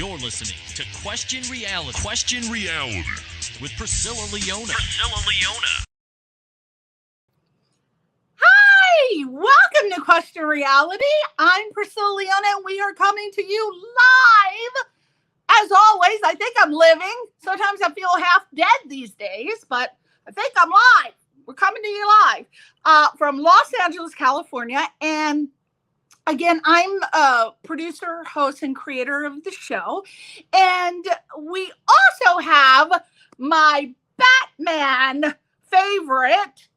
You're listening to Question Reality. Question Reality with Priscilla Leona. Hi, welcome to Question Reality. I'm Priscilla Leona, and we are coming to you live. As always, I think I'm living. Sometimes I feel half dead these days, but I think I'm live. We're coming to you live from Los Angeles, California. And again, I'm a producer, host, and creator of the show. And we also have my Batman favorite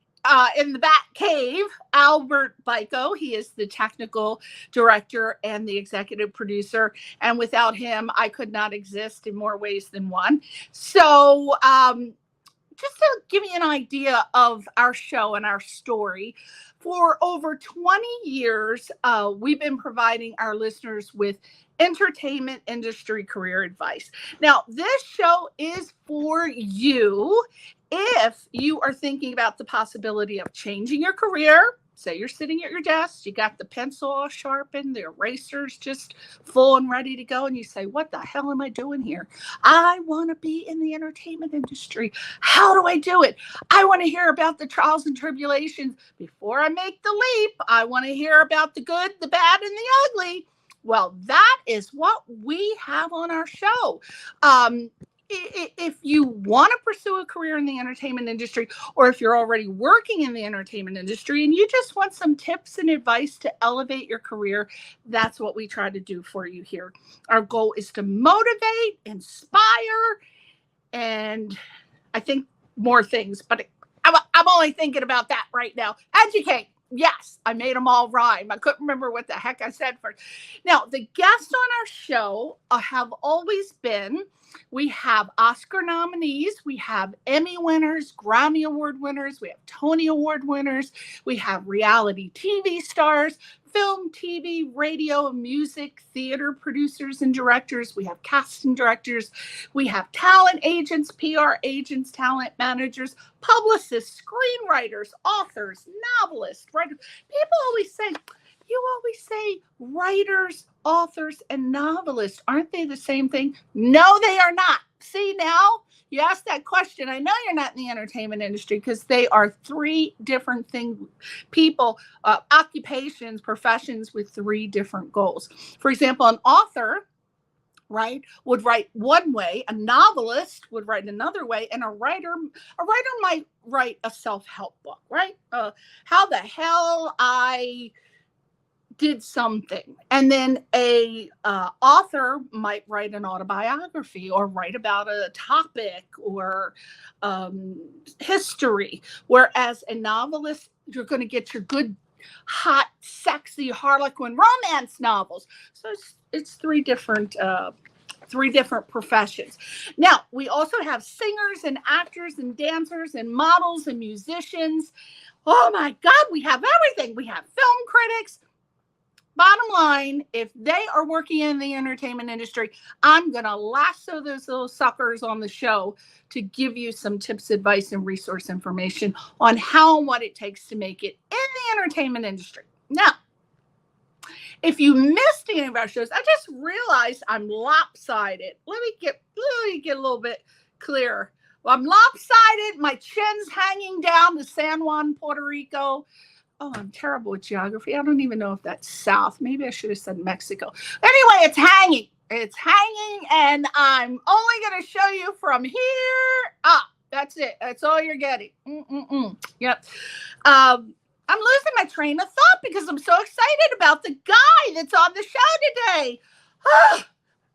in the Bat Cave, Albert Bico. He is the technical director and the executive producer. And without him, I could not exist in more ways than one. So just to give you an idea of our show and our story, for over 20 years, we've been providing our listeners with entertainment industry career advice. Now, this show is for you if you are thinking about the possibility of changing your career. Say you're sitting at your desk, you got the pencil all sharpened, the eraser's just full and ready to go, and you say, what the hell am I doing here? I want to be in the entertainment industry. How do I do it? I want to hear about the trials and tribulations. Before I make the leap, I want to hear about the good, the bad, and the ugly. Well, that is what we have on our show. If you want to pursue a career in the entertainment industry, or if you're already working in the entertainment industry and you just want some tips and advice to elevate your career, that's what we try to do for you here. Our goal is to motivate, inspire, and I think more things, but I'm only thinking about that right now. Educate. Yes, I made them all rhyme. I couldn't remember what the heck I said first. Now, the guests on our show have always been, we have Oscar nominees, we have Emmy winners, Grammy Award winners, we have Tony Award winners, we have reality TV stars, film, TV, radio, music, theater producers and directors. We have casting directors. We have talent agents, PR agents, talent managers, publicists, screenwriters, authors, novelists, writers. You always say writers, authors, and novelists. Aren't they the same thing? No, they are not. See, now you asked that question. I know you're not in the entertainment industry because they are three different things, people, occupations, professions with three different goals. For example, an author, right, would write one way, a novelist would write another way, and a writer might write a self-help book, right? How the hell I did something. And then a author might write an autobiography or write about a topic or history. Whereas a novelist, you're going to get your good, hot, sexy Harlequin romance novels. So it's three different professions. Now, we also have singers and actors and dancers and models and musicians. Oh my God, we have everything. We have film critics. Bottom line, if they are working in the entertainment industry, I'm going to lasso those little suckers on the show to give you some tips, advice, and resource information on how and what it takes to make it in the entertainment industry. Now, if you missed any of our shows, I just realized I'm lopsided. Let me get a little bit clearer. Well, I'm lopsided. My chin's hanging down to San Juan, Puerto Rico. Oh, I'm terrible with geography. I don't even know if that's south. Maybe I should have said Mexico. Anyway, it's hanging. It's hanging, and I'm only going to show you from here up. That's it. That's all you're getting. Yep. I'm losing my train of thought because I'm so excited about the guy that's on the show today.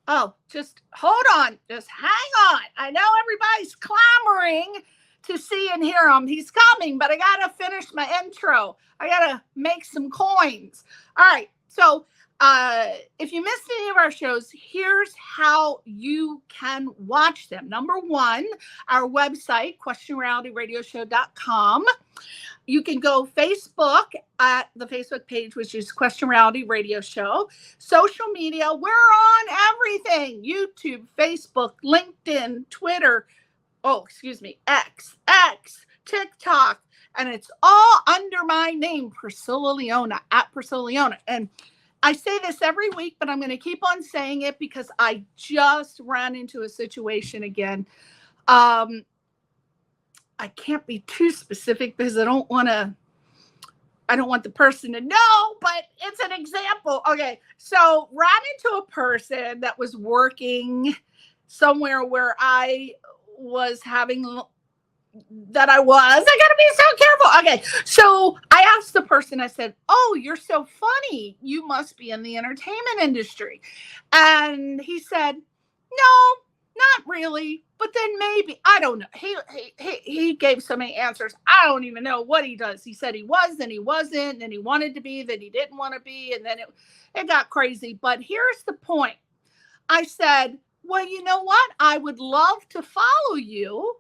Oh, just hold on. Just hang on. I know everybody's clamoring to see and hear him. He's coming, but I got to finish my intro. I got to make some coins. All right. So if you missed any of our shows, here's how you can watch them. Number one, our website, questionrealityradioshow.com. You can go Facebook at the Facebook page, which is Question Reality Radio Show. Social media, we're on everything. YouTube, Facebook, LinkedIn, Twitter, X, TikTok, and it's all under my name, Priscilla Leona, at Priscilla Leona. And I say this every week, but I'm going to keep on saying it because I just ran into a situation again. I can't be too specific because I don't want the person to know, but it's an example. Okay. So ran into a person that was working somewhere where I gotta be so careful. Okay. So I asked the person, I said, "Oh, you're so funny. You must be in the entertainment industry." And he said, "No, not really. But then maybe, I don't know." He gave so many answers. I don't even know what he does. He said he was, then he wasn't, then he wanted to be, then he didn't want to be. And then it got crazy. But here's the point. I said, "Well, you know what? I would love to follow you.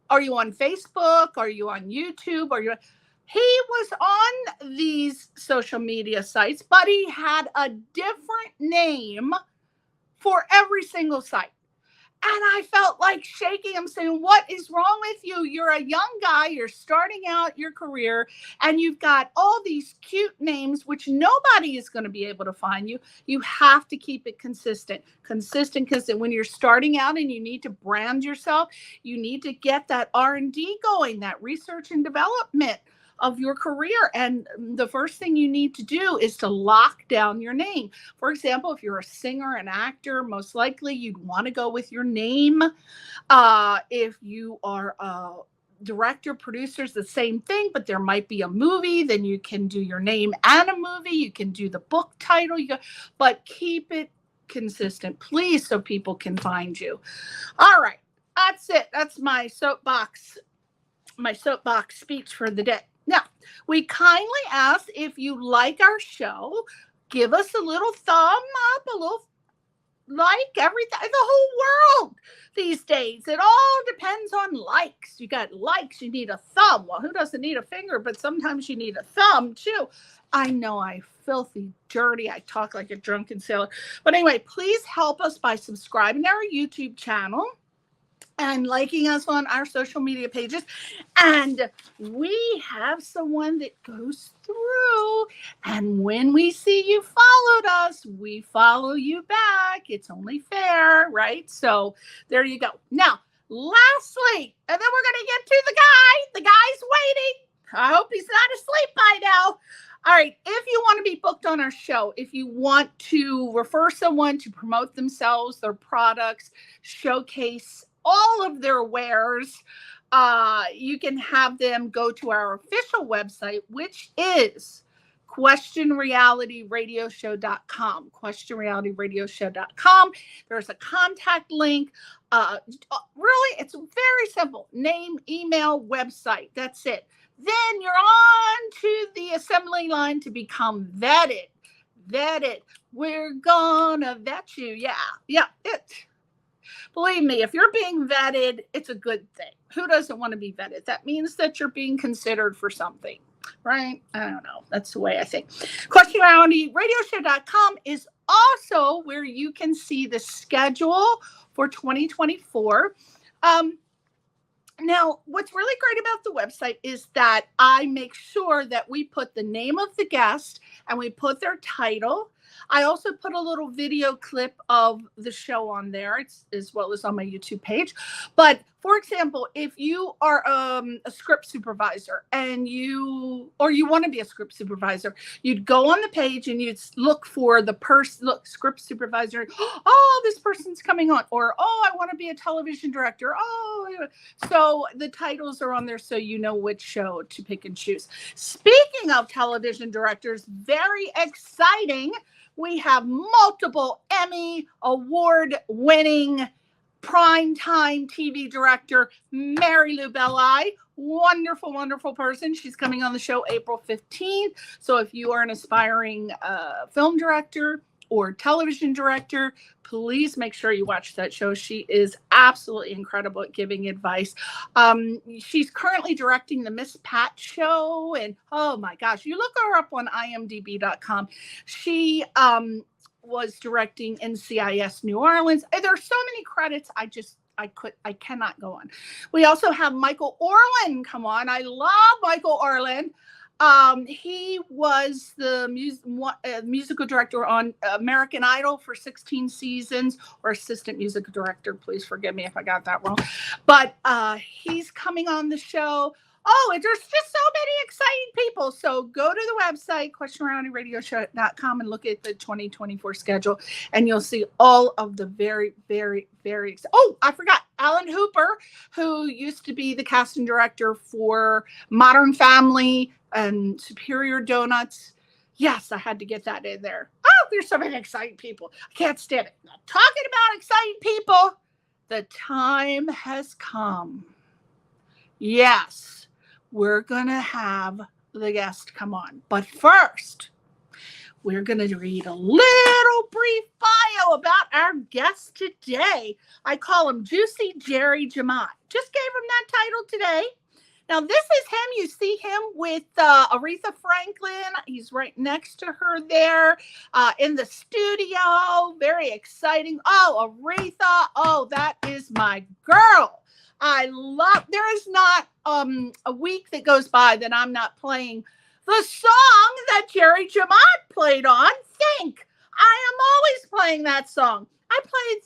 Are you on Facebook? Are you on YouTube? He was on these social media sites, but he had a different name for every single site. And I felt like shaking him, saying, "What is wrong with you? You're a young guy. You're starting out your career, and you've got all these cute names, which nobody is going to be able to find you. You have to keep it consistent, because when you're starting out and you need to brand yourself, you need to get that R&D going, that research and development of your career. And the first thing you need to do is to lock down your name. For example, if you're a singer, an actor, most likely you'd want to go with your name. If you are a director, producers, the same thing, but there might be a movie, then you can do your name and a movie. You can do the book title, but keep it consistent, please, so people can find you." All right, that's it. That's my soapbox speech for the day. Now, we kindly ask, if you like our show, give us a little thumb up, a little like, everything, the whole world these days. It all depends on likes. You got likes, you need a thumb. Well, who doesn't need a finger? But sometimes you need a thumb too. I know I'm filthy dirty. I talk like a drunken sailor. But anyway, please help us by subscribing to our YouTube channel and liking us on our social media pages. And we have someone that goes through, and when we see you followed us, we follow you back. It's only fair, right? So there you go. Now, lastly, and then we're going to get to the guy. The guy's waiting. I hope he's not asleep by now. All right. If you want to be booked on our show, if you want to refer someone to promote themselves, their products, showcase all of their wares, you can have them go to our official website, which is questionrealityradioshow.com. questionrealityradioshow.com. There's a contact link. Really, it's very simple. Name, email, website. That's it. Then you're on to the assembly line to become vetted. We're gonna vet you. Yeah. Believe me, if you're being vetted, it's a good thing. Who doesn't want to be vetted? That means that you're being considered for something, right? I don't know. That's the way I think. QuestionRealityRadioshow.com is also where you can see the schedule for 2024. Now, what's really great about the website is that I make sure that we put the name of the guest and we put their title. I also put a little video clip of the show on there, as well as on my YouTube page. But for example, if you are a script supervisor and you want to be a script supervisor, you'd go on the page and you'd look for the script supervisor. Oh, this person's coming on. Or, oh, I want to be a television director. Oh, so the titles are on there so you know which show to pick and choose. Speaking of television directors, very exciting. We have multiple Emmy award-winning primetime TV director, Mary Lou Belli. Wonderful, wonderful person. She's coming on the show April 15th. So if you are an aspiring film director or television director, please make sure you watch that show. She is absolutely incredible at giving advice. She's currently directing the Miss Pat show. And oh my gosh, you look her up on imdb.com. She was directing NCIS New Orleans. There are so many credits. I cannot go on. We also have Michael Orland come on. I love Michael Orland. He was the musical director on American Idol for 16 seasons, or assistant music director. Please forgive me if I got that wrong. But he's coming on the show. Oh, and there's just so many exciting people. So go to the website, questionrealityradioshow.com, and look at the 2024 schedule, and you'll see all of the very, very, very. Oh, I forgot Alan Hooper, who used to be the casting director for Modern Family and Superior Donuts. Yes, I had to get that in there. Oh, there's so many exciting people. I can't stand it. Now, talking about exciting people, the time has come. Yes, we're going to have the guest come on. But first, we're going to read a little brief bio about our guest today. I call him Juicy Jerry Jamont. Just gave him that title today. Now, this is him. You see him with Aretha Franklin. He's right next to her there in the studio. Very exciting. Oh, Aretha. Oh, that is my girl. There is not a week that goes by that I'm not playing the song that Jerry Jamont played on, Think. I am always playing that song. I played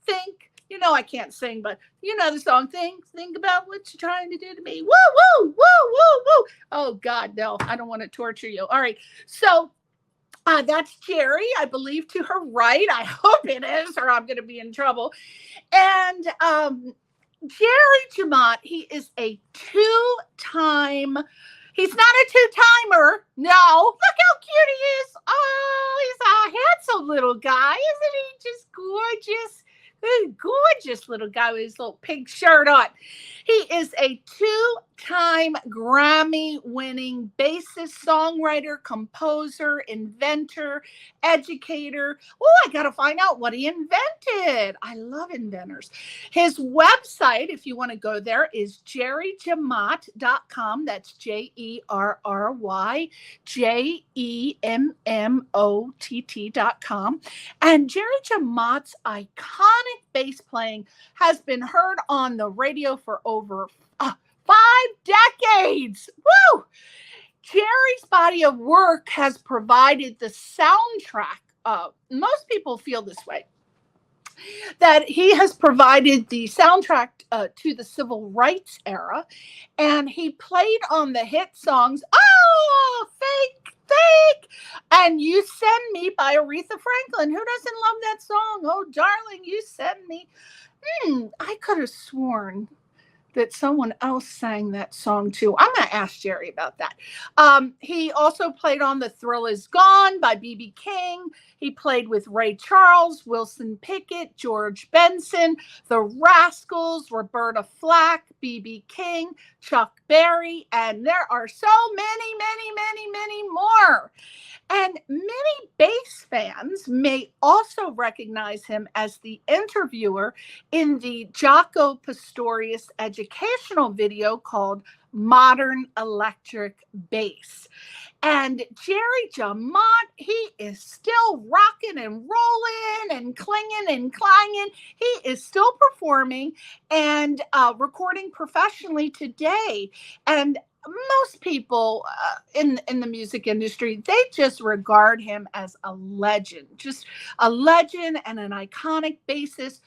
Think. You know I can't sing, but you know the song, Think about what you're trying to do to me. Woo, woo, woo, woo, woo. Oh, God, no, I don't want to torture you. All right, so that's Jerry, I believe, to her right. I hope it is, or I'm going to be in trouble. And Jerry Jamont, he is a two-time. He's not a two-timer. No. Look how cute he is. Oh, he's a handsome little guy. Isn't he just gorgeous? Gorgeous little guy with his little pink shirt on. He is a two-time Grammy-winning bassist, songwriter, composer, inventor, educator. Oh, I got to find out what he invented. I love inventors. His website, if you want to go there, is jerryjemmott.com. That's JerryJemmott.com. And Jerry Jamott's iconic bass playing has been heard on the radio for over 5 decades. Woo! Jerry's body of work has provided the soundtrack. Most people feel this way, that he has provided the soundtrack to the civil rights era, and he played on the hit songs, Oh, Fake, and You Send Me by Aretha Franklin. Who doesn't love that song? Oh, darling, you send me. I could have sworn that someone else sang that song too. I'm going to ask Jerry about that. He also played on The Thrill Is Gone by B.B. King. He played with Ray Charles, Wilson Pickett, George Benson, The Rascals, Roberta Flack, B.B. King, Chuck Berry, and there are so many, many, many, many more. And many bass fans may also recognize him as the interviewer in the Jaco Pastorius educational video called Modern Electric Bass. And Jerry Jamont, he is still rocking and rolling and clinging and clanging. He is still performing and recording professionally today. And most people in the music industry, they just regard him as a legend, just a legend and an iconic bassist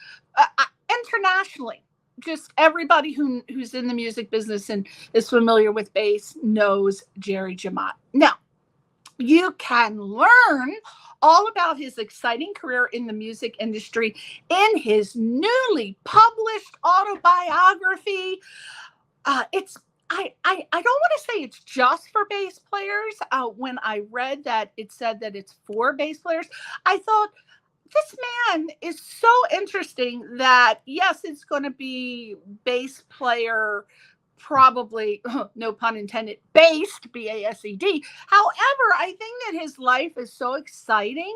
internationally. Just everybody who's in the music business and is familiar with bass knows Jerry Jamont. Now, you can learn all about his exciting career in the music industry in his newly published autobiography. I don't want to say it's just for bass players. When I read that it said that it's for bass players, I thought, this man is so interesting that, yes, it's going to be bass player, probably, no pun intended, based, B-A-S-E-D. However, I think that his life is so exciting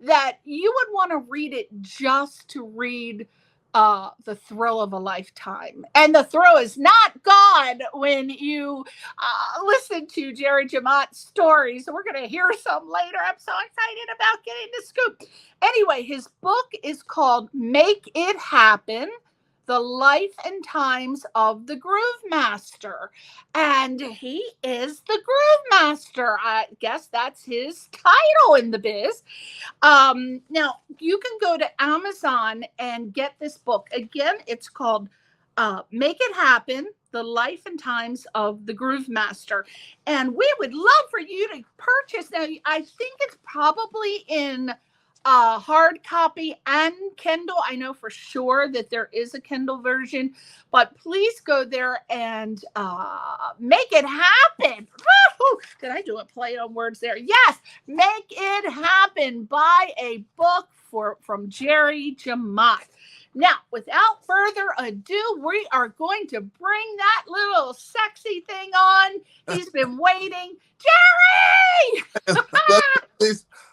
that you would want to read it just to read the thrill of a lifetime. And the thrill is not gone when you listen to Jerry Jamott's stories. So we're going to hear some later. I'm so excited about getting the scoop. Anyway, his book is called Make It Happen: The Life and Times of the Groove Master. And he is the Groove Master. I guess that's his title in the biz. Now, you can go to Amazon and get this book. Again, it's called Make It Happen, The Life and Times of the Groove Master. And we would love for you to purchase. Now, I think it's probably in hard copy and Kindle. I know for sure that there is a Kindle version, but please go there and make it happen. Woo-hoo! Did I do a play on words there? Yes, make it happen. Buy a book from Jerry Jemmott. Now, without further ado, we are going to bring that little sexy thing on. He's been waiting. Jerry!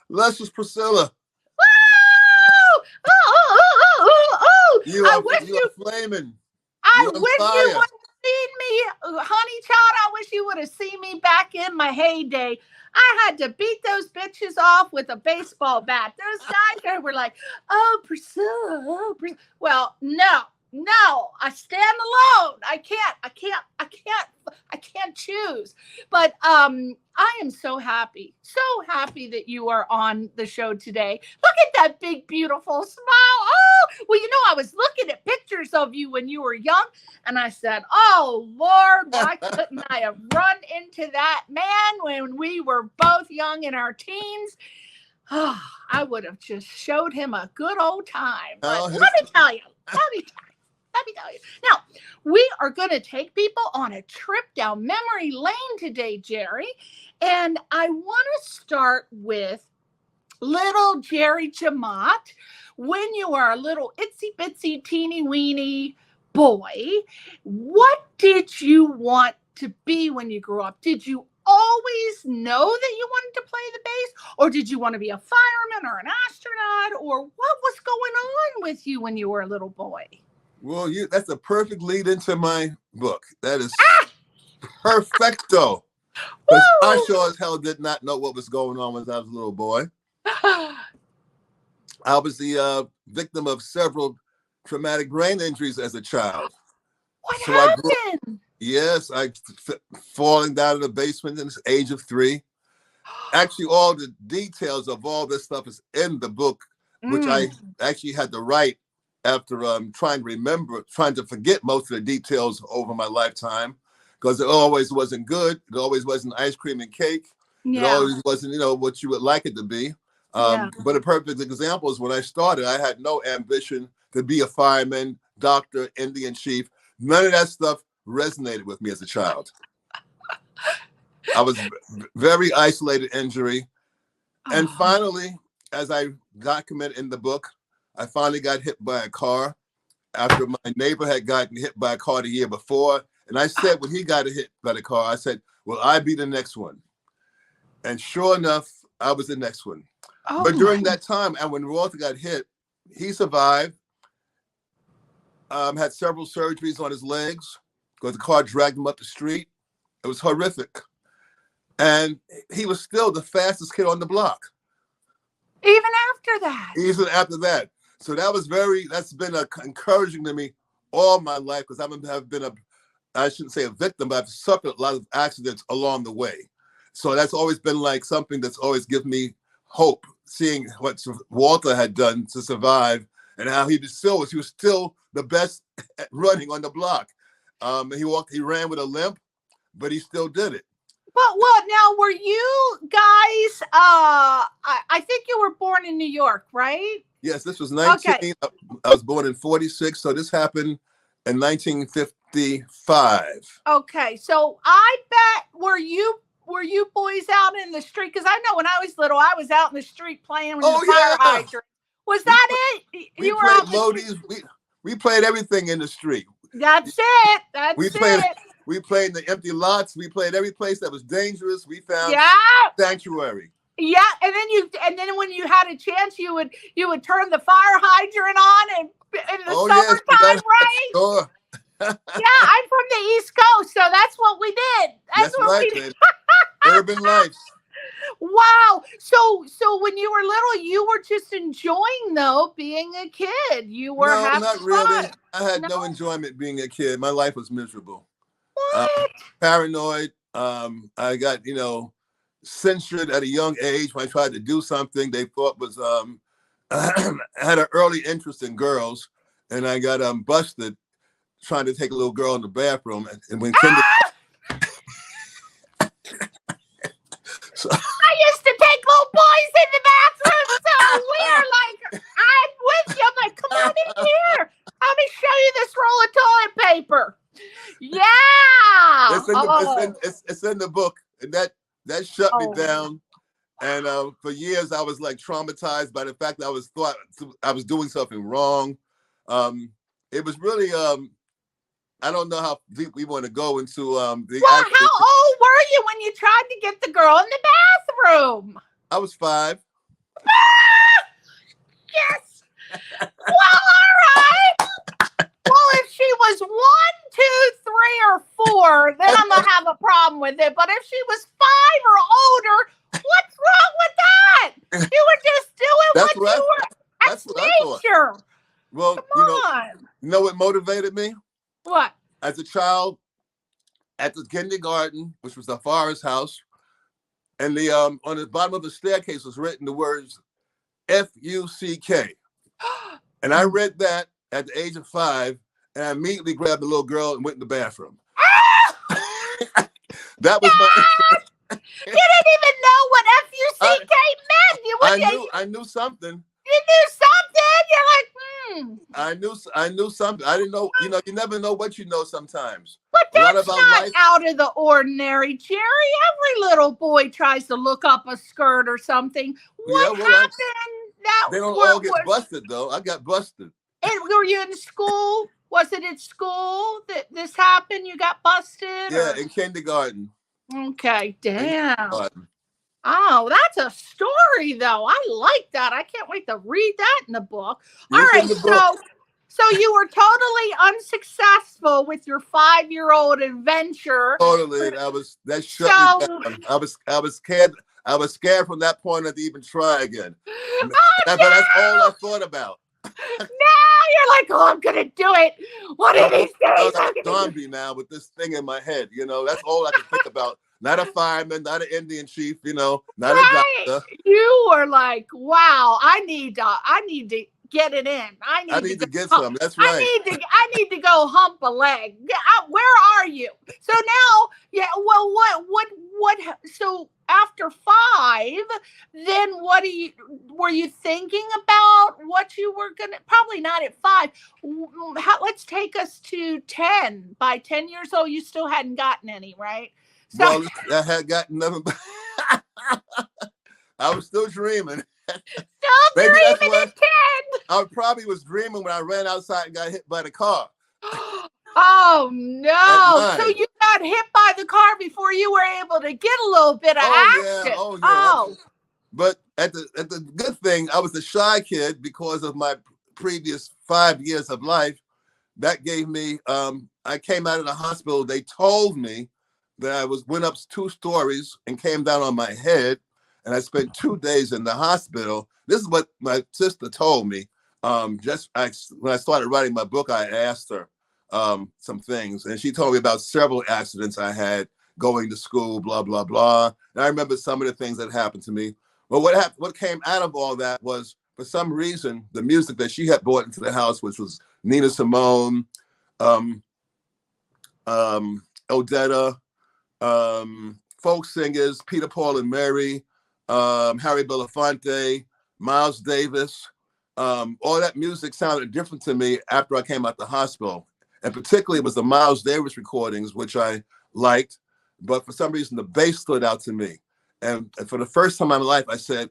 Luscious Priscilla. You are flaming. I wish you would have seen me, honey child. I wish you would have seen me back in my heyday. I had to beat those bitches off with a baseball bat. Those guys there were like, oh, Priscilla, oh, Priscilla. Well, no, I stand alone. I can't choose. But I am so happy that you are on the show today. Look at that big, beautiful smile. Oh, well, I was looking at pictures of you when you were young, and I said, oh, Lord, why couldn't I have run into that man when we were both young in our teens? Oh, I would have just showed him a good old time. But let me tell you. Now, we are going to take people on a trip down memory lane today, Jerry. And I want to start with little Jerry Jamont. When you are a little itsy bitsy teeny weeny boy, what did you want to be when you grew up? Did you always know that you wanted to play the bass, or did you want to be a fireman or an astronaut, or what was going on with you when you were a little boy? Well, that's a perfect lead into my book. That is perfecto. Because I sure as hell did not know what was going on when I was a little boy. I was the victim of several traumatic brain injuries as a child. What happened? I falling down in the basement at the age of 3. Actually, all the details of all this stuff is in the book, which I actually had to write after trying to forget most of the details over my lifetime, because it always wasn't good. It always wasn't ice cream and cake. Yeah. It always wasn't, what you would like it to be. But a perfect example is when I started, I had no ambition to be a fireman, doctor, Indian chief. None of that stuff resonated with me as a child. I was very isolated injury. And finally, as I documented in the book, I finally got hit by a car after my neighbor had gotten hit by a car the year before. And I said, when he got hit by the car, I said, will I be the next one? And sure enough, I was the next one. But during that time, and when Walter got hit, he survived, had several surgeries on his legs because the car dragged him up the street. It was horrific. And he was still the fastest kid on the block. Even after that. So that's been encouraging to me all my life, because I have been I shouldn't say a victim, but I've suffered a lot of accidents along the way. So that's always been like something that's always given me hope, seeing what Walter had done to survive and how he was still the best at running on the block. He ran with a limp, but he still did it. But now were you guys, I think you were born in New York, right? Yes, this was 19, okay. I was born in 46, so this happened in 1955. Okay, so I bet, were you boys out in the street? Because I know when I was little, I was out in the street playing with the fire hydrant. Was that it? We played Lodies. We played everything in the street. That's it. We played in the empty lots. We played every place that was dangerous. We found sanctuary. Yeah, and then when you had a chance, you would turn the fire hydrant on and in the summertime, right? Sure. Yeah, I'm from the East Coast, so that's what we did. That's what we did. Urban life. Wow. So when you were little, you were just enjoying, though, being a kid. You were having not really. Fun. I had no enjoyment being a kid. My life was miserable. What? Paranoid. I got, censured at a young age when I tried to do something they thought was I had an early interest in girls, and I got busted trying to take a little girl in the bathroom. And when kinder, so, I used to take little boys in the bathroom, so we're like, I'm with you. I'm like, come on in here. Let me show you this roll of toilet paper. Yeah. it's in the book, and that shut me down. And for years, I was like traumatized by the fact that I was doing something wrong. It was really, I don't know how deep we want to go into Well, how old were you when you tried to get the girl in the bathroom? I was 5. Yes. Well, all right. Well, if she was 1, 2, 3, or 4, then I'm gonna have a problem with it. But if she was 5 or older, what's wrong with that? You were just doing what you were. That's nature. Well, Come you know what motivated me? What? As a child, at the kindergarten, which was the Forest House, and the on the bottom of the staircase was written the words F-U-C-K. And I read that at the age of 5, and I immediately grabbed the little girl and went in the bathroom. That was my. You didn't even know what F-U-C-K meant. I knew something. You knew something. You're like, I knew something. I didn't know. You never know what you know sometimes. But that's not out of the ordinary, Jerry. Every little boy tries to look up a skirt or something. What happened? They don't all get busted, though. I got busted. And were you in school? Was it at school that this happened? You got busted? Yeah, in kindergarten. Okay, damn. Oh, that's a story, though. I like that. I can't wait to read that in the book. All right, so you were totally unsuccessful with your 5-year-old adventure. Totally, that shut me down. I was scared. I was scared from that point to even try again. But that's all I thought about. Now you're like, oh, I'm gonna do it. What are these days? I'm a zombie now with this thing in my head. That's all I can think about. Not a fireman, not an Indian chief. Not a doctor. You were like, wow, I need to get it in. I need to get some. That's right. I need to go hump a leg. Where are you? So now, yeah. Well, what? So after 5, then were you thinking about what you were gonna? Probably not at 5. Let's take us to 10. By 10 years old, you still hadn't gotten any, right? So, well, I had gotten nothing. I was still dreaming. Maybe that's why at 10. I probably was dreaming when I ran outside and got hit by the car. Oh no! So you got hit by the car before you were able to get a little bit of action. Oh. But at the good thing, I was a shy kid because of my previous 5 years of life. That gave me. I came out of the hospital. They told me that I went up 2 stories and came down on my head, and I spent 2 days in the hospital. This is what my sister told me. When I started writing my book, I asked her some things, and she told me about several accidents I had going to school, blah blah blah. And I remember some of the things that happened to me. But what came out of all that was, for some reason, the music that she had brought into the house, which was Nina Simone, Odetta, folk singers, Peter, Paul, and Mary, Harry Belafonte, Miles Davis. All that music sounded different to me after I came out the hospital. And particularly it was the Miles Davis recordings, which I liked, but for some reason the bass stood out to me. And for the first time in my life, I said,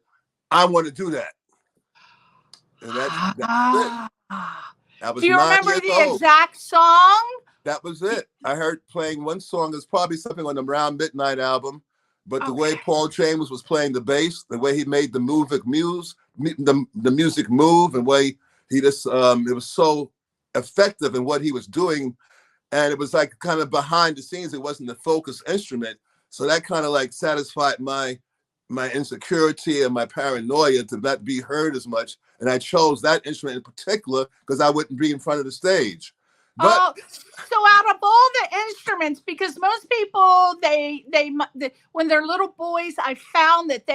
I want to do that. And that's it. I was do you remember the exact song? That was it. I heard playing one song. It's probably something on the Round Midnight album, but the way Paul Chambers was playing the bass, the way he made the music move, and way he just it was so effective in what he was doing, and it was like kind of behind the scenes. It wasn't the focus instrument, so that kind of like satisfied my insecurity and my paranoia to not be heard as much. And I chose that instrument in particular because I wouldn't be in front of the stage. But Oh, so out of all the instruments, because most people when they're little boys, I found that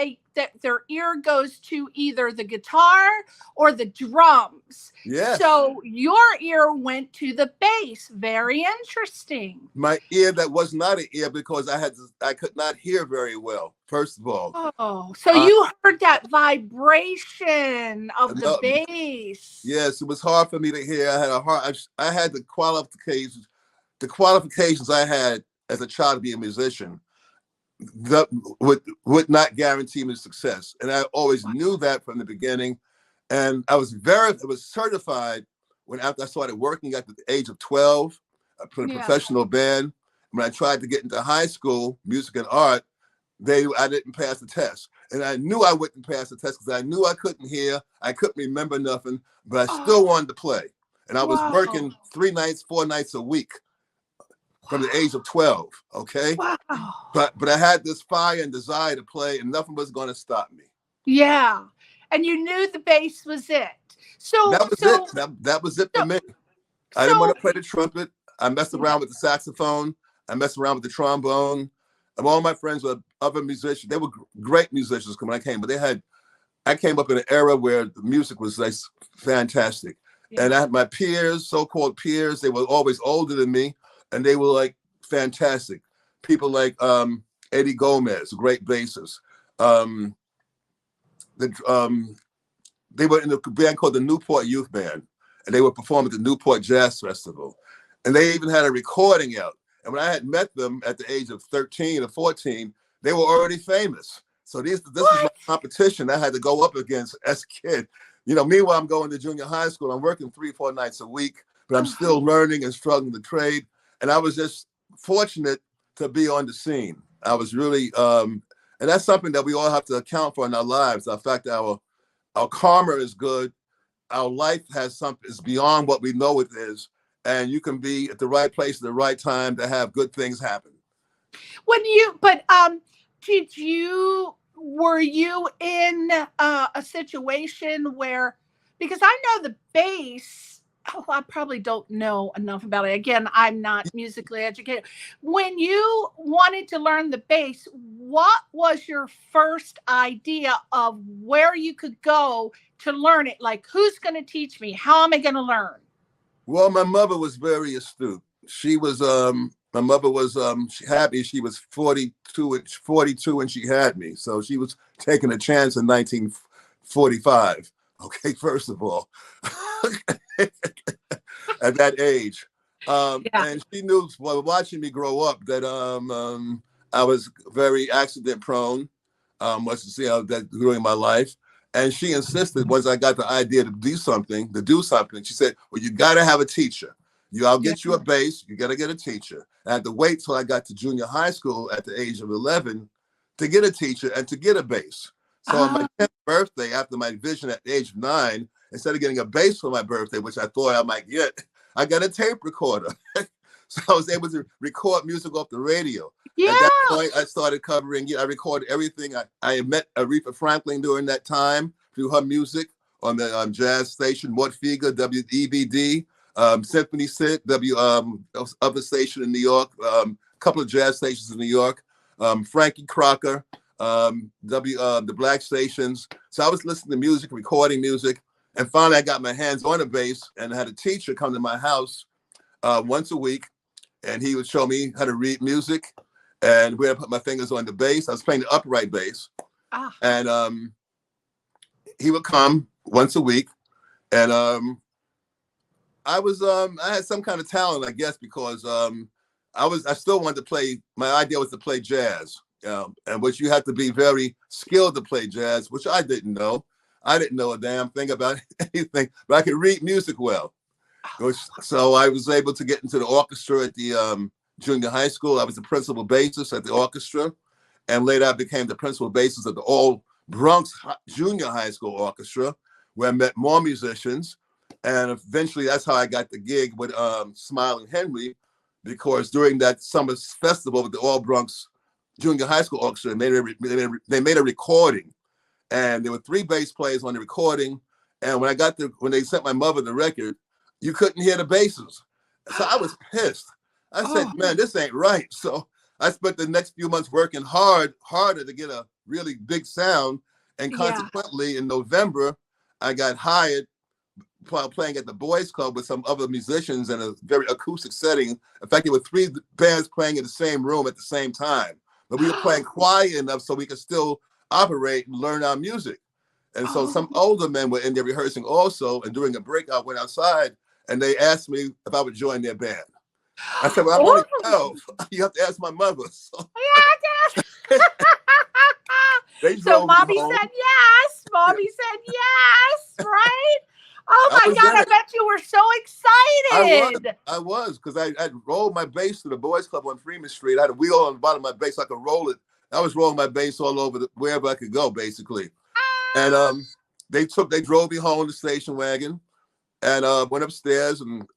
their ear goes to either the guitar or the drums. yes, So your ear went to the bass. Very interesting. my ear that was not an ear because I could not hear very well. First of all, Oh, so uh, you heard that vibration of the no, bass. yes, it was hard for me to hear. I had the qualifications I had as a child to be a musician that would not guarantee me success. And I always knew that from the beginning. And I was certified after I started working at the age of 12. I put a Yeah. professional band. When I tried to get into high school, music and art, I didn't pass the test. And I knew I wouldn't pass the test because I knew I couldn't hear, I couldn't remember nothing, but I still wanted to play. And I was working 4 nights a week from the age of 12, okay? Wow. But I had this fire and desire to play, and nothing was going to stop me. Yeah. And you knew the bass was it. So That was it. That was it for me. I didn't want to play the trumpet. I messed around with the saxophone. I messed around with the trombone. And all my friends were other musicians. They were great musicians when I came, but I came up in an era where the music was like fantastic. Yeah. And I had my peers, so-called peers, they were always older than me, and they were like fantastic. People like Eddie Gomez, a great bassist. They were in a band called the Newport Youth Band, and they would perform at the Newport Jazz Festival. And they even had a recording out. And when I had met them at the age of 13 or 14, they were already famous. So this was my competition I had to go up against as a kid. Meanwhile, I'm going to junior high school. I'm working 3-4 nights a week, but I'm still learning and struggling the trade. And I was just fortunate to be on the scene. I was really, and that's something that we all have to account for in our lives. The fact that our karma is good. Our life is beyond what we know it is. And you can be at the right place at the right time to have good things happen. Were you in a situation where, because I know the bass, I probably don't know enough about it. Again, I'm not musically educated. When you wanted to learn the bass, what was your first idea of where you could go to learn it? Like, who's going to teach me? How am I going to learn? Well, my mother was very astute. She was, my mother was happy. She was 42 and she had me. So she was taking a chance in 1945. Okay, first of all, at that age. And she knew while watching me grow up that I was very accident prone, that during my life. And she insisted once I got the idea to do something, she said, well, you got to have a teacher. I'll get you a bass. You got to get a teacher. I had to wait till I got to junior high school at the age of 11 to get a teacher and to get a bass. So on my 10th birthday, after my vision at the age of 9, instead of getting a bass for my birthday, which I thought I might get, I got a tape recorder. So I was able to record music off the radio. Yeah. At that point, I started covering, I recorded everything. I met Aretha Franklin during that time through her music on the jazz station, Mortfiga, WEBD, Symphony Sit, other station in New York, a couple of jazz stations in New York, Frankie Crocker, the black stations. So I was listening to music, recording music, and finally I got my hands on a bass and I had a teacher come to my house once a week, and he would show me how to read music and where to put my fingers on the bass. I was playing the upright bass. And he would come once a week, and I had some kind of talent, I guess, because I still wanted to play. My idea was to play jazz, and which you have to be very skilled to play jazz, which I didn't know. I didn't know a damn thing about anything, but I could read music well. So I was able to get into the orchestra at the junior high school. I was the principal bassist at the orchestra, and later I became the principal bassist of the All Bronx Junior High School Orchestra, where I met more musicians. And eventually that's how I got the gig with Smiling Henry, because during that summer festival with the All Bronx Junior High School Orchestra, they made a recording, and there were 3 bass players on the recording. And when they sent my mother the record, you couldn't hear the basses. So I was pissed. I said, Oh. man, this ain't right. So I spent the next few months working harder to get a really big sound. And consequently, in November, I got hired playing at the Boys Club with some other musicians in a very acoustic setting. In fact, there were 3 bands playing in the same room at the same time. But we were playing quiet enough so we could still operate and learn our music. And so some older men were in there rehearsing also. And during a break, I went outside and they asked me if I would join their band. I said, well, I'm only 12. You have to ask my mother. So, so mommy said yes. Mommy said yes, right? Oh my God, I bet you were so excited. I was, because I rolled my bass to the Boys Club on Freeman Street. I had a wheel on the bottom of my bass so I could roll it. I was rolling my bass all over wherever I could go, basically. And they drove me home in the station wagon and went upstairs and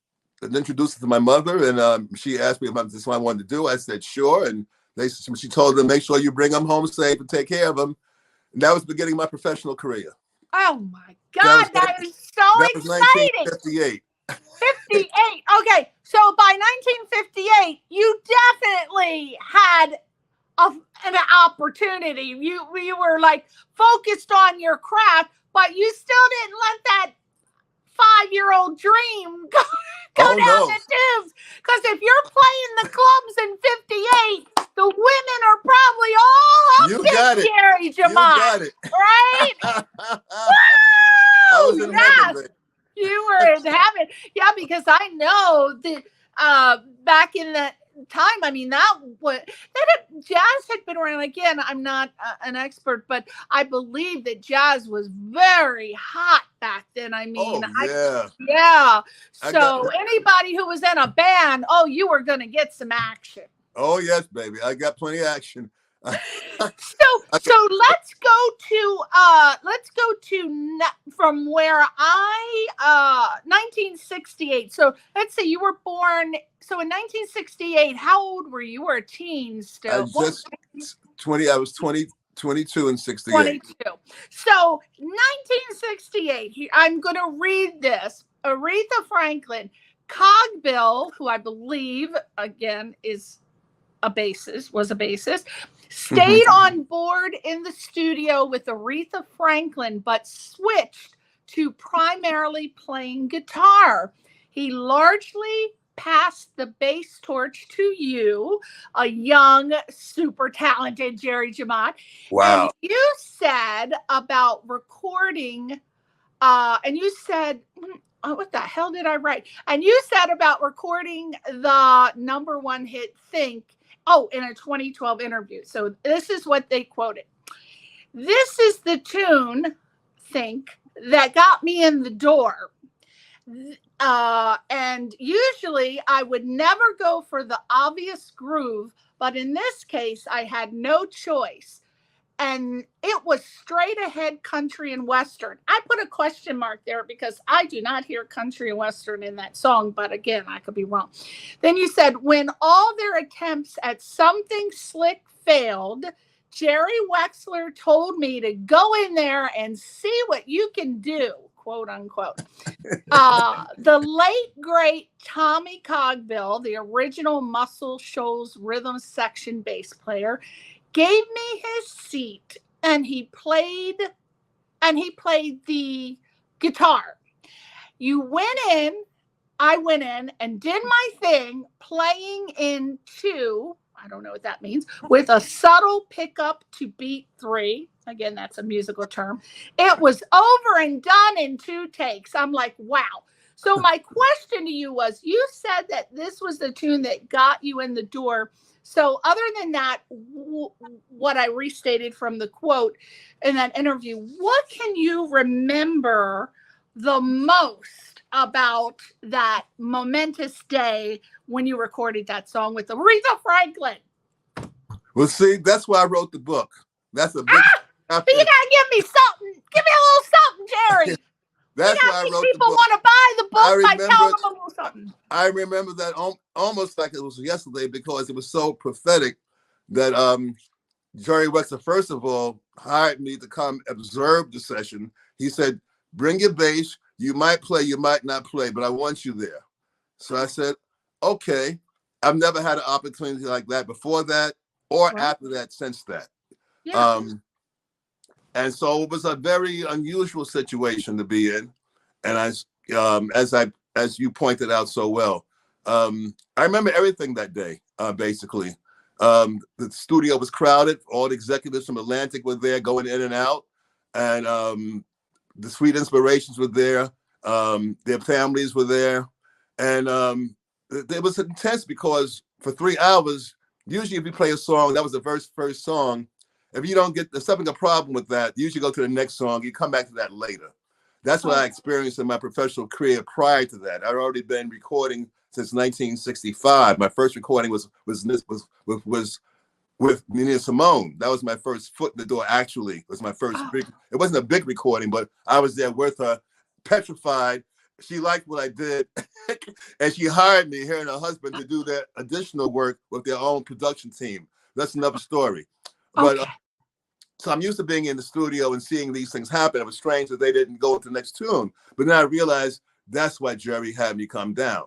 introduced me to my mother. And she asked me if this is what I wanted to do. I said, sure. And she told them, make sure you bring them home safe and take care of them. And that was the beginning of my professional career. Oh my God, that is so exciting. That was 1958. 58. Okay, so by 1958, you definitely had an opportunity. You were like focused on your craft, but you still didn't let that 5-year-old dream go down the tubes. Because if you're playing the clubs in 58, the women are probably all up in Jerry Jamont. You got it. Right? I was in heaven. You were in heaven. Yeah, because I know that back in that time, I mean, jazz had been around. Again, I'm not an expert, but I believe that jazz was very hot back then. I mean, So anybody who was in a band, you were going to get some action. Oh yes, baby, I got plenty of action. So let's go to from where 1968. So let's say you were born. So in 1968, how old were you? You were a teen still. I was 22 and 68. 22. So 1968. I'm going to read this. Aretha Franklin, Cogbill, who I believe again was a bassist, stayed on board in the studio with Aretha Franklin, but switched to primarily playing guitar. He largely passed the bass torch to you, a young, super talented Jerry Jamont. Wow. And you said about recording, and you said, what the hell did I write? And you said about recording the #1 hit, Think, in a 2012 interview. So this is what they quoted. This is the tune, Think, that got me in the door. And usually I would never go for the obvious groove, but in this case, I had no choice. And it was straight ahead country and Western. I put a question mark there because I do not hear country and Western in that song. But again, I could be wrong. Then you said, when all their attempts at something slick failed, Jerry Wexler told me to go in there and see what you can do, quote unquote. The late, great Tommy Cogbill, the original Muscle Shoals rhythm section bass player, gave me his seat and he played the guitar. I went in and did my thing, playing in 2, I don't know what that means, with a subtle pickup to beat 3. Again, that's a musical term. It was over and done in 2 takes. I'm like, wow. So my question to you was, you said that this was the tune that got you in the door. So other than that, what I restated from the quote in that interview, what can you remember the most about that momentous day when you recorded that song with Aretha Franklin? Well, see, that's why I wrote the book. That's a big... But you gotta give me something. Give me a little something, Jerry. That's why I wrote the book. People want to buy the book by telling them a little something. I remember that almost like it was yesterday because it was so prophetic that Jerry Wexler, first of all, hired me to come observe the session. He said, bring your bass. You might play, you might not play, but I want you there. So I said, okay, I've never had an opportunity like that before that or after that, since that. Yeah. And so it was a very unusual situation to be in. And as you pointed out so well, I remember everything that day, basically. The studio was crowded. All the executives from Atlantic were there going in and out. And the Sweet Inspirations were there. Their families were there. And it was intense because for 3 hours, usually if you play a song, that was the first song. If you don't get, there's something a problem with that, you usually go to the next song. You come back to that later. That's what I experienced in my professional career. Prior to that, I'd already been recording since 1965. My first recording was with Nina Simone. That was my first foot in the door. Actually, it was my first big. It wasn't a big recording, but I was there with her, petrified. She liked what I did, and she hired me, her and her husband, to do that additional work with their own production team. That's another story. But so I'm used to being in the studio and seeing these things happen. It was strange that they didn't go to the next tune. But then I realized that's why Jerry had me come down.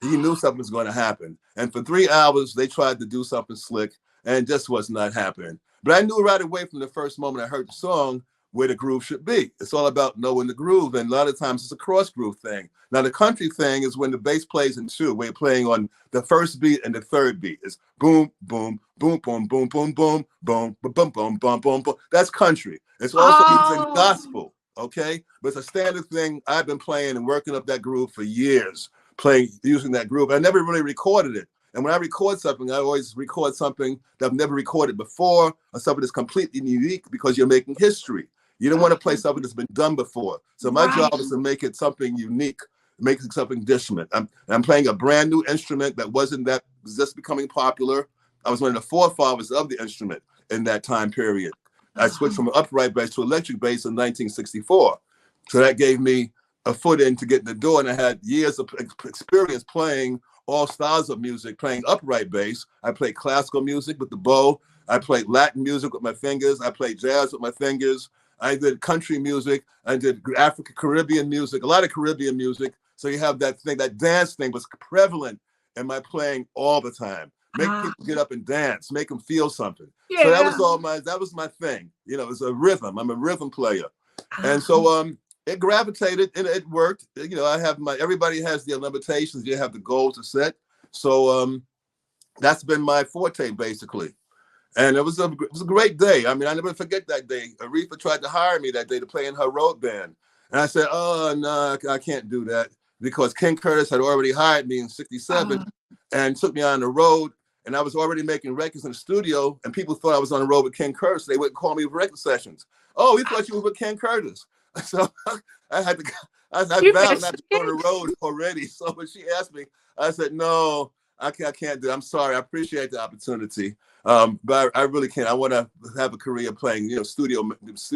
He knew something was going to happen. And for 3 hours, they tried to do something slick, and it just was not happening. But I knew right away from the first moment I heard the song where the groove should be. It's all about knowing the groove. And a lot of times it's a cross groove thing. Now, the country thing is when the bass plays in two. We're playing on the first beat and the third beat. It's boom, boom, boom, boom, boom, boom, boom, boom, boom, boom, boom, boom, boom, boom. That's country. It's also using gospel, okay? But it's a standard thing. I've been playing and working up that groove for years, using that groove. I never really recorded it. And when I record something, I always record something that I've never recorded before, or something that's completely unique, because you're making history. You don't want to play something that's been done before. So my job is to make it something unique, make it something different. I'm playing a brand new instrument that was just becoming popular. I was one of the forefathers of the instrument in that time period. I switched from an upright bass to electric bass in 1964. So that gave me a foot in to get in the door, and I had years of experience playing all styles of music, playing upright bass. I played classical music with the bow. I played Latin music with my fingers. I played jazz with my fingers. I did country music. I did African Caribbean music, a lot of Caribbean music. So you have that thing, that dance thing was prevalent in my playing all the time. Make people get up and dance, make them feel something. So that was my thing. You know, it's a rhythm. I'm a rhythm player. And so it gravitated and it worked. You know, everybody has their limitations. You have the goals to set. So that's been my forte, basically. And it was a great day. I mean, I never forget that day. Aretha tried to hire me that day to play in her road band. And I said, oh, no, I can't do that, because King Curtis had already hired me in 67 and took me on the road. And I was already making records in the studio, and people thought I was on the road with King Curtis. They wouldn't call me for record sessions. Oh, we thought you were with King Curtis. So I vowed not to go on the road already. So when she asked me, I said, no, I can't do it. I'm sorry. I appreciate the opportunity. But I really can't. I want to have a career playing, you know,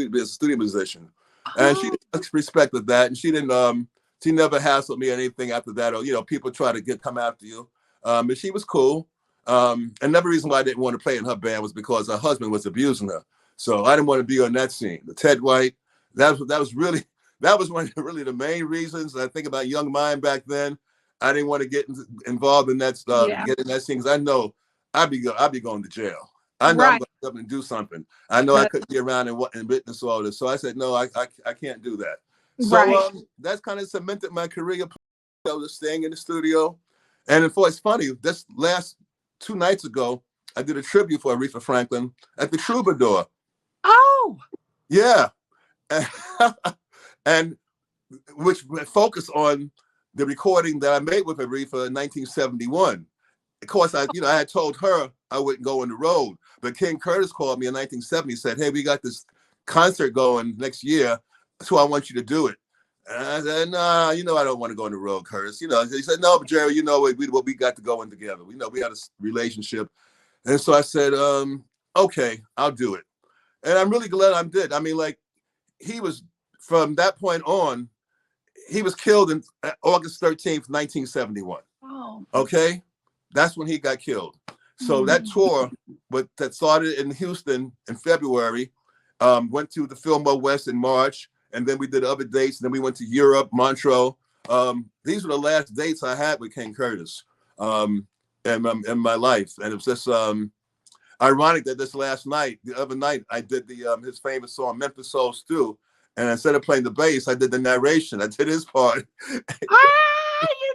be a studio musician. And she respected that. And she didn't, she never hassled me or anything after that. Or, you know, people try to come after you. But she was cool. Another reason why I didn't want to play in her band was because her husband was abusing her. So I didn't want to be on that scene. The Ted White, that was one of the main reasons. I think about Young Mind back then. I didn't want to get involved in that stuff, get in that scene, because I know I'd be going to jail. I know I'm going to up and do something. I know I couldn't be around and witness all this. So I said, no, I can't do that. So that's kind of cemented my career. I was staying in the studio. And it's funny, this last 2 nights ago, I did a tribute for Aretha Franklin at the Troubadour. Oh. Yeah. And which focused on the recording that I made with Aretha in 1971. Of course, I had told her I wouldn't go on the road, but King Curtis called me in 1970, said, hey, we got this concert going next year, so I want you to do it. And I said, nah, I don't want to go on the road, Curtis. He said, no, but Jerry, we got to go in together. We had a relationship. And so I said, okay, I'll do it. And I'm really glad I did. I mean, like, he was, from that point on, he was killed in August 13th, 1971. Oh. Okay? That's when he got killed. So that tour that started in Houston in February, went to the Fillmore West in March, and then we did other dates, and then we went to Europe, Montreux. These were the last dates I had with King Curtis. in my life. And it was just ironic that the other night, I did his famous song "Memphis Soul Stew," and instead of playing the bass, I did the narration. I did his part,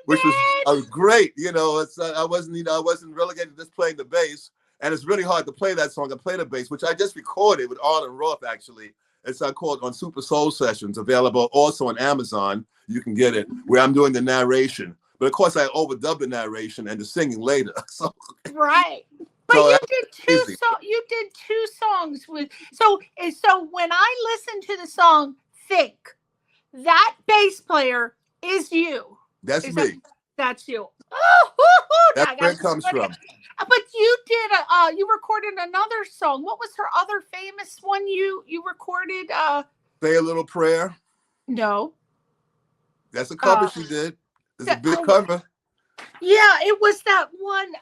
which was great. You know, I wasn't relegated to just playing the bass, and it's really hard to play that song and play the bass, which I just recorded with Arlen Roth actually. It's called on Super Soul Sessions, available also on Amazon. You can get it, where I'm doing the narration. But of course, I overdubbed the narration and the singing later. So, right. But so you did two songs with. So when I listen to the song "Think," that bass player is you. That's me. That's you. That's where it comes from. But you did you recorded another song. What was her other famous one you recorded? Say a Little Prayer. No. That's a cover she did. It's a big cover. Yeah, it was that one.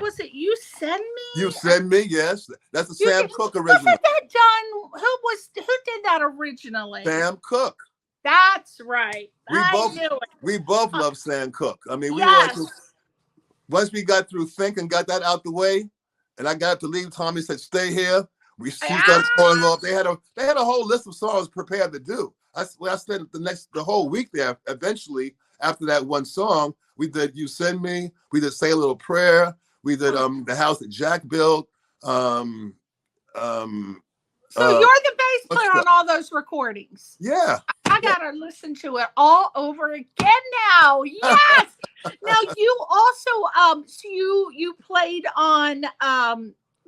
Was it You Send Me? You Send Me, yes. That's a Sam Cooke original. Wasn't that done? Who did that originally? Sam Cooke. That's right. We both love Sam Cooke. I mean, once we got through Think and got that out the way, and I got to leave, Tommy said, "Stay here." She started calling off. They had a whole list of songs prepared to do. I spent the whole week there. Eventually, after that one song, we did You Send Me. We did Say a Little Prayer. We did The House That Jack Built. So you're the bass player on all those recordings. Yeah. I gotta listen to it all over again now. Yes. Now you also you played on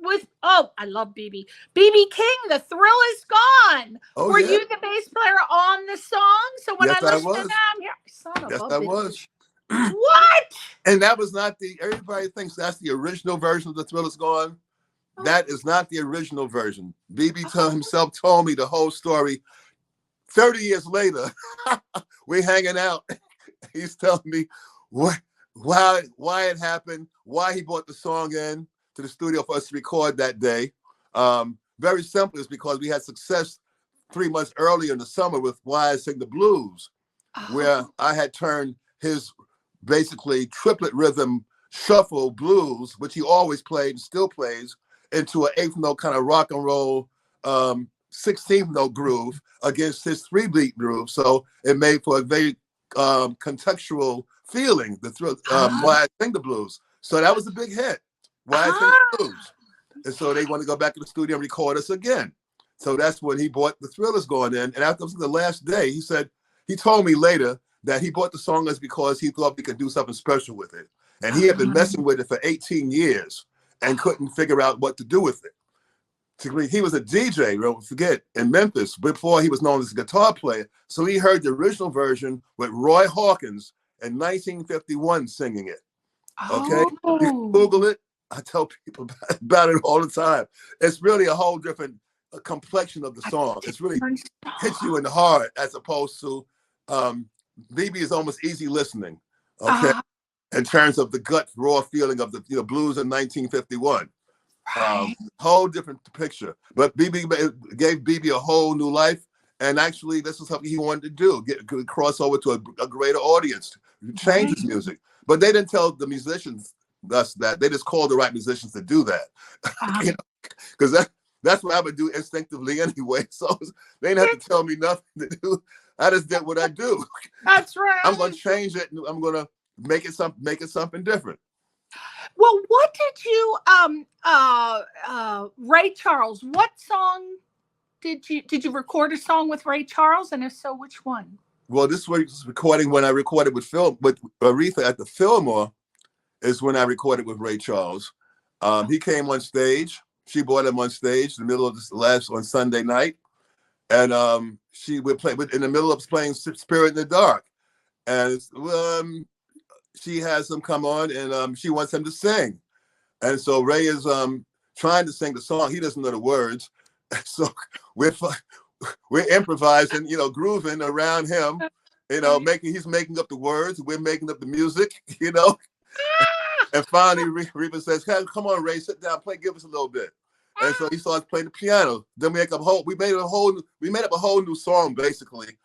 with I love BB King. The Thrill Is Gone. Were you the bass player on the song? So when I listen to them, yes, I was. What? And that was not everybody thinks that's the original version of The Thrill Is Gone. That is not the original version. BB himself told me the whole story. 30 years later, we're hanging out. He's telling me why it happened, why he brought the song in to the studio for us to record that day. Very simple, it's because we had success 3 months earlier in the summer with Why I Sing the Blues, where I had turned his basically triplet rhythm shuffle blues, which he always played and still plays, into an 8th note kind of rock and roll 16th note groove against his 3-beat groove. So it made for a very contextual feeling, Why I Sing the Blues. So that was a big hit, Why I Sing the Blues. And so they want to go back to the studio and record us again. So that's when he brought The Thrill Is Gone in. And after the last day, he told me later that he bought the song as because he thought we could do something special with it. And he had been messing with it for 18 years and couldn't figure out what to do with it. He was a DJ, don't forget, in Memphis before he was known as a guitar player. So he heard the original version with Roy Hawkins in 1951 singing it. Okay? You can Google it. I tell people about it all the time. It's really a whole different complexion of the song. It's really hits you in the heart as opposed to BB is almost easy listening. Okay? In terms of the gut raw feeling of the blues in 1951. Whole different picture. But BB gave BB a whole new life. And actually, this is something he wanted to do, cross over to a greater audience, change his music. But they didn't tell the musicians that. They just called the right musicians to do that. Because that's what I would do instinctively anyway. So they didn't have to tell me nothing to do. I just did what I do. That's right. I'm going to change it. And I'm going to make it something different. Well, what did you Ray Charles, what song did you record a song with Ray Charles, and if so, which one? Well, this was recording when I recorded with Aretha at the Fillmore is when I recorded with Ray Charles. He came on stage. She brought him on stage in the middle of on Sunday night. And she would play in the middle of playing Spirit in the Dark. And she has him come on and she wants him to sing. And so Ray is trying to sing the song. He doesn't know the words. So we're improvising, grooving around him, he's making up the words. We're making up the music, And finally Reba says, hey, come on, Ray, sit down, give us a little bit. And so he starts playing the piano. Then we made up a whole new song, basically.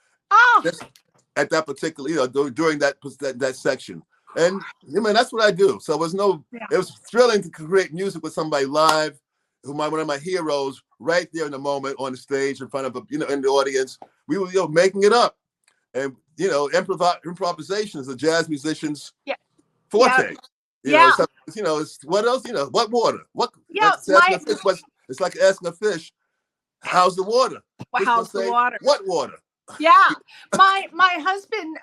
At that particular, during that section. And I mean, that's what I do. So it was thrilling to create music with somebody live, one of my heroes, right there in the moment on the stage in front of in the audience. We were making it up, and improvisation is a jazz musician's forte. It's what else? What water? What? Yeah, It's like asking a fish, how's the water? How's the water? What water? Yeah, my husband,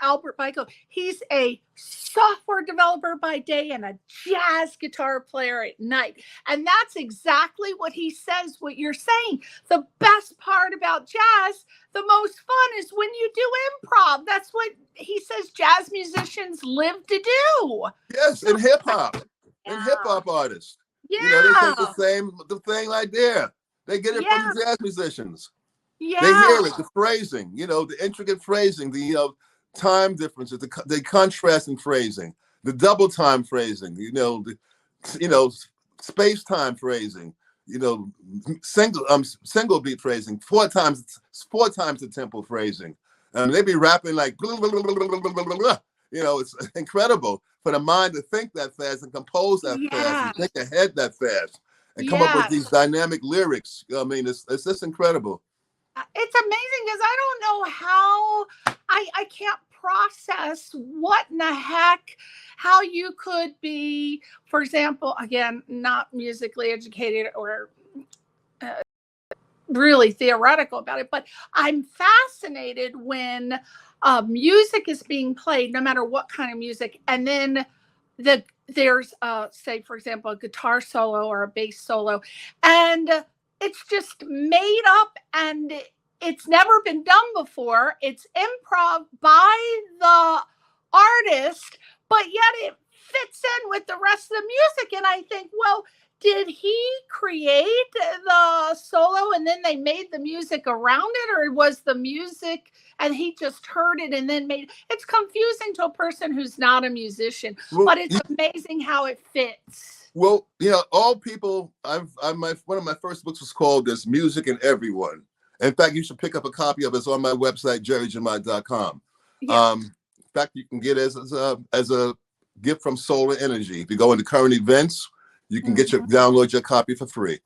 Albert Michael, he's a software developer by day and a jazz guitar player at night. And that's exactly what he says, what you're saying. The best part about jazz, the most fun is when you do improv. That's what he says jazz musicians live to do. Yes, and hip hop. And hip hop artists. Yeah. They take the thing right there. They get it from the jazz musicians. Yeah. They hear it, the phrasing, the intricate phrasing, the time differences, the contrasting phrasing, the double time phrasing, space time phrasing, single beat phrasing, four times the tempo phrasing. They be rapping like blah, blah, blah, blah, blah, blah, blah, blah. It's incredible for the mind to think that fast and compose that fast and think ahead that fast and come up with these dynamic lyrics. I mean, it's just incredible. It's amazing because I don't know how I can't process what in the heck, how you could be, for example, again, not musically educated or really theoretical about it, but I'm fascinated when music is being played, no matter what kind of music, and then there's say, for example, a guitar solo or a bass solo, and it's just made up and it's never been done before. It's improv by the artist, but yet it fits in with the rest of the music. And I think, well, did he create the solo and then they made the music around it, or was the music and he just heard it and then made it's confusing to a person who's not a musician, but it's amazing how it fits. Well, all people, one of my first books was called There's Music in Everyone. In fact, you should pick up a copy of it. It's on my website, jerryjemmott.com. In fact, you can get it as a gift from Solar Energy. If you go into current events, you can download your copy for free.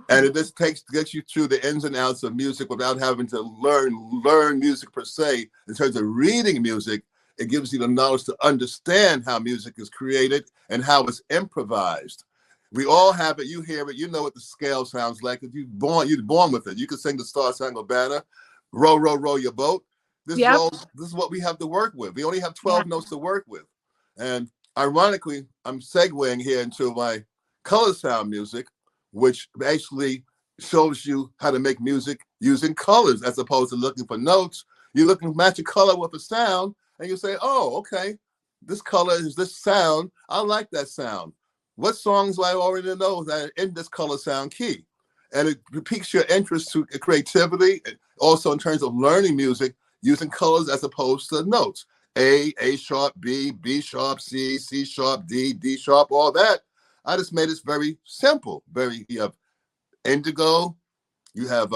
And it just gets you through the ins and outs of music without having to learn music per se. In terms of reading music, it gives you the knowledge to understand how music is created and how it's improvised. We all have it. You hear it. You know what the scale sounds like. If you're born with it. You can sing the Star Spangled Banner, row, row, row your boat. This is what we have to work with. We only have 12 notes to work with. And ironically, I'm segueing here into my color sound music, which basically shows you how to make music using colors as opposed to looking for notes. You're looking to match a color with a sound, and you say, oh, okay, this color is this sound. I like that sound. What songs do I already know that are in this color sound key? And it piques your interest to creativity, also in terms of learning music, using colors as opposed to notes. A sharp, B sharp, C sharp, D sharp, all that. I just made it very simple. You have indigo, you have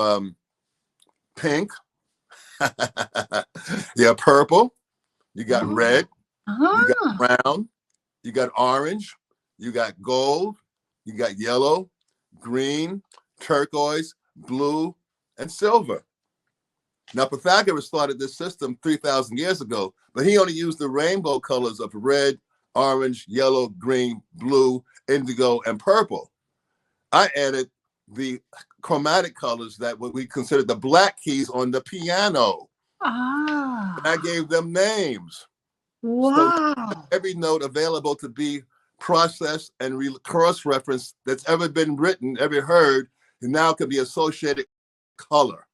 pink, you have purple, you got red, you got brown, you got orange, you got gold, you got yellow, green, turquoise, blue, and silver. Now, Pythagoras started this system 3,000 years ago, but he only used the rainbow colors of red, orange, yellow, green, blue, indigo, and purple. I added the chromatic colors that what we consider the black keys on the piano. And I gave them names. Wow. So every note available to be processed and cross-referenced that's ever been written, ever heard, and now can be associated color.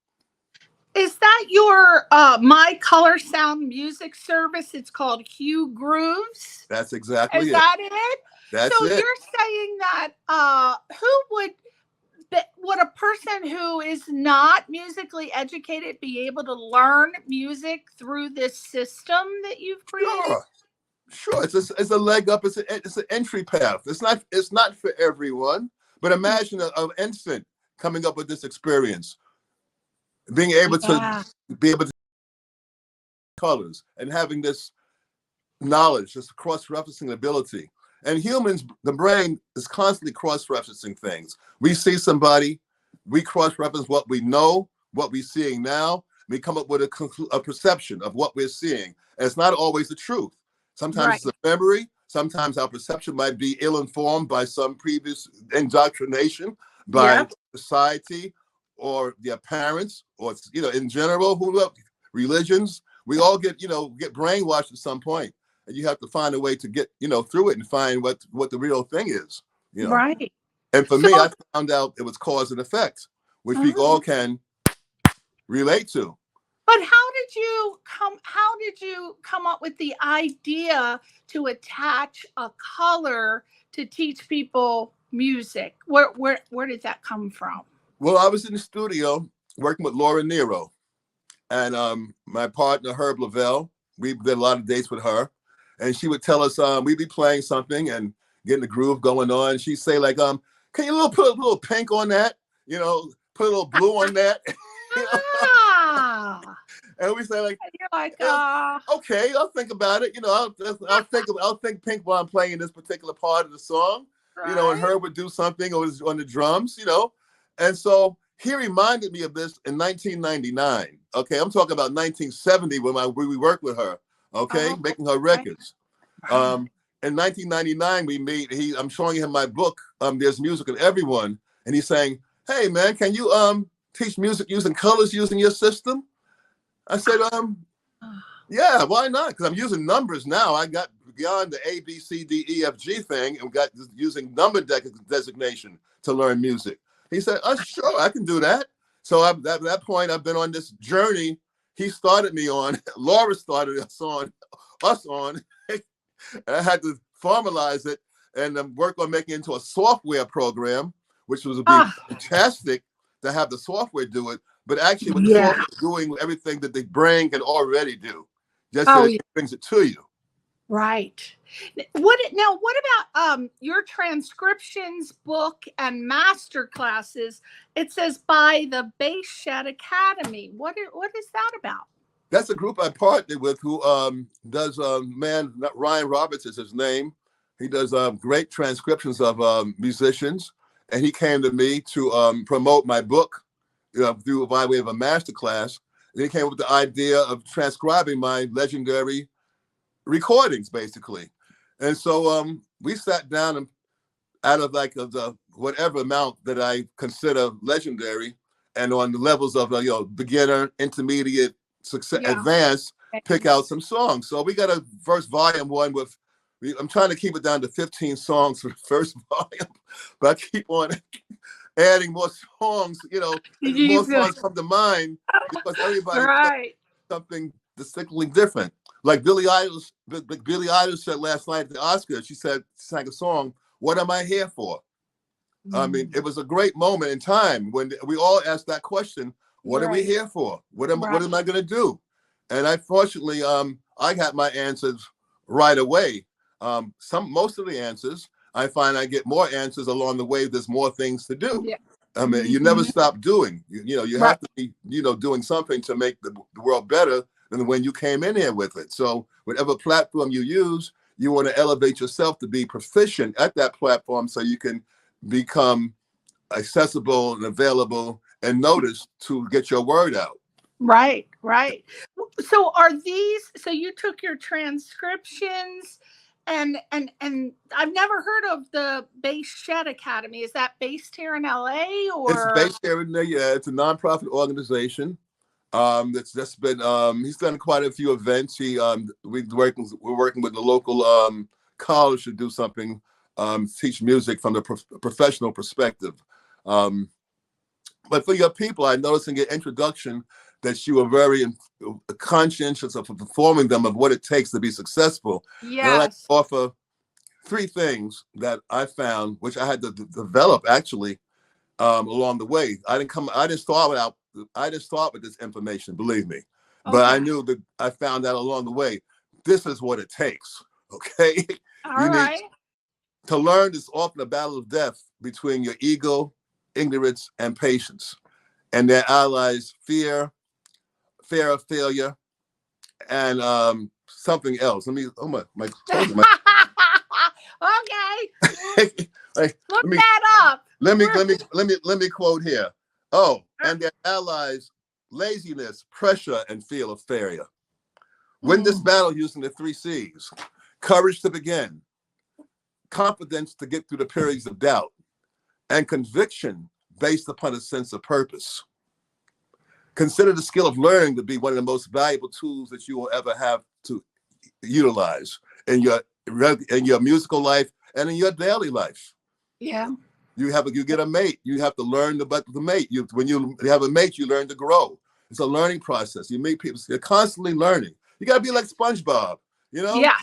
Is that your My Color Sound music service? It's called Hue Grooves. That's exactly it. Is that it? That's so it. You're saying that would a person who is not musically educated be able to learn music through this system that you've created? Sure. It's a leg up. It's an entry path. It's not for everyone. But imagine an infant coming up with this experience, being able to colors and having this knowledge, just cross-referencing ability. And humans, the brain is constantly cross-referencing things. We see somebody, we cross-reference what we know, what we're seeing now. We come up with a perception of what we're seeing. And it's not always the truth. Sometimes it's a memory. Sometimes our perception might be ill-informed by some previous indoctrination by society or their parents, or in general, religions. We all get brainwashed at some point. And you have to find a way to get, through it and find what the real thing is, Right. And for me, I found out it was cause and effect, which we all can relate to. But how did you come up with the idea to attach a color to teach people music? Where did that come from? Well, I was in the studio working with Laura Nero and my partner, Herb Lavelle. We did a lot of dates with her. And she would tell us, we'd be playing something and getting the groove going on. She'd say, like, can you put a little pink on that? Put a little blue on that. And we say, like, you're like, okay, I'll think about it. I'll think pink while I'm playing this particular part of the song. right. And Herb would do something on the drums, And so he reminded me of this in 1999. Okay, I'm talking about 1970 when we worked with her. Okay, making her records. Right. In 1999, I'm showing him my book. There's Music in Everyone, and he's saying, "Hey, man, can you teach music using colors using your system?" I said, "Yeah, why not? Because I'm using numbers now. I got beyond the A, B, C, D, E, F, G thing, and got using number designation to learn music." He said, "Sure, I can do that." So at that point, I've been on this journey. He started me on. Laura started us on. And I had to formalize it and work on making it into a software program, which was fantastic to have the software do it. But actually, with the software doing everything that the brain can already do, just that it brings it to you. Right. What about your transcriptions book and master classes? It says by the Bassist Academy. What is that about? That's a group I partnered with who does Ryan Roberts is his name. He does great transcriptions of musicians, and he came to me to promote my book through by way of a master class. And he came up with the idea of transcribing my legendary recordings, basically. And so we sat down and out of the whatever amount that I consider legendary, and on the levels of beginner, intermediate, success, advanced, pick out some songs. So we got a first volume one with. I'm trying to keep it down to 15 songs for the first volume, but I keep on adding more songs. More songs come to mind because everybody does something distinctly different. Like Billie Eilish said last night at the Oscars, she sang a song, "What Am I Here For?" I mean, it was a great moment in time when we all asked that question, what are we here for? What am I going to do? And fortunately, I got my answers right away. Most of the answers, I find I get more answers along the way. There's more things to do. Yeah. I mean, you never stop doing. You have to be, doing something to make the world better than when you came in here with it. So whatever platform you use, you want to elevate yourself to be proficient at that platform so you can become accessible and available and noticed to get your word out. Right. So so you took your transcriptions and I've never heard of the Bassist Academy. Is that based here in LA or? It's based here in it's a nonprofit organization. That's just been he's done quite a few events. We're working with the local college to do something, teach music from the professional perspective. But for your people, I noticed in your introduction that you were very conscientious of informing them of what it takes to be successful. Yes. And I'd like to offer 3 things that I found, which I had to develop actually along the way. I didn't start with this information, believe me. Okay. But I knew that I found out along the way, this is what it takes. Okay. All right. To learn is often a battle of death between your ego, ignorance, and patience, and their allies, fear of failure, and something else. Let me. Oh my. Okay. Like, Look that up. Let me quote here. Oh, and their allies, laziness, pressure, and fear of failure. Win this battle using the 3 C's: courage to begin, confidence to get through the periods of doubt, and conviction based upon a sense of purpose. Consider the skill of learning to be one of the most valuable tools that you will ever have to utilize in your musical life and in your daily life. Yeah. You get a mate. You have to learn about the mate. When you have a mate, you learn to grow. It's a learning process. You meet people. You're constantly learning. You got to be like SpongeBob, you know? Yeah.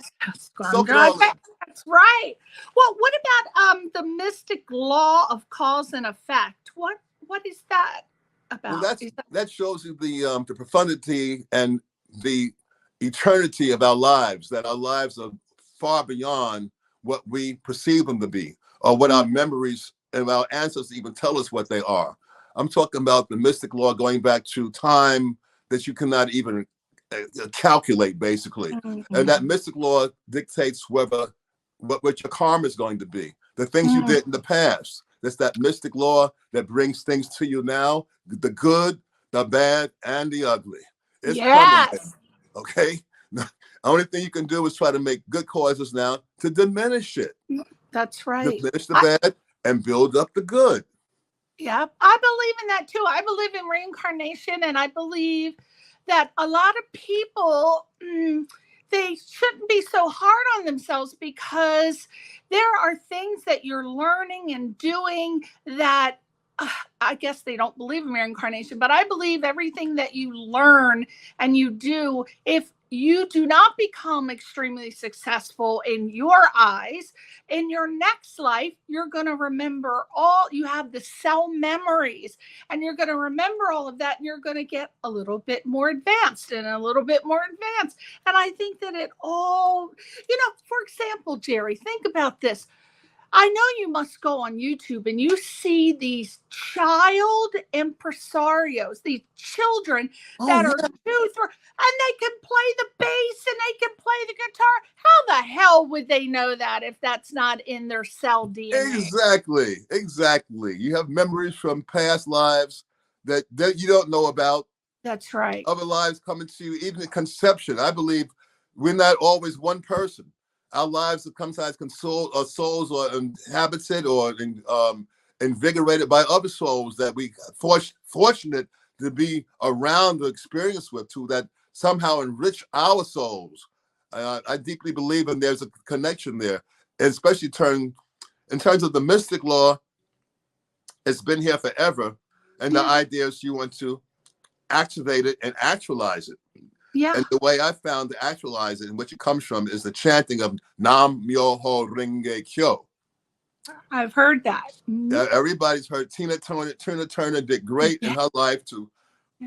Soak it all in. That's right. Well, what about the mystic law of cause and effect? What is that about? Well, that shows you the profundity and the eternity of our lives, that our lives are far beyond what we perceive them to be, or what our memories and our ancestors even tell us what they are. I'm talking about the mystic law going back to time that you cannot even calculate, basically. And that mystic law dictates what your karma is going to be, the things you did in the past. That's that mystic law that brings things to you now, the good, the bad, and the ugly. It's coming, okay? The only thing you can do is try to make good causes now to diminish it. That's right. Diminish the bad and build up the good. Yeah, I believe in that too. I believe in reincarnation, and I believe that a lot of people, they shouldn't be so hard on themselves, because there are things that you're learning and doing that I guess they don't believe in reincarnation, but I believe everything that you learn and you do, if you do not become extremely successful in your eyes, in your next life, you're going to remember you have the cell memories, and you're going to remember all of that, and you're going to get a little bit more advanced and a little bit more advanced. And I think that it all, for example, Jerry, think about this. I know you must go on YouTube and you see these child impresarios, these children that are 2, 3, and they can play the bass and they can play the guitar. How the hell would they know that if that's not in their cell DNA? Exactly. You have memories from past lives that you don't know about. That's right. Other lives coming to you, even at conception. I believe we're not always one person. Our lives are sometimes souls are inhabited or invigorated by other souls that we fortunate to be around or experience with, too, that somehow enrich our souls. I deeply believe and there's a connection there, especially in terms of the mystic law. It's been here forever, and the idea is you want to activate it and actualize it. Yeah. And the way I found to actualize it and which it comes from is the chanting of Nam Myoho Renge Kyo. I've heard that. Everybody's heard. Tina Turner did great in her life to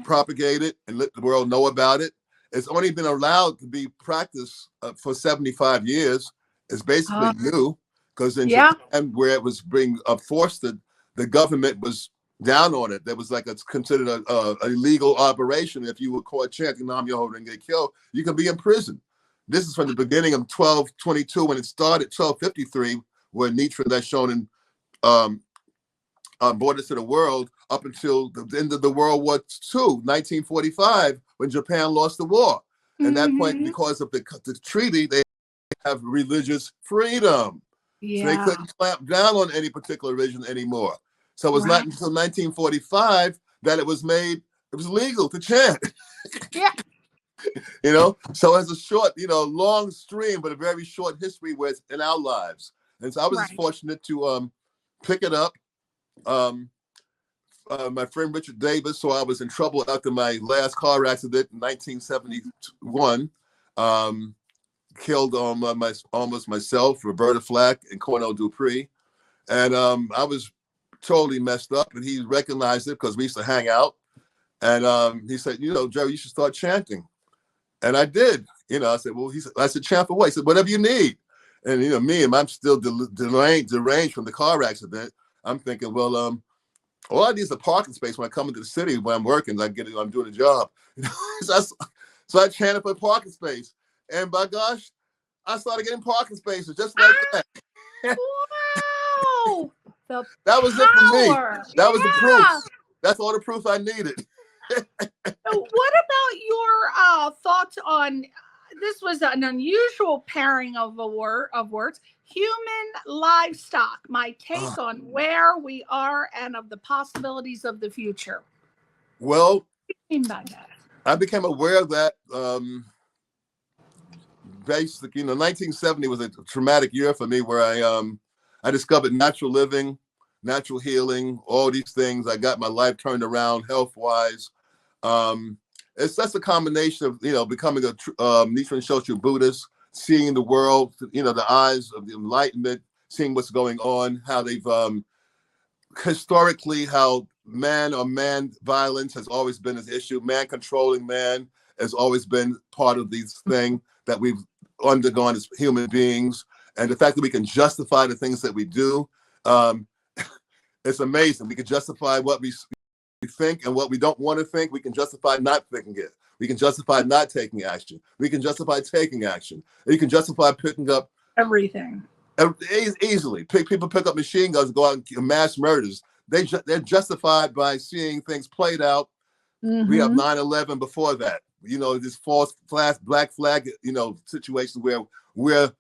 propagate it and let the world know about it. It's only been allowed to be practiced for 75 years. It's basically new, because in Japan, where it was being fostered, the government was down on it. That was like it's considered a illegal operation. If you were caught chanting Nam Myoho Renge Kyo, you can be in prison. This is from the beginning of 1222 when it started, 1253, where Nietzsche that's shown in Borders to the World, up until the end of the World War II, 1945, when Japan lost the war. And that point, because of the treaty, they have religious freedom. So they couldn't clamp down on any particular religion anymore. So it was not until 1945 that it was legal to chant. So it's a short, long stream, but a very short history with in our lives. And so I was fortunate to pick it up. My friend Richard Davis, so I was in trouble after my last car accident in 1971. Killed almost myself, Roberta Flack, and Cornell Dupree. And I was totally messed up, and he recognized it because we used to hang out. And he said, Jerry, you should start chanting. And I did. I said, well, I said, chant for what? He said, whatever you need. And I'm still deranged from the car accident. I'm thinking, well, all I need is a parking space when I come into the city when I'm working. I'm doing a job. So I chanted for a parking space. And by gosh, I started getting parking spaces just like that. Wow. That was it for me. That was the proof. Yeah. That's all the proof I needed. So what about your thoughts on, this was an unusual pairing of words, human livestock, my take on where we are and of the possibilities of the future? Well, What do you mean by that? I became aware of that basically, 1970 was a traumatic year for me where I discovered natural living, natural healing, all these things. I got my life turned around health-wise. It's just a combination of, becoming a Nichiren Shoshu Buddhist, seeing the world, the eyes of the enlightenment, seeing what's going on, how they've historically, how man violence has always been an issue. Man controlling man has always been part of this thing that we've undergone as human beings. And the fact that we can justify the things that we do, it's amazing. We can justify what we think and what we don't want to think. We can justify not thinking it. We can justify not taking action. We can justify taking action. You can justify picking up everything. Easily. People pick up machine guns and go out and mass murders. They're justified by seeing things played out. Mm-hmm. We have 9/11 before that. This false black flag, situation where we're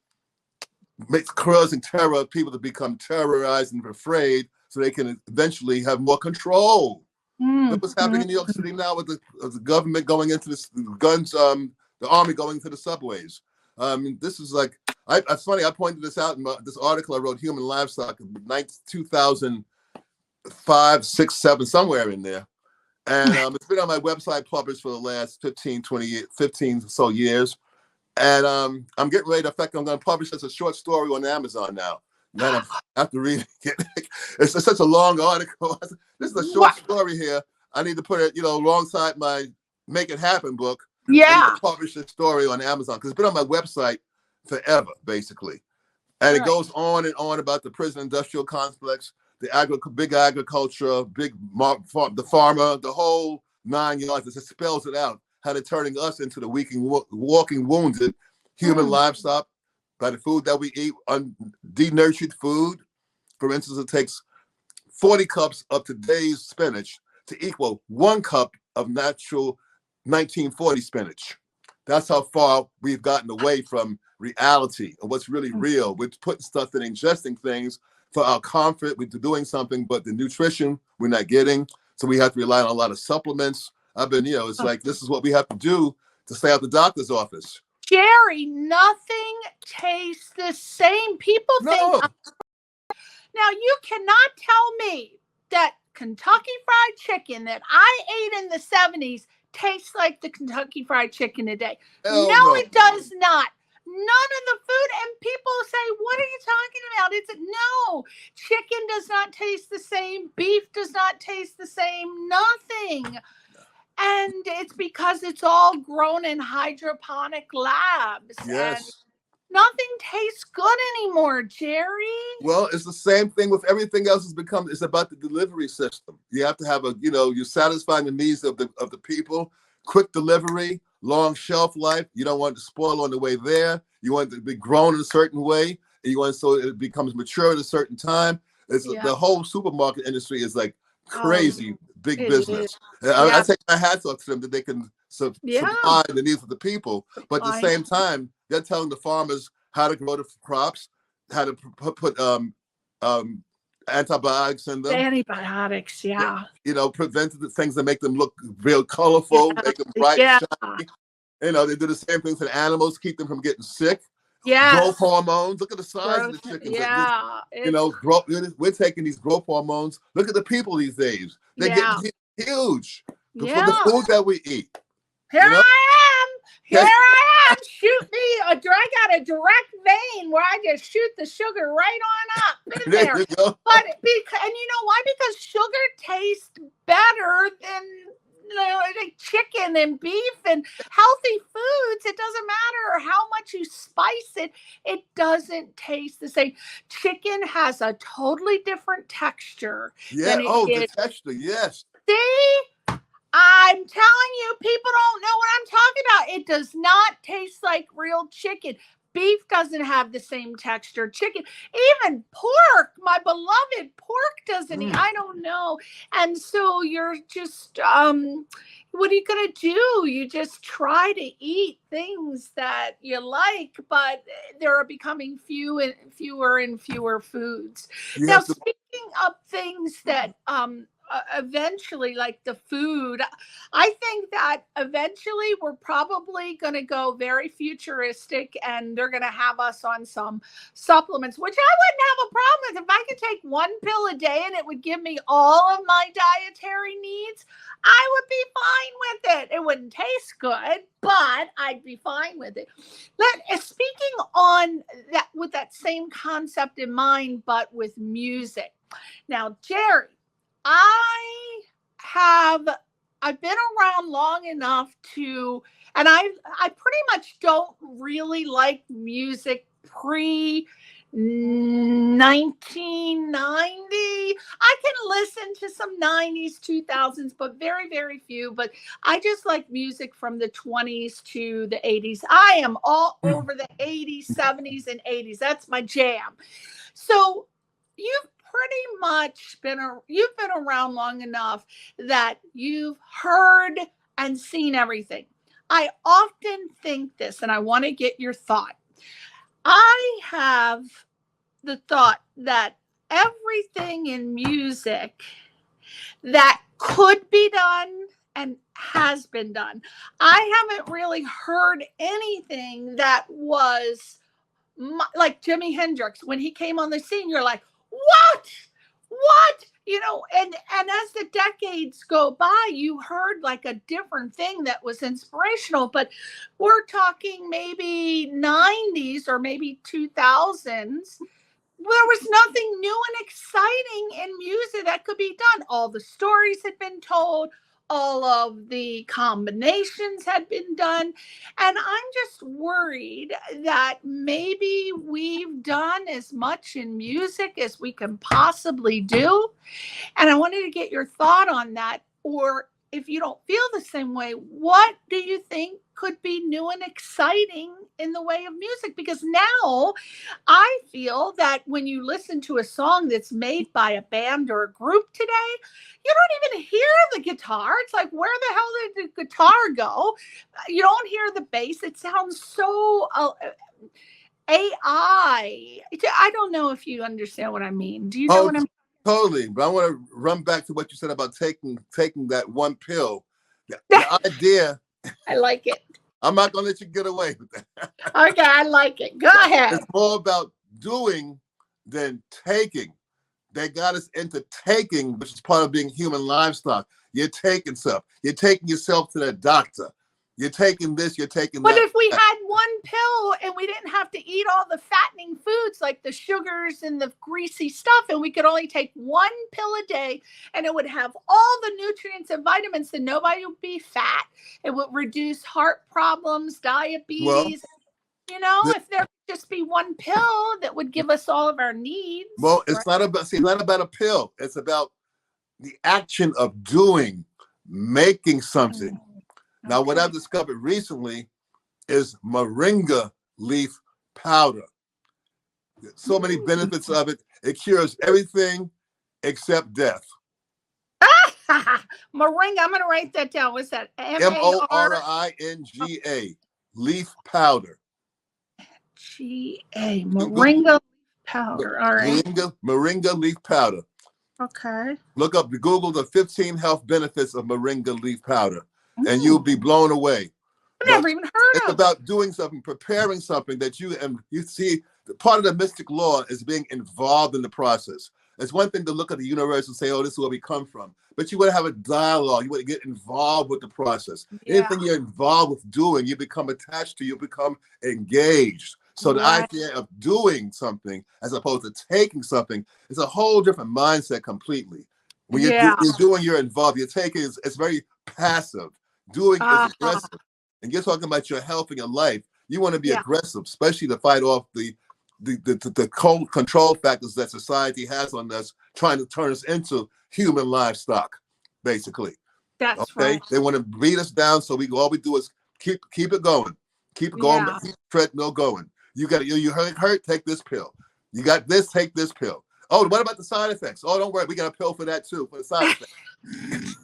causing terror of people to become terrorized and afraid so they can eventually have more control. Look what's happening in New York City now with the government going into the guns, the army going into the subways. This is like, it's funny, I pointed this out in this article I wrote, Human Livestock, in 2005, 6, 7, somewhere in there. And it's been on my website published for the last 15 or so years. And I'm getting ready to, in fact, I'm going to publish as a short story on Amazon now. Then after reading it, it's such a long article. This is a short story here. I need to put it, alongside my Make It Happen book. Yeah. I need to publish this story on Amazon because it's been on my website forever, basically. And it goes on and on about the prison industrial complex, the big agriculture, the farmer, the whole 9 yards. It just spells it out, how they're turning us into the walking wounded human livestock by the food that we eat, denatured food. For instance, it takes 40 cups of today's spinach to equal 1 cup of natural 1940 spinach. That's how far we've gotten away from reality and what's really real. We're putting stuff in, ingesting things for our comfort. We're doing something, but the nutrition we're not getting. So we have to rely on a lot of supplements. It's like, this is what we have to do to stay out the doctor's office. Jerry, nothing tastes the same. People think. Now, you cannot tell me that Kentucky Fried Chicken that I ate in the 70s tastes like the Kentucky Fried Chicken today. No, it does not. None of the food, and people say, what are you talking about? No, chicken does not taste the same. Beef does not taste the same. Nothing. And it's because it's all grown in hydroponic labs. Yes. And nothing tastes good anymore, Jerry. Well, it's the same thing with everything else. It's about the delivery system. You have to have you're satisfying the needs of the people. Quick delivery, long shelf life. You don't want it to spoil on the way there. You want it to be grown in a certain way. And you want so it becomes mature at a certain time. The whole supermarket industry is like crazy big business. I take my hats off to them that they can supply the needs of the people. But at the same time, they're telling the farmers how to grow the crops, how to put antibiotics in them. Antibiotics, prevent the things that make them look real colorful, make them bright and shiny. They do the same things to animals, keep them from getting sick. Growth hormones. Look at the size of the chickens. We're taking these growth hormones. Look at the people these days. They're getting huge for the food that we eat. Here I am. Shoot me. I got a direct vein where I just shoot the sugar right on up in there. You go. But and you know why? Because sugar tastes better than like chicken and beef and healthy foods. It doesn't matter how much you spice it. It doesn't taste the same. Chicken has a totally different texture. The texture, yes. See? I'm telling you, people don't know what I'm talking about. it does not taste like real chicken. Beef doesn't have the same texture. Chicken, even pork, my beloved pork doesn't eat. I don't know. And so you're just, what are you going to do? You just try to eat things that you like, but there are becoming fewer and fewer foods. Now, speaking of things that, eventually, like the food, I think that eventually we're probably going to go very futuristic, and they're going to have us on some supplements, which I wouldn't have a problem with. If I could take one pill a day and it would give me all of my dietary needs, I would be fine with it. It wouldn't taste good, but I'd be fine with it. Speaking on that, with that same concept in mind, but with music. Now, Jerry, I've been around long enough to, and I pretty much don't really like music pre 1990. I can listen to some 90s, 2000s, but very, very few. But I just like music from the 20s to the 80s. I am all over the 80s, 70s, and 80s. That's my jam. So you've pretty much been around long enough that you've heard and seen everything. I often think this, and I want to get your thought. I have the thought that everything in music that could be done and has been done. I haven't really heard anything that was like Jimi Hendrix. When he came on the scene, you're like, what, and as the decades go by, you heard like a different thing that was inspirational, but we're talking maybe 90s or maybe 2000s. There was nothing new and exciting in music that could be done. All the stories had been told. All of the combinations had been done. And I'm just worried that maybe we've done as much in music as we can possibly do. And I wanted to get your thought on that. Or if you don't feel the same way, what do you think could be new and exciting in the way of music? Because now I feel that when you listen to a song that's made by a band or a group today, you don't even hear the guitar. It's like, where the hell did the guitar go? You don't hear the bass. It sounds so AI. I don't know if you understand what I mean. Do you know what I mean? Totally. But I want to run back to what you said about taking that one pill. The idea. I like it. I'm not going to let you get away with that. Okay, I like it. Go ahead. It's more about doing than taking. They got us into taking, which is part of being human livestock. You're taking stuff. You're taking yourself to the doctor. You're taking this, you're taking that. But if we had one pill and we didn't have to eat all the fattening foods like the sugars and the greasy stuff, and we could only take one pill a day, and it would have all the nutrients and vitamins, then nobody would be fat. It would reduce heart problems, diabetes. Well, if there could just be one pill that would give us all of our needs. Well, it's not about a pill. It's about the action of doing, making something. Now, what I've discovered recently is moringa leaf powder. So many benefits of it. It cures everything except death. Moringa, I'm going to write that down. What's that? Moringa, leaf powder. G-A, moringa powder. All right. Moringa leaf powder. Okay. Google the 15 health benefits of moringa leaf powder. And you'll be blown away. I've never even heard of it. It's about doing something, preparing something that you see. Part of the mystic law is being involved in the process. It's one thing to look at the universe and say, oh, this is where we come from. But you want to have a dialogue. You want to get involved with the process. Yeah. Anything you're involved with doing, you become attached to, you become engaged. So the idea of doing something as opposed to taking something is a whole different mindset completely. When you're doing, you're involved. You're taking, it's very passive. Doing is aggressive. And you're talking about your health and your life. You want to be aggressive, especially to fight off the control factors that society has on us, trying to turn us into human livestock, basically. That's right. They want to beat us down, so all we do is keep it going. Keep it going. Yeah. Keep the treadmill going. You hurt, take this pill. You got this, take this pill. Oh, what about the side effects? Oh, don't worry, we got a pill for that too, for the side effects.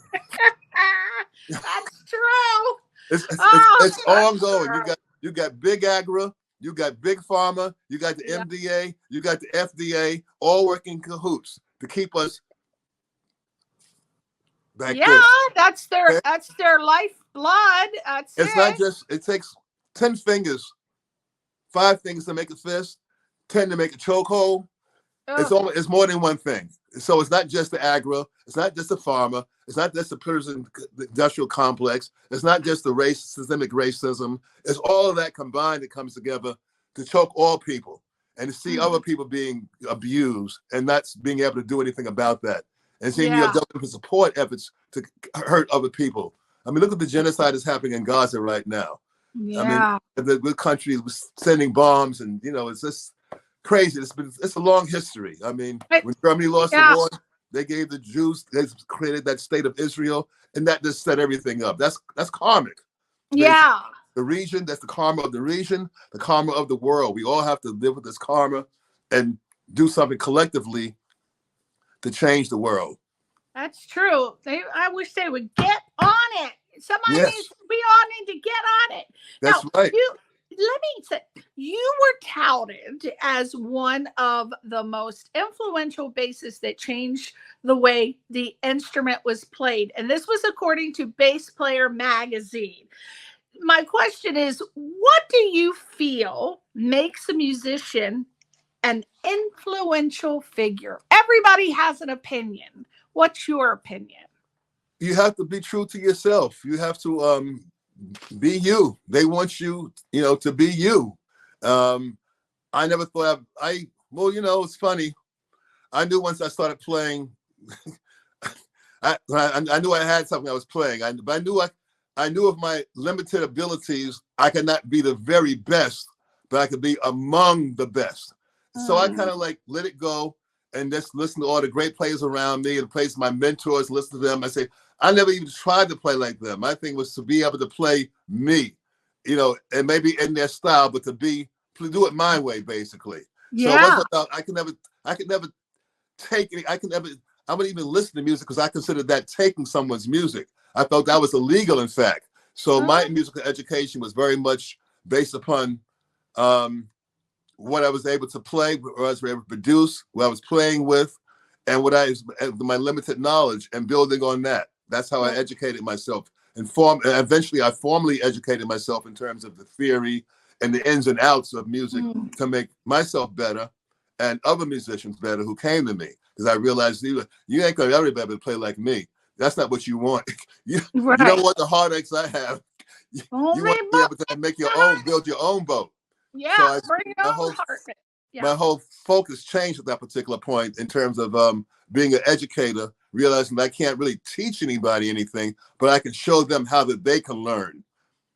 That's true. It's ongoing. True. You got big agri, you got big pharma, you got the Yeah. MDA, you got the FDA, all working in cahoots to keep us back Yeah, there. that's their lifeblood. It's not just, it takes 10 fingers, 5 fingers to make a fist, 10 to make a chokehold. It's more than one thing. So it's not just the agri, it's not just the pharma, it's not just the prison industrial complex, it's not just the systemic racism. It's all of that combined that comes together to choke all people and to see other people being abused and not being able to do anything about that. And seeing your government support efforts to hurt other people. I mean, look at the genocide that's happening in Gaza right now. Yeah. I mean, the country was sending bombs, and it's just crazy. It's a long history. I mean, when Germany lost the war, they gave the Jews, they created that state of Israel, and that just set everything up. That's karmic. Yeah. The region, that's the karma of the region, the karma of the world. We all have to live with this karma and do something collectively to change the world. That's true. I wish they would get on it. We all need to get on it. That's right. Let me say, you were touted as one of the most influential bassists that changed the way the instrument was played. And this was according to Bass Player magazine. My question is, what do you feel makes a musician an influential figure? Everybody has an opinion. What's your opinion? You have to be true to yourself. You have to be you. They want you, to be you. I never thought it's funny. I knew once I started playing, I knew I had something I was playing. But I knew of my limited abilities. I could not be the very best, but I could be among the best. So I kind of let it go and just listen to all the great players around me and plays my mentors, listen to them. I say, I never even tried to play like them. My thing was to be able to play me, and maybe in their style, but to do it my way, basically. Yeah. So once I thought I wouldn't even listen to music because I considered that taking someone's music. I felt that was illegal, in fact. So my musical education was very much based upon what I was able to play, what I was able to produce, what I was playing with, and my limited knowledge, and building on that. That's how I educated myself. And eventually I formally educated myself in terms of the theory and the ins and outs of music to make myself better and other musicians better who came to me. Because I realized you ain't going to ever be able to play like me. That's not what you want. You don't want the heartaches I have. You want to be able to build your own boat. Yeah, so bring your own heart. My whole focus changed at that particular point in terms of being an educator, realizing that I can't really teach anybody anything, but I can show them how that they can learn.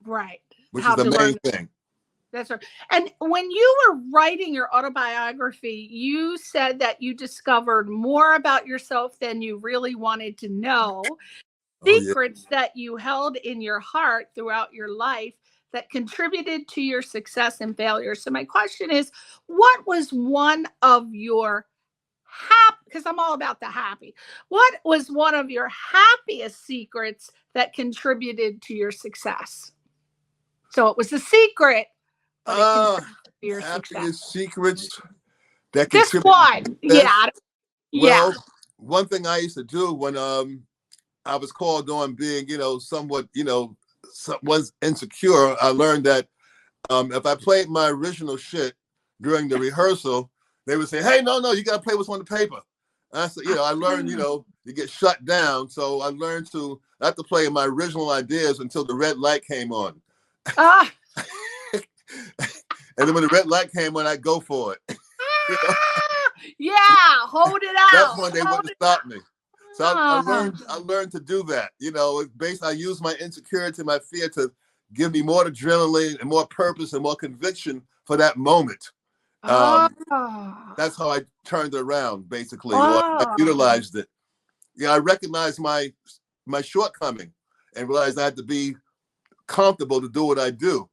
Right. Which is the main thing. That's right. And when you were writing your autobiography, you said that you discovered more about yourself than you really wanted to know. Secrets that you held in your heart throughout your life that contributed to your success and failure. So my question is, what was one of your because I'm all about the happy. What was one of your happiest secrets that contributed to your success? So it was a secret, but it contributed to your success. Secrets that just one. Well, one thing I used to do when I was called on being, somewhat, someone's insecure, I learned that if I played my original shit during the rehearsal, they would say, hey, no, you got to play what's on the paper. And I said, I learned, you get shut down. So I learned to not to play my original ideas until the red light came on. And then when the red light came on, I'd go for it. Yeah, hold it out. That's when they wouldn't stop me. So I learned to do that. I use my insecurity, my fear to give me more adrenaline and more purpose and more conviction for that moment. That's how I turned it around, basically. Or I utilized it. I recognized my shortcoming and realized I had to be comfortable to do what I do.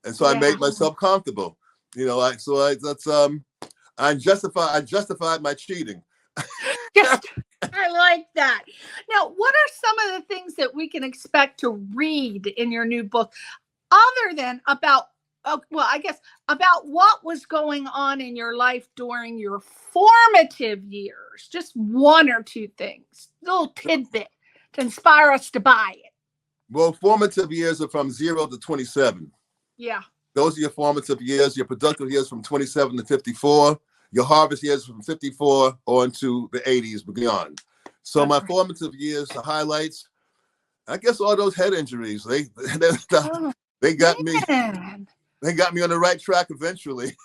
And so I made myself comfortable. You know, I justified my cheating. I like that. Now, what are some of the things that we can expect to read in your new book, other than about what was going on in your life during your formative years? Just one or two things, little tidbit to inspire us to buy it. Well, formative years are from 0 to 27. Yeah. Those are your formative years. Your productive years from 27 to 54. Your harvest years from 54 on to the 80s beyond. So my formative years, the highlights, I guess all those head injuries, they got me. They got me on the right track eventually.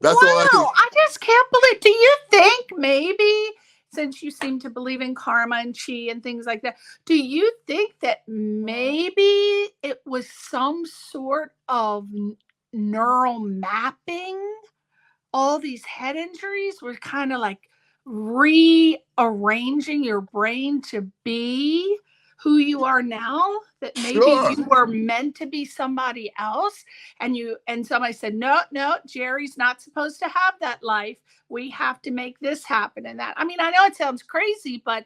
That's all I just can't believe. Do you think maybe, since you seem to believe in karma and chi and things like that, do you think that maybe it was some sort of neural mapping? All these head injuries were kind of like rearranging your brain to be who you are now, that maybe you were meant to be somebody else, and somebody said, no, Jerry's not supposed to have that life. We have to make this happen. And that, I mean, I know it sounds crazy, but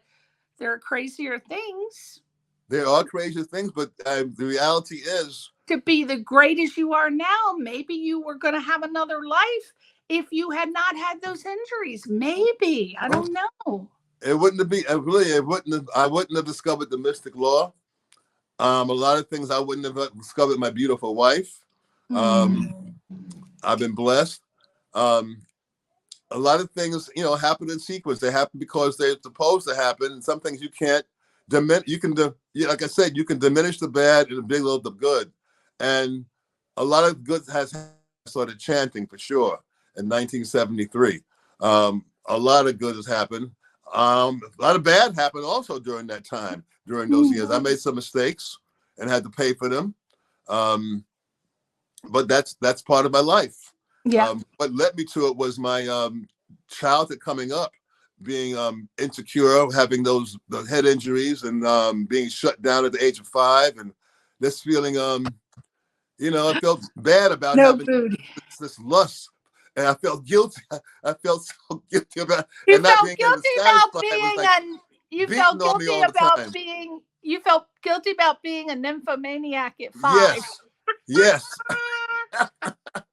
there are crazier things. There are crazier things, but the reality is, to be the great as you are now, maybe you were going to have another life if you had not had those injuries. Maybe, I don't know. It wouldn't have been, I wouldn't have discovered the mystic law. A lot of things I wouldn't have discovered my beautiful wife. I've been blessed. A lot of things, happen in sequence. They happen because they're supposed to happen. And some things you can't diminish. Like I said, you can diminish the bad and belittle the good. And a lot of good has started chanting for sure in 1973. A lot of good has happened. A lot of bad happened also during that time, during those years. I made some mistakes and had to pay for them. But that's part of my life. Yeah. What led me to it was my childhood coming up, being insecure, having the head injuries, and being shut down at the age of 5, and this feeling, I felt bad about having this lust. And I felt guilty. I felt so guilty about you and not felt being guilty able to about being you felt guilty about being you felt guilty about being a nymphomaniac at 5. Yes.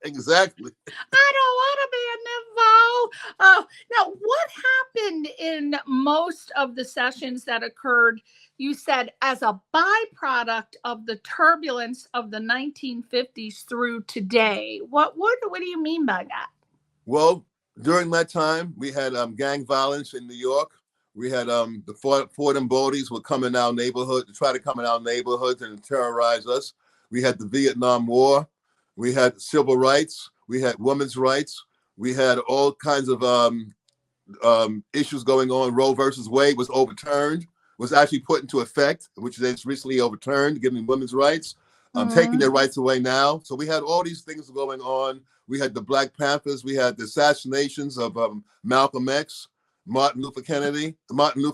Exactly. I don't want to be a nympho. Now, what happened in most of the sessions that occurred, you said, as a byproduct of the turbulence of the 1950s through today? What do you mean by that? Well, during that time, we had gang violence in New York. We had the Fordham Boddies would come in our neighborhood to try to come in our neighborhoods and terrorize us. We had the Vietnam War. We had civil rights. We had women's rights. We had all kinds of issues going on. Roe versus Wade was overturned, was actually put into effect, which is recently overturned, giving women's rights, taking their rights away now. So we had all these things going on. We had the Black Panthers. We had the assassinations of Malcolm X, Martin Luther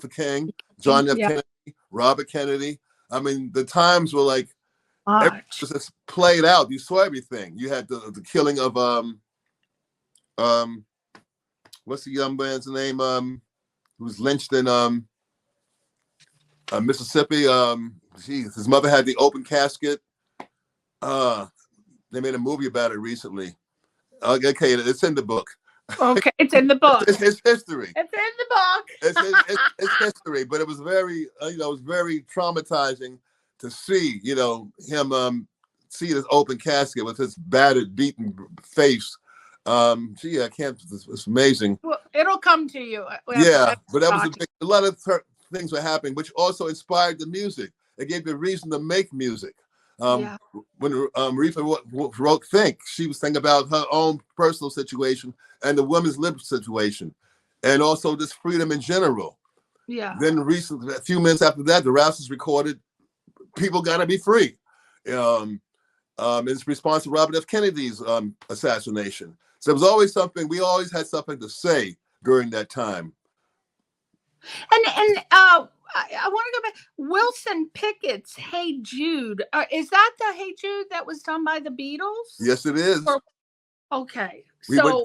King, John F. Kennedy, Robert Kennedy. I mean, the times were like, it was just played out. You saw everything. You had the killing of what's the young man's name? Who was lynched in Mississippi. His mother had the open casket. They made a movie about it recently. Okay, it's in the book. Okay, it's in the book. It's history. It's in the book. It's history, but it was very, it was very traumatizing to see, him see this open casket with his battered, beaten face. I can't. It's amazing. Well, it'll come to you. Yeah, but that was a lot of things were happening, which also inspired the music. It gave me a reason to make music. When Aretha wrote "Think," she was thinking about her own personal situation and the women's lib situation, and also this freedom in general. Yeah. Then recently, a few minutes after that, the Rascals recorded "People Gotta Be Free." In response to Robert F. Kennedy's assassination. So it was always something. We always had something to say during that time. And I want to go back. Wilson Pickett's "Hey Jude." Is that the "Hey Jude" that was done by the Beatles? Yes, it is. Okay, We so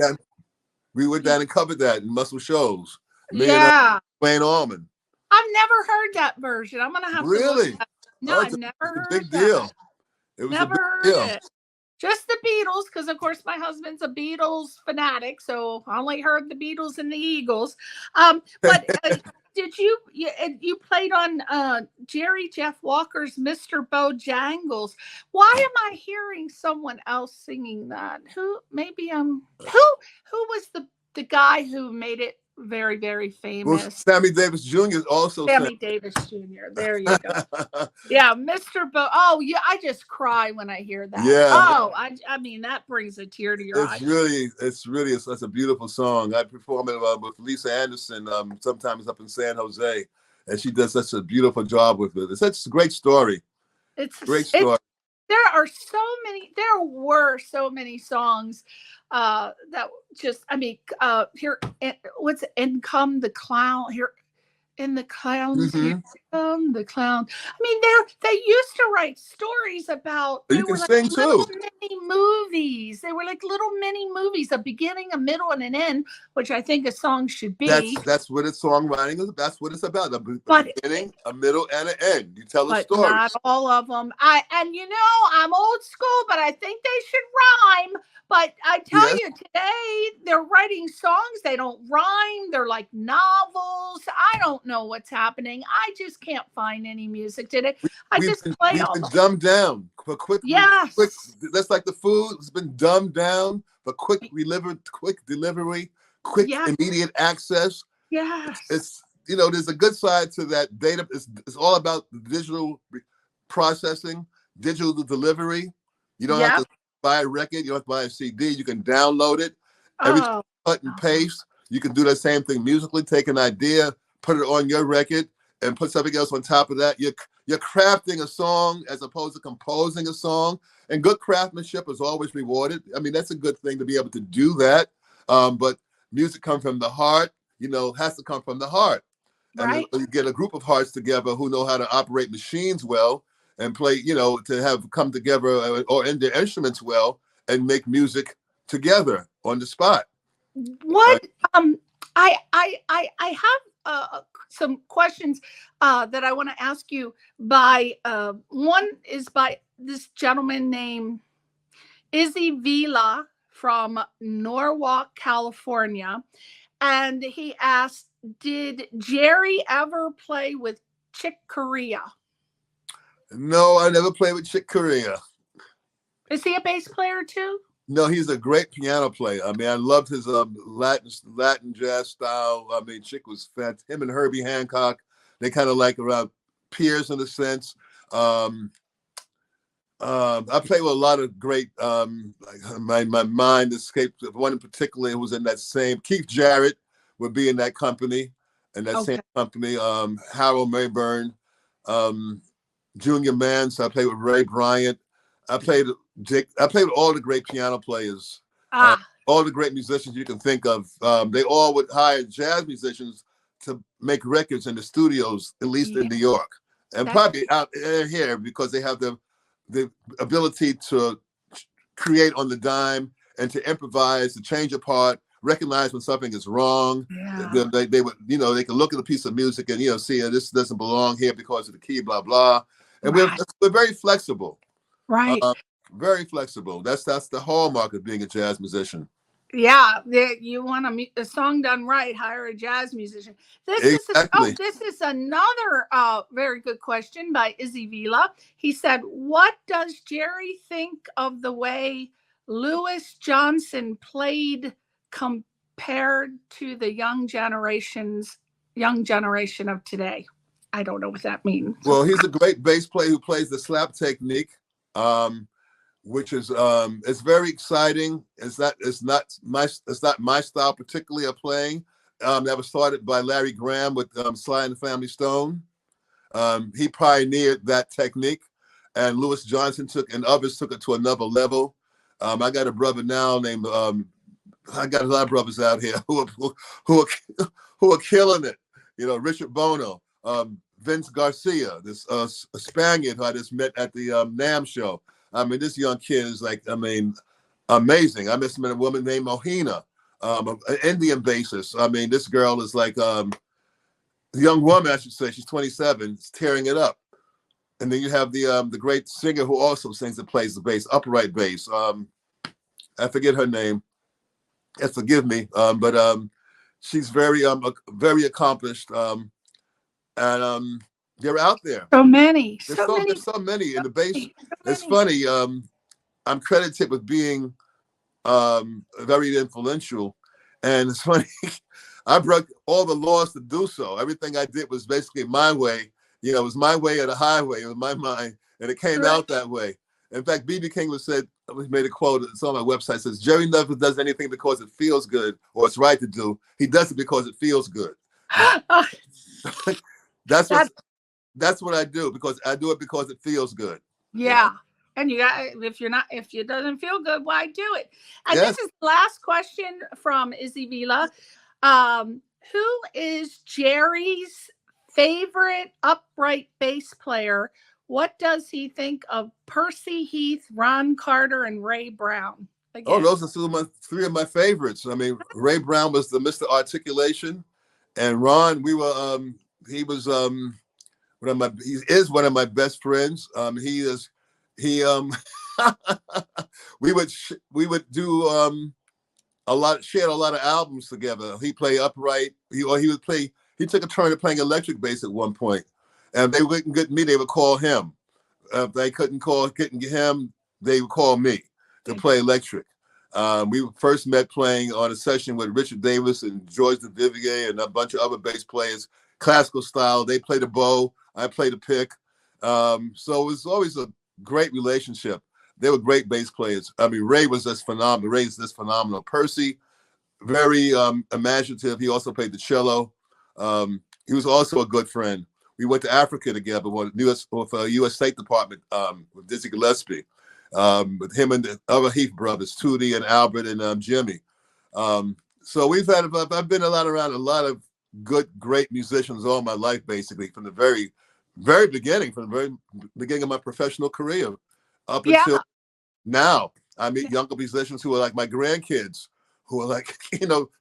went down and covered that in Muscle Shoals. yeah, Wayne Allman. I've never heard that version. I'm gonna have to Really? look. No, Oh, I've never it's a heard big that. deal. It was Never a big heard deal. it. Just the Beatles, because of course my husband's a Beatles fanatic, so I only heard the Beatles and the Eagles. But did you played on Jerry Jeff Walker's Mr. Bojangles? Why am I hearing someone else singing that? Who was the guy who made it very, very famous? Well, Sammy Davis Jr. also Sammy Davis Jr. There you go. Yeah, Mr. Oh, yeah, I just cry when I hear that. Yeah. Oh, I mean, that brings a tear to your eye. It's a beautiful song. I perform it with Lisa Anderson sometimes up in San Jose, and she does such a beautiful job with it. It's such a great story. It's a great story. There were so many songs that just, here, what's "In Come the Clown," here in the clowns, Mm-hmm. Here come the clown. I mean, they used to write stories about. You can sing too. Mini movies. They were like little mini movies, a beginning, a middle, and an end, which I think a song should be. That's what it's songwriting is. That's what it's about. A beginning, a middle, and an end. You tell a story. Not all of them. I'm old school, but I think they should rhyme. But I tell you, today they're writing songs. They don't rhyme. They're like novels. I don't know what's happening. I just can't find any music today. We've been dumbed down for quick. Yes. Quick. That's like the food. It's been dumbed down for quick delivery, quick immediate access. Yes. It's there's a good side to that. Data is all about digital processing, digital delivery. You don't have to buy a record. You don't have to buy a CD. You can download it. Everything cut and paste. You can do the same thing musically. Take an idea, put it on your record, and put something else on top of that. You're crafting a song as opposed to composing a song. And good craftsmanship is always rewarded. I mean, that's a good thing to be able to do that. But music comes from the heart. Has to come from the heart. Right. And you get a group of hearts together who know how to operate machines well and play, to have come together or in their instruments well and make music together on the spot. What I have some questions that I want to ask you. One is by this gentleman named Izzy Vila from Norwalk, California, and he asked, "Did Jerry ever play with Chick Corea?" No, I never played with Chick Corea. Is he a bass player too? No, he's a great piano player. I mean, I loved his Latin jazz style. I mean, Chick was fantastic. Him and Herbie Hancock, they kind of like around peers in a sense. I played with a lot of great. My mind escaped one in particular who was in that same. Keith Jarrett would be in that company, same company. Harold Mayburn, Junior Mance. I played with Ray Bryant. I played with all the great piano players, all the great musicians you can think of. They all would hire jazz musicians to make records in the studios, at least in New York, and probably out here because they have the ability to create on the dime and to improvise, to change a part, recognize when something is wrong. Yeah. They would, they can look at a piece of music and see this doesn't belong here because of the key, blah blah. And we're very flexible. Right. Very flexible. That's the hallmark of being a jazz musician. Yeah, you want a song done right, hire a jazz musician. This is another very good question by Izzy Vila. He said, "What does Jerry think of the way Louis Johnson played compared to the young generation of today?" I don't know what that means. Well, he's a great bass player who plays the slap technique, which is it's very exciting. It's not my style particularly of playing. That was started by Larry Graham with Sly and the Family Stone. He pioneered that technique, and Louis Johnson and others took it to another level. I got a brother now named I got a lot of brothers out here who are killing it. Richard Bono, Vince Garcia, this a Spaniard who I just met at the NAMM show. I mean, this young kid is like, I mean, amazing. I met a woman named Mohina, an Indian bassist. I mean, this girl is like a young woman, I should say. She's 27, is tearing it up. And then you have the great singer who also sings and plays the bass, upright bass. I forget her name. Forgive me. But she's very accomplished. And they're out there. So many. There's so many in the bass. So It's many. funny. I'm credited with being very influential, and it's funny. I broke all the laws to do so. Everything I did was basically my way. You know, it was my way or the highway in my mind, and it came out that way. In fact, B.B. King made a quote. It's on my website. It says, "Jerry never does anything because it feels good or it's right to do. He does it because it feels good." That's what I do, because I do it because it feels good. Yeah. And you got, if it doesn't feel good, why do it? And this is the last question from Izzy Vila. Who is Jerry's favorite upright bass player? What does he think of Percy Heath, Ron Carter, and Ray Brown? Again. Oh, those are three of my favorites. I mean, Ray Brown was the Mr. Articulation, and Ron, he is one of my best friends. We would do shared a lot of albums together. He played upright. He took a turn at playing electric bass at one point, and they wouldn't get me. They would call him. If they couldn't get him, they would call me to play electric. We first met playing on a session with Richard Davis and George DeVivier and a bunch of other bass players, classical style. They played the bow, I played the pick. So it was always a great relationship. They were great bass players. I mean, Ray was just phenomenal. Ray's just phenomenal. Percy, very imaginative. He also played the cello. He was also a good friend. We went to Africa together with the U.S. State Department with Dizzy Gillespie, with him and the other Heath brothers, Tootie and Albert and Jimmy. So I've been around a lot of great musicians all my life, basically, from the very beginning, of my professional career up until now. I meet younger musicians who are like my grandkids, who are like,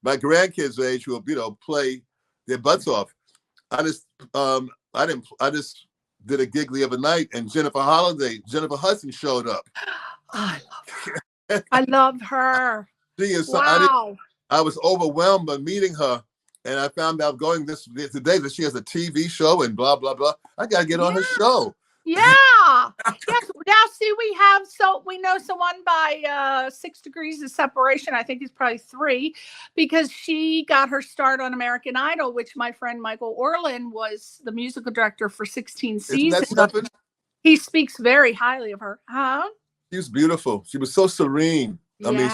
my grandkids' age, who play their butts off. I just did a gig the other night, and Jennifer Hudson showed up. Oh, I love her. I love her. She is. Wow. I was overwhelmed by meeting her, and I found out going today that she has a TV show and blah blah blah. I gotta get on her show. Yeah. Yes. Now, see, we know someone by 6 degrees of separation. I think it's probably 3, because she got her start on American Idol, which my friend Michael Orland was the musical director for 16 seasons. He speaks very highly of her. Huh? She was beautiful. She was so serene. Yeah. I mean,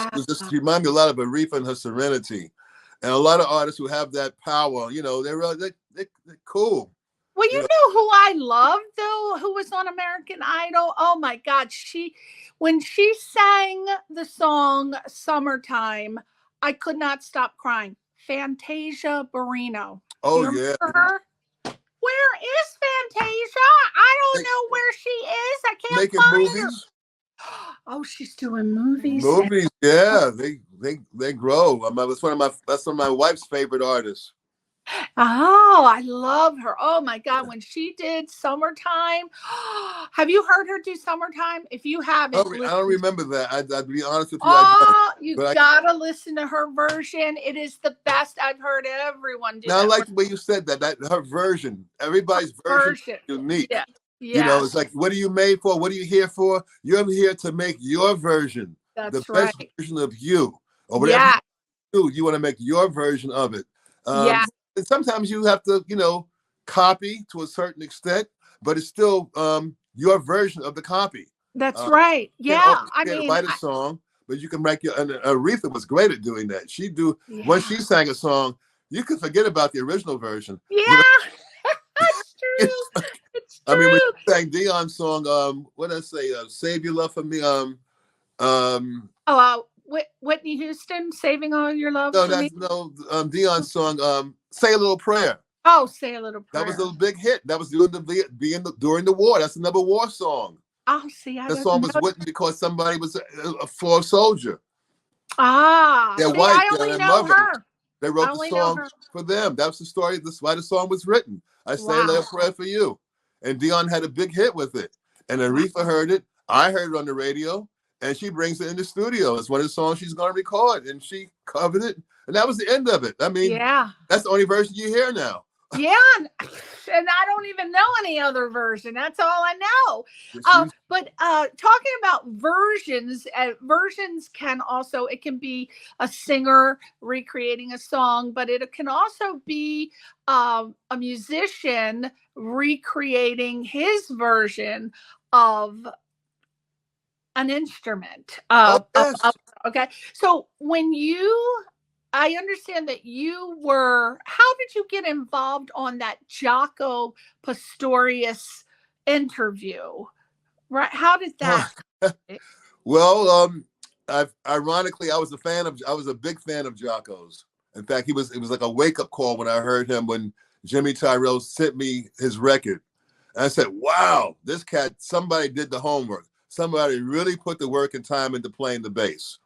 she reminded me a lot of Aretha and her serenity. And a lot of artists who have that power, they're cool. Well, you know who I love, though, who was on American Idol? Oh, my God. When she sang the song Summertime, I could not stop crying. Fantasia Barrino. Oh, yeah. Her? Where is Fantasia? I don't know where she is. I can't find her. Oh, she's doing movies. Movies, yeah. They grow. That's one of my wife's favorite artists. Oh, I love her. Oh my God. When she did Summertime, have you heard her do Summertime? If you haven't, I don't remember that. I'd be honest with you. You gotta listen to her version. It is the best. I've heard everyone do. Now, I like the way you said that her version. Everybody's version is unique. Yeah. Yes. It's like, what are you made for? What are you here for? You're here to make your version. That's the best version of you. Or whatever you do, you want to make your version of it. And sometimes you have to, copy to a certain extent, but it's still your version of the copy. That's right. Yeah. You can't write a song, but you can make and Aretha was great at doing that. When she sang a song, you could forget about the original version. Yeah. That's true. It's true. I mean, when she sang Dion's song, what did I say? Save Your Love for Me. Whitney Houston, Saving All Your Love for Me? Dion's song, Say a Little Prayer. Oh, Say a Little That was Prayer. a big hit. That was during the war. That's another war song. Oh, see, I The don't song know. was written because somebody was a for a soldier. Ah, They're see, white. I They're only their know mother. her. They I wrote the only know song her. for them. That's the story. That's why the song was written. I say a Wow. little prayer for you. And Dion had a big hit with it. And Aretha heard it. I heard it on the radio. And she brings it in the studio. It's one of the songs she's going to record. And she covered it. And that was the end of it. I mean, Yeah. that's the only version you hear now. Yeah, and I don't even know any other version. That's all I know. But talking about versions, versions can also, it can be a singer recreating a song, but it can also be a musician recreating his version of an instrument. Yes. Okay. So I understand that how did you get involved on that Jaco Pastorius interview? Right. How did that? Well, ironically, I was a big fan of Jaco's. In fact, it was like a wake-up call when I heard him when Jimmy Tyrell sent me his record. And I said, wow, this cat, somebody did the homework. Somebody really put the work and time into playing the bass.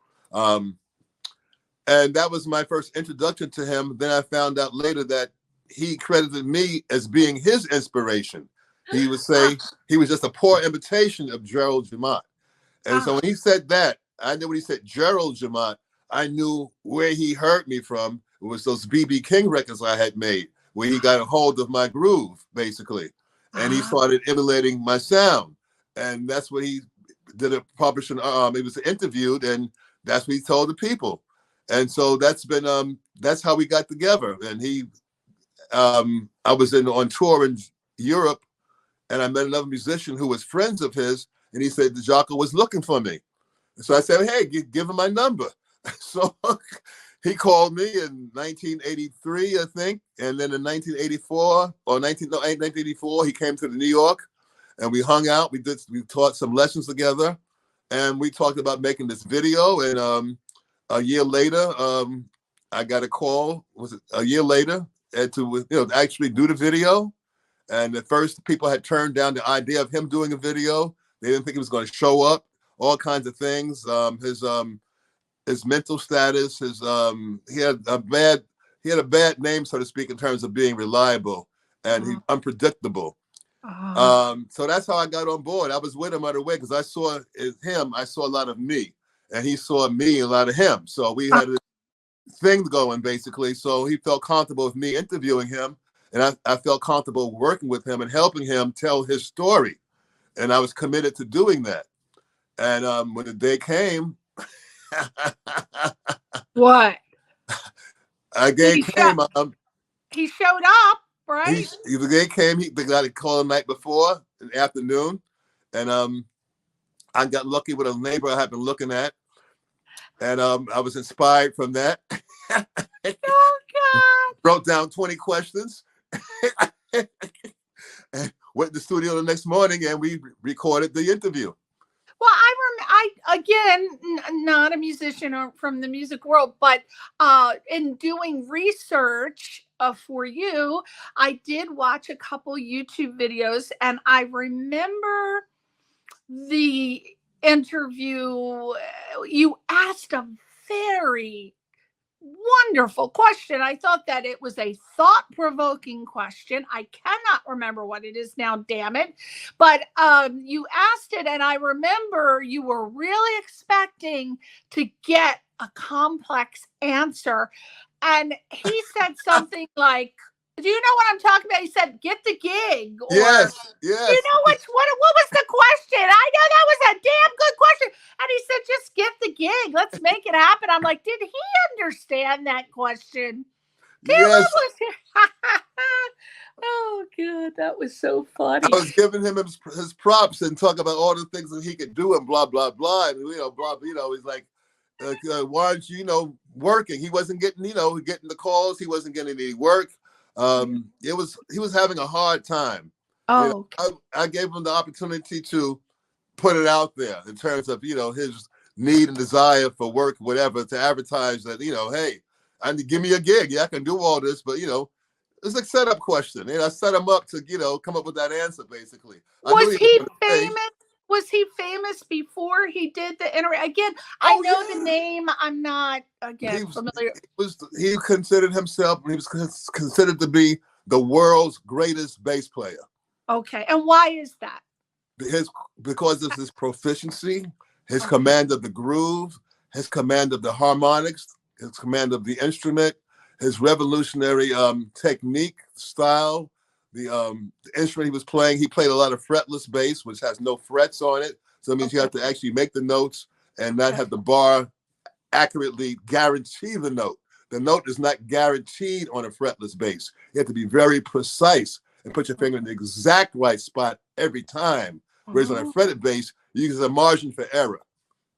And that was my first introduction to him. Then I found out later that he credited me as being his inspiration. He would say he was just a poor imitation of Gerald Jamont. And so when he said that, I knew when he said Gerald Jamont, I knew where he heard me from. It was those B.B. King records I had made, where he got a hold of my groove, basically. And he started emulating my sound. And that's what he did a publishing, it was interviewed, and that's what he told the people. And so that's how we got together. And I was on tour in Europe, and I met another musician who was friends of his, and he said the Jaco was looking for me. So I said, hey, give him my number. So he called me in 1983, I think. And then in 1984, he came to New York, and we hung out. We taught some lessons together, and we talked about making this video. And a year later, I got a call. Was it a year later to actually do the video? And at first, people had turned down the idea of him doing a video. They didn't think he was going to show up. All kinds of things. His mental status. He had a bad name, so to speak, in terms of being reliable and he's unpredictable. So that's how I got on board. I was with him right away because I saw a lot of me, and he saw me a lot of him. So we had a thing going, basically. So he felt comfortable with me interviewing him, and I felt comfortable working with him and helping him tell his story. And I was committed to doing that. And when the day came, What? He showed up, right? The day came. They got a call the night before in the afternoon, and I got lucky with a neighbor I had been looking at, and I was inspired from that. Oh God! Wrote down 20 questions, and went to the studio the next morning, and we recorded the interview. Well, again, not a musician or from the music world, but in doing research for you, I did watch a couple YouTube videos, and I remember the interview. You asked a very wonderful question. I thought that it was a thought-provoking question. I cannot remember what it is now, damn it. But you asked it, and I remember you were really expecting to get a complex answer. And he said something like, do you know what I'm talking about? He said, get the gig. Or, yes. You know what was the question? I know that was a damn good question. And he said, just get the gig. Let's make it happen. I'm like, did he understand that question? Yes. Oh, God, that was so funny. I was giving him his props and talking about all the things that he could do and blah, blah, blah. And, he's like, why aren't you, working? He wasn't getting, getting the calls. He wasn't getting any work. He was having a hard time. Oh, I gave him the opportunity to put it out there in terms of, his need and desire for work, whatever, to advertise that, hey, give me a gig. Yeah, I can do all this, but, It's a setup question. And I set him up to, come up with that answer, basically. Was he famous? Was he famous before he did the Again, I know the name. I'm not, familiar. He considered himself, he was considered to be the world's greatest bass player. Okay. And why is that? Because of his proficiency, his command of the groove, his command of the harmonics, his command of the instrument, his revolutionary technique, style, the instrument he was playing. He played a lot of fretless bass, which has no frets on it. So it means you have to actually make the notes and not have the bar accurately guarantee the note. The note is not guaranteed on a fretless bass. You have to be very precise and put your finger in the exact right spot every time. Whereas on a fretted bass, you use a margin for error.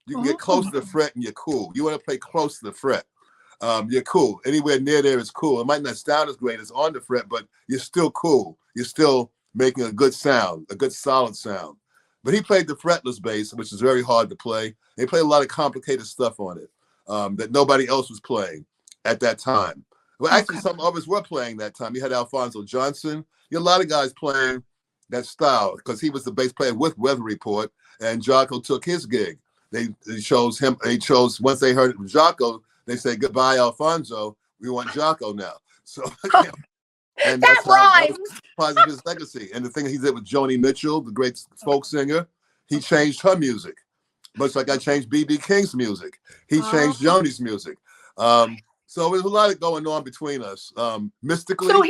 You can get close to the fret and you're cool. You want to play close to the fret. You're cool. Anywhere near there is cool. It might not sound as great as on the fret, but you're still cool. You're still making a good sound, a good solid sound. But he played the fretless bass, which is very hard to play. He played a lot of complicated stuff on it that nobody else was playing at that time. Well, actually, some others were playing that time. You had Alphonso Johnson. You had a lot of guys playing that style because he was the bass player with Weather Report, and Jocko took his gig. They chose him. They chose, once they heard it from Jocko, they said, goodbye, Alfonso. We want Jocko now. So, and that rhymes. Part of his legacy. And the thing he did with Joni Mitchell, the great folk singer, he changed her music, much like I changed B.B. King's music. He changed Joni's music. So there's a lot going on between us. Mystically. So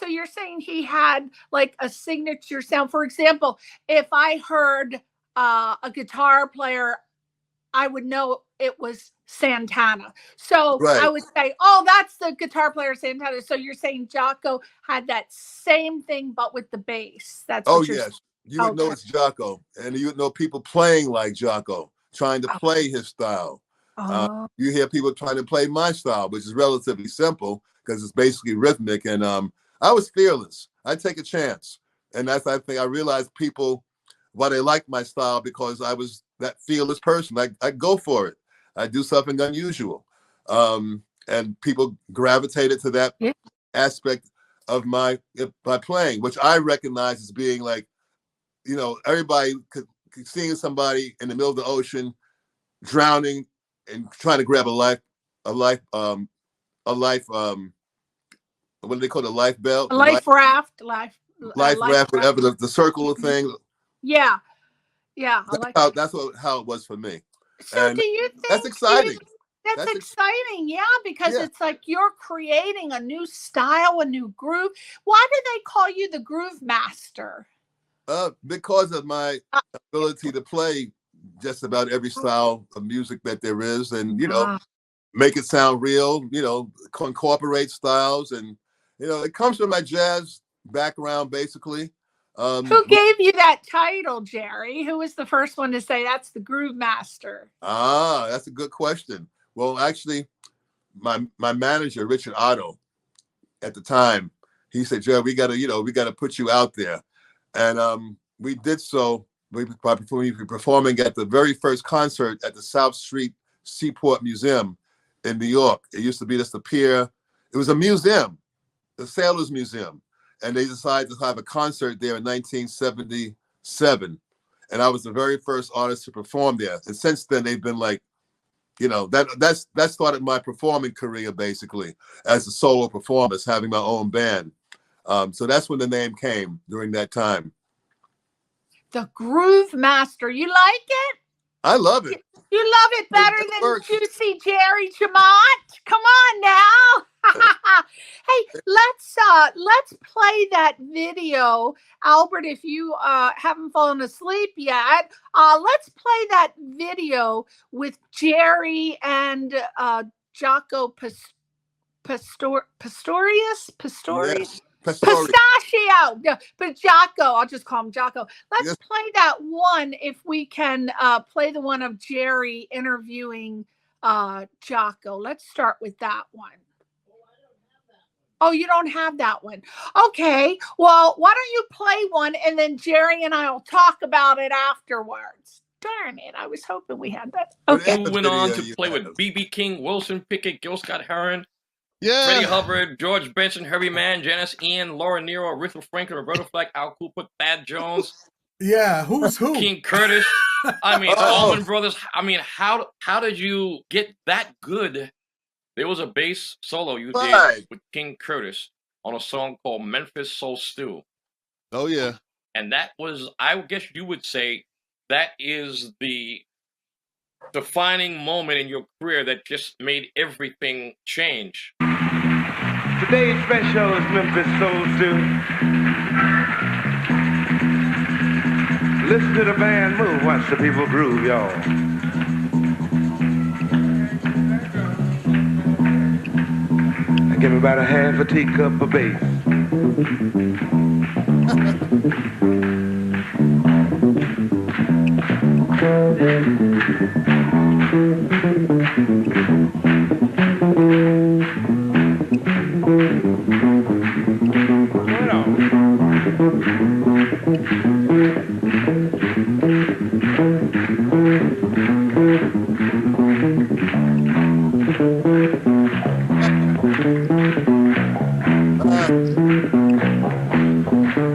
you're saying he had like a signature sound. For example, if I heard a guitar player, I would know it was Santana. So I would say, oh, that's the guitar player Santana. So you're saying Jocko had that same thing, but with the bass. That's what you're saying. You would know it's Jocko, and you would know people playing like Jocko, trying to play his style. You hear people trying to play my style, which is relatively simple because it's basically rhythmic. And I was fearless. I take a chance, and that's, I think I realized people why they liked my style, because I was that fearless person. I go for it. I do something unusual, and people gravitated to that aspect of my playing, which I recognize as being like, everybody could seeing somebody in the middle of the ocean drowning and trying to grab a life, what do they call it? A life belt? A life raft, life raft, whatever, the circle of thing. Yeah. That's how it was for me. So and do you think that's exciting? That's exciting, because it's like you're creating a new style, a new groove. Why do they call you the groove master? Because of my ability to play just about every style of music that there is, and make it sound real. Incorporate styles, and it comes from my jazz background, basically. Who gave you that title, Jerry? Who was the first one to say that's the groove master? That's a good question. Well, actually, my manager, Richard Otto, at the time, he said, Jerry, we gotta put you out there. And we did so by performing at the very first concert at the South Street Seaport Museum in New York. It used to be just a pier. It was a museum, the Sailors Museum. And they decided to have a concert there in 1977. And I was the very first artist to perform there. And since then, they've been like, that started my performing career, basically, as a solo performer, having my own band. So that's when the name came during that time. The Groove Master. You like it? I love it. You love it better than Juicy Jerry Jamont? Come on now. Hey, let's play that video. Albert, if you haven't fallen asleep yet, let's play that video with Jerry and Jocko Pastorius? Yes. Pistachio. No, but Jocko, I'll just call him Jocko. Let's play that one if we can play the one of Jerry interviewing Jocko. Let's start with that one. Oh, you don't have that one. Okay. Well, why don't you play one and then Jerry and I will talk about it afterwards. Darn it. I was hoping we had that. Okay. Who went on to play with B.B. King, Wilson Pickett, Gil Scott-Heron, Yeah. Freddie Hubbard, George Benson, Herbie Mann, Janice Ian, Laura Nero, Aretha Franklin, Roberta Flack, Al Kooper, Thad Jones. Yeah, who's who? King Curtis. I mean, Allman Brothers. I mean, how did you get that good? There was a bass solo you did with King Curtis on a song called Memphis Soul Stew. Oh, yeah. And that was, I guess you would say, that is the defining moment in your career that just made everything change. Today's special is Memphis Soul Stew. Listen to the band move, watch the people groove, y'all. Give me about a half a teacup of bass.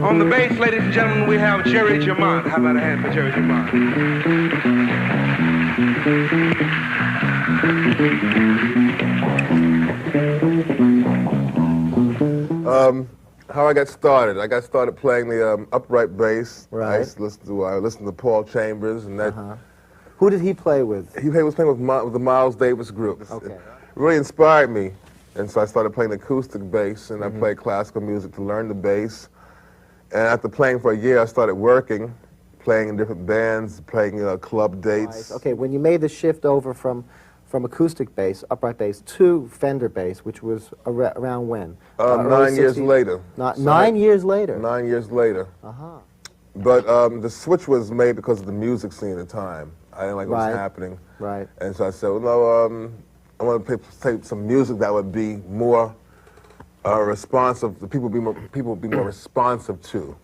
On the bass, ladies and gentlemen, we have Jerry Jamont. How about a hand for Jerry Jamont? How I got started? I got started playing the upright bass. Right. I used to listen to Paul Chambers and that. Who did he play with? He was playing with the Miles Davis group. Okay. It really inspired me, and so I started playing acoustic bass, and I played classical music to learn the bass. And after playing for a year, I started working, playing in different bands, playing club dates. Right. Okay, when you made the shift over from acoustic bass, upright bass, to Fender bass, which was around when? 9 years later. 9 years later? 9 years later. Uh-huh. But the switch was made because of the music scene at the time. I didn't like what was happening. Right. And so I said, well, no, I want to play some music that would be more responsive, the people would be more responsive to.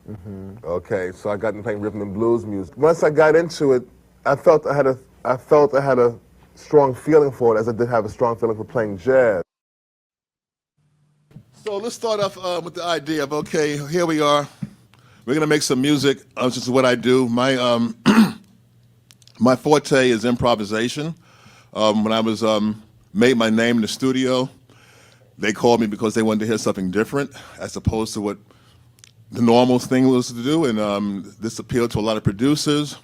Okay, so I got into playing rhythm and blues music. Once I got into it, I felt I had a strong feeling for it, as I did have a strong feeling for playing jazz. So let's start off with the idea of, okay, here we are. We're gonna make some music. This is what I do. My my forte is improvisation. When I was made my name in the studio, they called me because they wanted to hear something different as opposed to what the normal thing was to do. And this appealed to a lot of producers,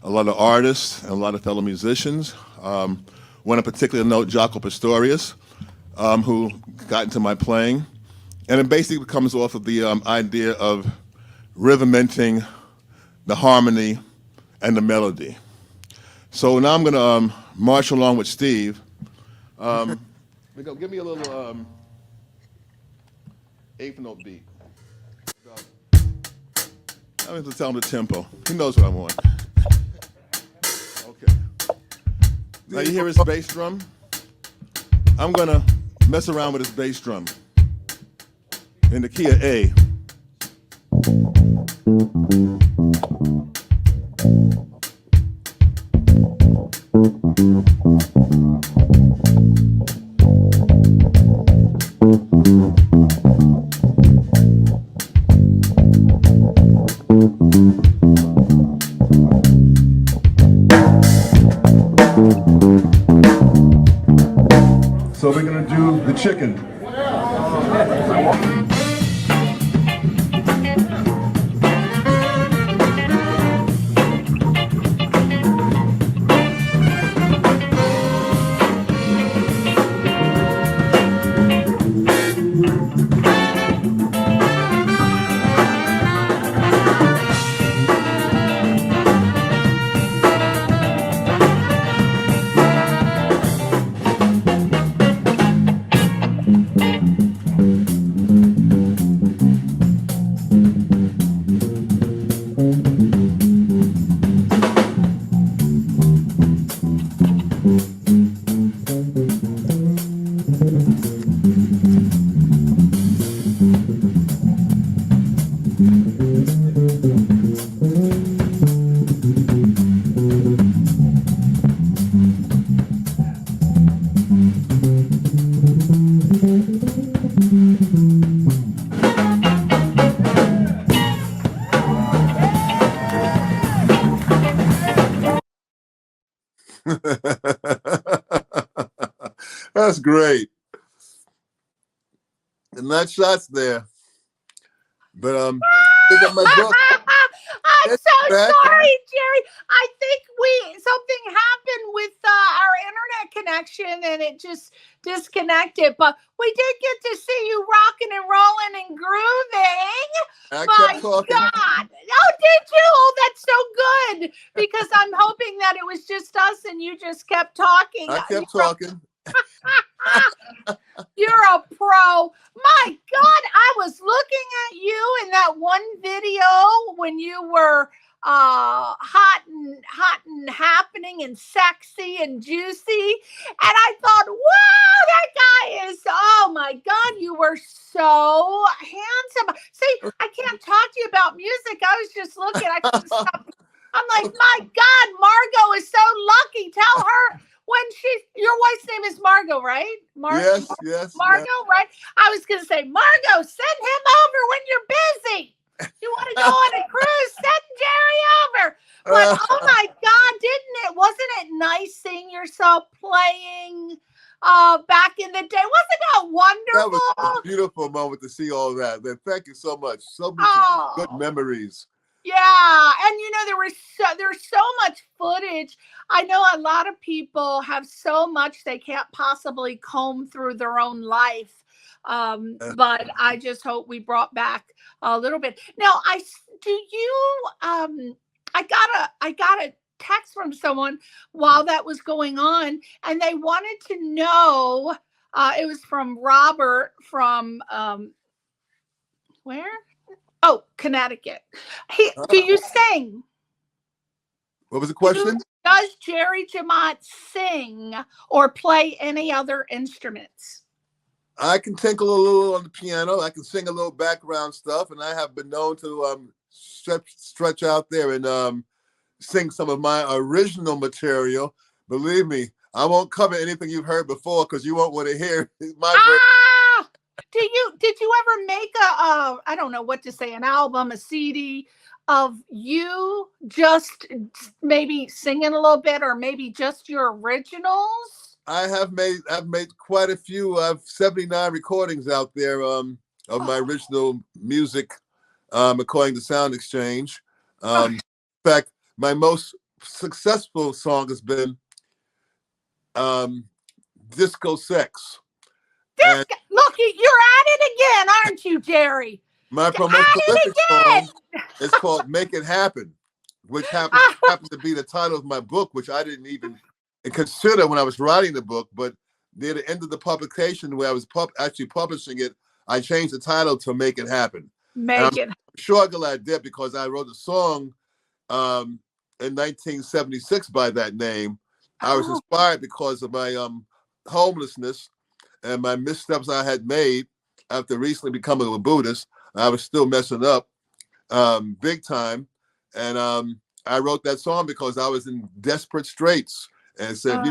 a lot of artists, and a lot of fellow musicians. One in particular note, Jaco Pastorius, who got into my playing. And it basically comes off of the idea of rhythmenting the harmony and the melody. So now I'm gonna march along with Steve. Give me a little eighth note beat. I have to tell him the tempo. He knows what I want. Okay. Now you hear his bass drum? I'm gonna mess around with his bass drum in the key of A. So we're gonna do the chicken. That's great. And that shot's there. But pick up my book. I'm It's so back. sorry, Jerry. I think something happened with our internet connection and it just disconnected. But we did get to see you rocking and rolling and grooving. I My kept talking. God. Oh, did you? Oh, that's so good. Because I'm hoping that it was just us and you just kept talking. I kept talking. You're a pro. My God, I was looking at you in that one video when you were hot and happening and sexy and juicy. And I thought, wow, that guy is, oh my God, you were so handsome. See, I can't talk to you about music. I was just looking. I couldn't stop. I'm like, my God, Margot is so lucky. Tell her. When your wife's name is Margot, right? Yes. Margot, right? I was going to say, Margot, send him over when you're busy. You want to go on a cruise? Send Jerry over. But oh my God, wasn't it nice seeing yourself playing back in the day? Wasn't that wonderful? That was a beautiful moment to see all that. Thank you so much. So many good memories. Yeah, and there's so much footage. I know a lot of people have so much they can't possibly comb through their own life. But I just hope we brought back a little bit. Now, I got a text from someone while that was going on, and they wanted to know. It was from Robert from where? Oh, Connecticut. Do you sing? What was the question? Does Jerry Jamont sing or play any other instruments? I can tinkle a little on the piano. I can sing a little background stuff, and I have been known to stretch out there and sing some of my original material. Believe me, I won't cover anything you've heard before because you won't want to hear my version. Did you ever make I don't know what to say, an album, a CD of you just maybe singing a little bit or maybe just your originals? I've made quite a few. I have 79 recordings out there of my original music, according to Sound Exchange. In fact, my most successful song has been Disco Sex. Look, you're at it again, aren't you, Jerry? My most prolific song is called Make It Happen, which happened to be the title of my book, which I didn't even consider when I was writing the book. But near the end of the publication, where I was actually publishing it, I changed the title to Make It Happen. I'm sure glad I did, because I wrote a song in 1976 by that name. I was inspired because of my homelessness and my missteps I had made after recently becoming a Buddhist. I was still messing up big time. And I wrote that song because I was in desperate straits and said,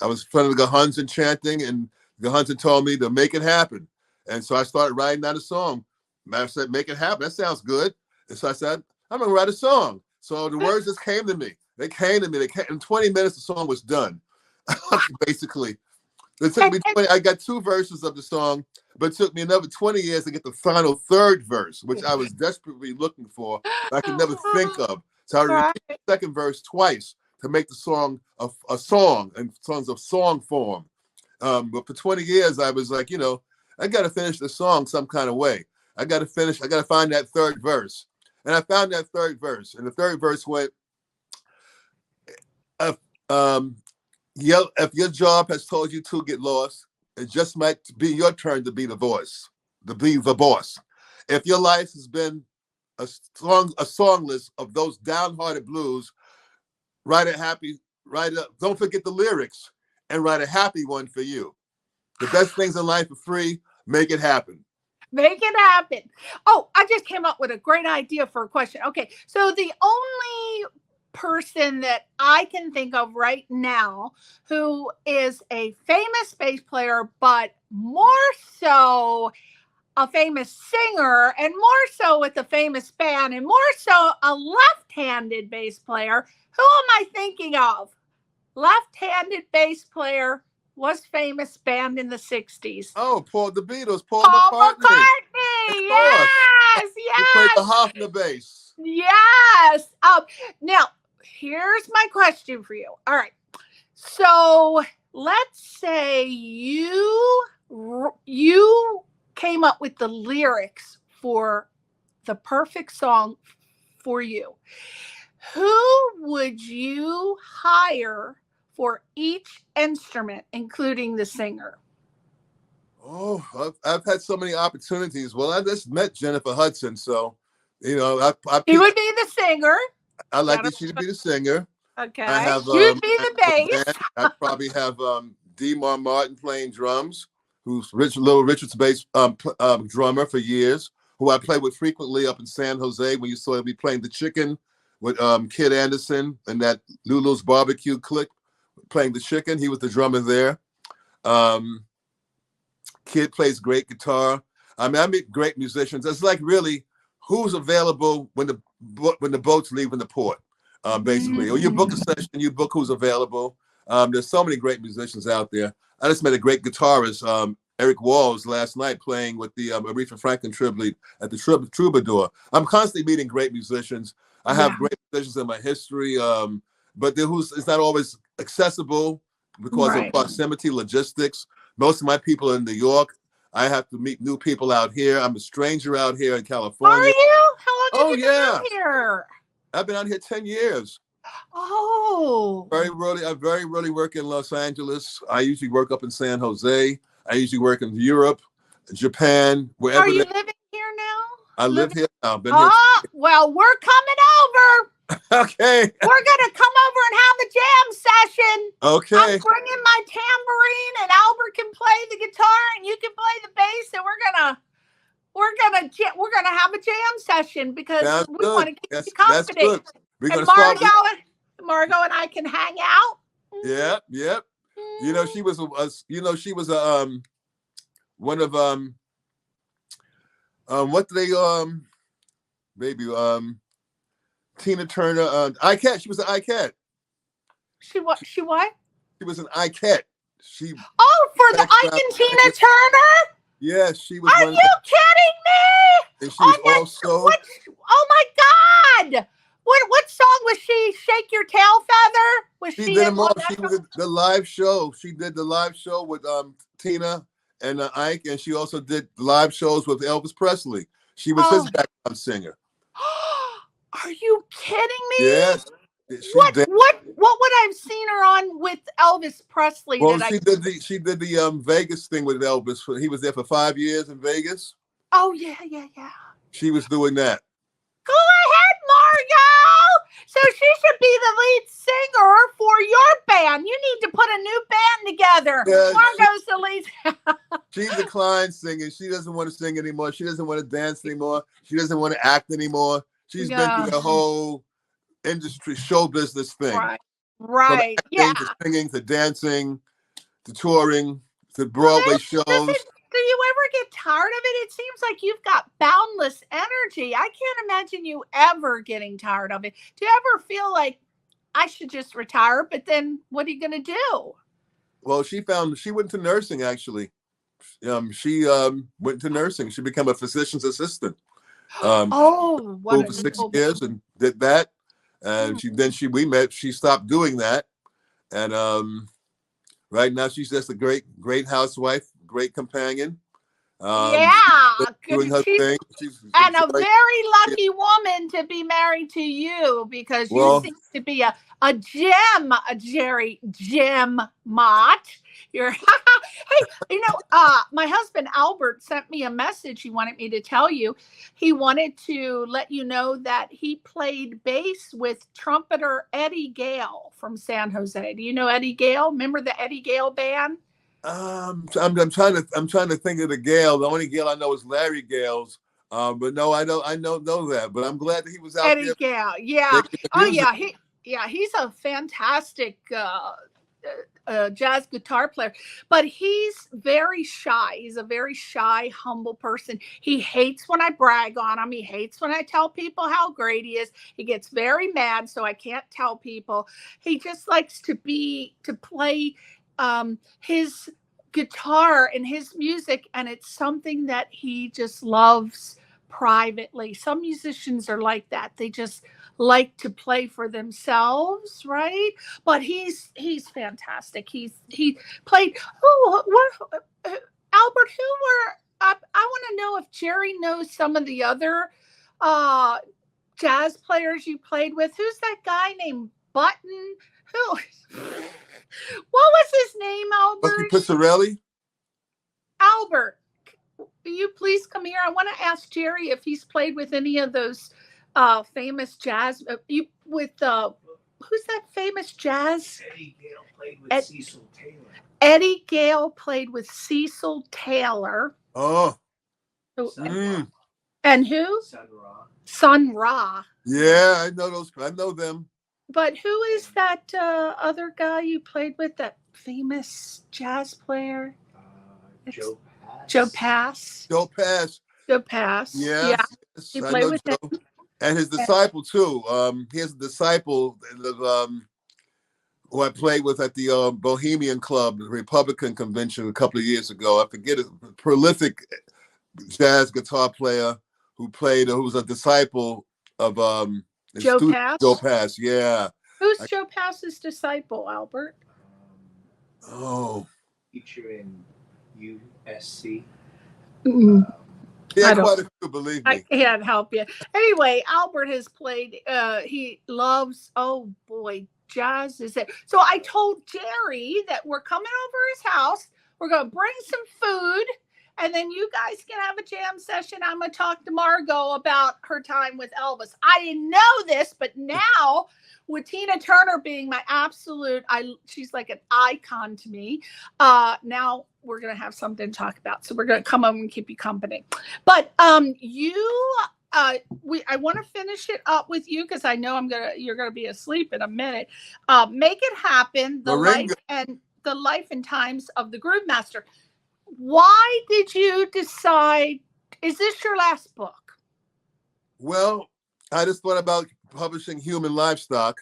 I was in front of the Gahunzen chanting, and Gahunzen told me to make it happen. And so I started writing out a song. I said, make it happen. That sounds good. And so I said, I'm going to write a song. So the words just came to me. They came to me. In 20 minutes, the song was done, basically. It took me 20, I got 2 verses of the song, but it took me another 20 years to get the final 3rd verse, which I was desperately looking for, but I could never think of. So I repeated the 2nd verse twice to make the song a song, and songs of song form. But for 20 years, I was like, I got to finish the song some kind of way. I got to find that 3rd verse. And I found that 3rd verse. And the 3rd verse went, if your job has told you to get lost, it just might be your turn to be the voice, to be the boss. If your life has been a song list of those downhearted blues, write up, don't forget the lyrics, and write a happy one for you. The best things in life are free. Make it happen. Make it happen. Oh, I just came up with a great idea for a question. Okay, so the only person that I can think of right now who is a famous bass player, but more so a famous singer, and more so with a famous band, and more so a left-handed bass player. Who am I thinking of? left-handed bass player was famous band in the 60s? Oh, the Beatles, Paul Paul McCartney. McCartney. Of course. Yes, He played the yes, Hofner bass. yes. Now, here's my question for you. All right. So let's say you came up with the lyrics for the perfect song for you. Who would you hire for each instrument, including the singer? Oh, I've had so many opportunities. Well, I just met Jennifer Hudson, so He would be the singer. I like that she to be the singer. Okay. I have You'd be the bass. I probably have Demar Martin playing drums, who's Little Richard's bass drummer for years, who I played with frequently up in San Jose when you saw me playing the Chicken with Kid Anderson and that Lulu's Barbecue clique playing the Chicken. He was the drummer there. Kid plays great guitar. I meet great musicians. It's like really who's available when the boat's leaving the port, basically. Or you book a session, you book who's available. There's so many great musicians out there. I just met a great guitarist, Eric Walls, last night playing with the Aretha Franklin tribute at the Troubadour. I'm constantly meeting great musicians. I have great musicians in my history, but it's not always accessible because of proximity, logistics. Most of my people are in New York. I have to meet new people out here. I'm a stranger out here in California. Are you? How long have you been out here? I've been out here 10 years. Oh. I very rarely work in Los Angeles. I usually work up in San Jose. I usually work in Europe, Japan, wherever. Are you living here now? I live here now. I've been here. Well, we're coming over. Okay. We're gonna come over and have a jam session. Okay. I'm bringing my tambourine, and Albert can play the guitar, and you can play the bass, and we're gonna have a jam session because we want to keep you company. That's good. We're and Margot and I can hang out. Yep. You know, she was one of what do they Tina Turner, iCat. She was an iCat. She what? She was an iCat. For the Ike and Tina Turner? Yes, she was. Are you kidding me? And she was also. Oh my God! What song was she? Shake Your Tail Feather? She did them all. She was the live show. She did the live show with Tina and Ike, and she also did live shows with Elvis Presley. She was his background singer. Are you kidding me? Yes. What would I have seen her on with Elvis Presley? Well, she did the Vegas thing with Elvis. He was there for 5 years in Vegas. Oh yeah. She was doing that. Go ahead, Margot. So she should be the lead singer for your band. You need to put a new band together. Yeah, Margot's the lead. She declined singing. She doesn't want to sing anymore. She doesn't want to dance anymore. She doesn't want to act anymore. She's been through the whole industry, show business thing. Right. From to singing, to dancing, to touring, to Broadway shows. Do you ever get tired of it? It seems like you've got boundless energy. I can't imagine you ever getting tired of it. Do you ever feel like I should just retire? But then what are you going to do? Well, she went to nursing, actually. She went to nursing. She became a physician's assistant. For 6 years and did that. And we met. She stopped doing that. And right now she's just a great housewife, great companion. Doing her thing. And a very lucky woman to be married to you because you seem to be a gem, Jerry Jemmott. You're hey, my husband Albert sent me a message. He wanted me to tell you. He wanted to let you know that he played bass with trumpeter Eddie Gale from San Jose. Do you know Eddie Gale? Remember the Eddie Gale band? I'm trying to think of the Gale. The only Gale I know is Larry Gale's. But no, I don't know that. But I'm glad that he was out Eddie there. Gale, yeah. Oh yeah, he's a fantastic jazz guitar player, but he's very shy. He's a very shy, humble person. He hates when I brag on him. He hates when I tell people how great he is. He gets very mad, so I can't tell people. He just likes to play his guitar and his music, and it's something that he just loves privately. Some musicians are like that. They just like to play for themselves, right? But he's fantastic. He played. Albert, who were? I want to know if Jerry knows some of the other jazz players you played with. Who's that guy named Button? Who? What was his name, Albert? Priscilla? Albert, will you please come here? I want to ask Jerry if he's played with any of those famous jazz. Who's that famous jazz? Eddie Gale played with Cecil Taylor. Eddie Gale played with Cecil Taylor. Oh. And who? Sun Ra. Sun Ra. Yeah, I know those. I know them. But who is that other guy you played with? That famous jazz player? Joe Pass. Joe Pass. Joe Pass. Joe Pass. Yes, Yeah. yes, You I play know with Joe. him? And his disciple too. He has a disciple who I played with at the Bohemian Club, the Republican convention a couple of years ago. I forget it. Prolific jazz guitar player who was a disciple of Joe Pass? Joe Pass, yeah. Who's Joe Pass's disciple, Albert? Oh. Teacher in USC. Yeah, quite a few, believe me. I can't help you. Anyway, Albert has played, he loves, oh boy, jazz is it. So I told Jerry that we're coming over his house. We're going to bring some food, and then you guys can have a jam session. I'm going to talk to Margot about her time with Elvis. I didn't know this, but now with Tina Turner being my absolute, she's like an icon to me. Now we're going to have something to talk about. So we're going to come over and keep you company. But I want to finish it up with you because I know you're going to be asleep in a minute. Make It Happen, the life and times of the Groove Master. Why did you decide, is this your last book? Well, I just thought about publishing Human Livestock.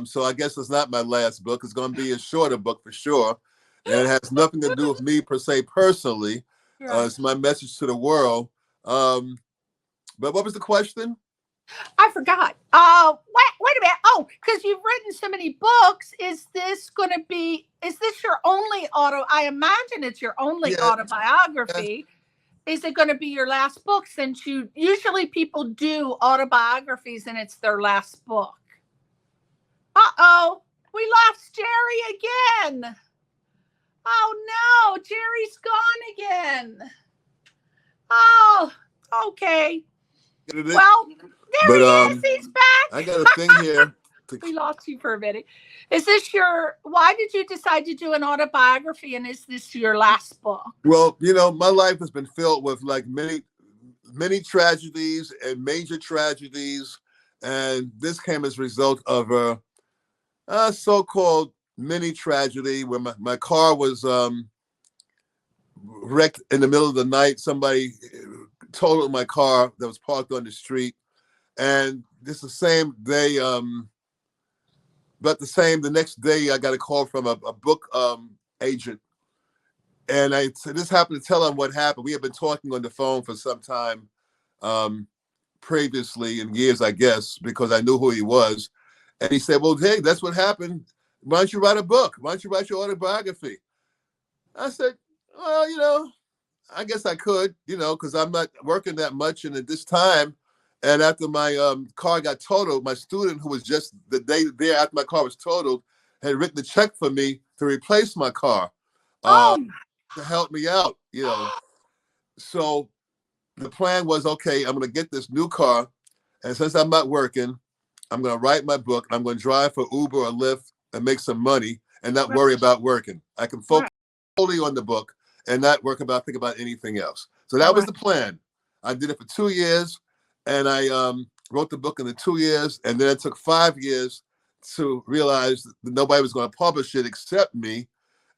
So I guess it's not my last book. It's going to be a shorter book for sure. And it has nothing to do with me per se personally. Right. It's my message to the world. But what was the question? I forgot. Wait a minute. Oh, because you've written so many books. Is this your only I imagine it's your only autobiography. Yeah. Is it going to be your last book, since usually people do autobiographies and it's their last book? Uh-oh, we lost Jerry again. Oh no, Jerry's gone again. Oh, okay. Well, there he is. He's back. I got a thing here. We lost you for a minute. Why did you decide to do an autobiography, and is this your last book? Well, my life has been filled with like many tragedies and major tragedies. And this came as a result of a so-called mini tragedy where my car was wrecked in the middle of the night. Somebody totaled my car that was parked on the street. And this the same day, the next day I got a call from a book agent. And I just happened to tell him what happened. We had been talking on the phone for some time previously, in years, I guess, because I knew who he was. And he said, well, hey, that's what happened. Why don't you write a book? Why don't you write your autobiography? I said, well, I guess I could, because I'm not working that much. And at this time, and after my car got totaled, my student, who was just the day there after my car was totaled, had written a check for me to replace my car to help me out, So the plan was, okay, I'm going to get this new car. And since I'm not working, I'm going to write my book. And I'm going to drive for Uber or Lyft and make some money and not worry about working. I can focus solely on the book and not think about anything else. So that was the plan. I did it for 2 years, and I wrote the book in the 2 years, and then it took 5 years to realize that nobody was going to publish it except me.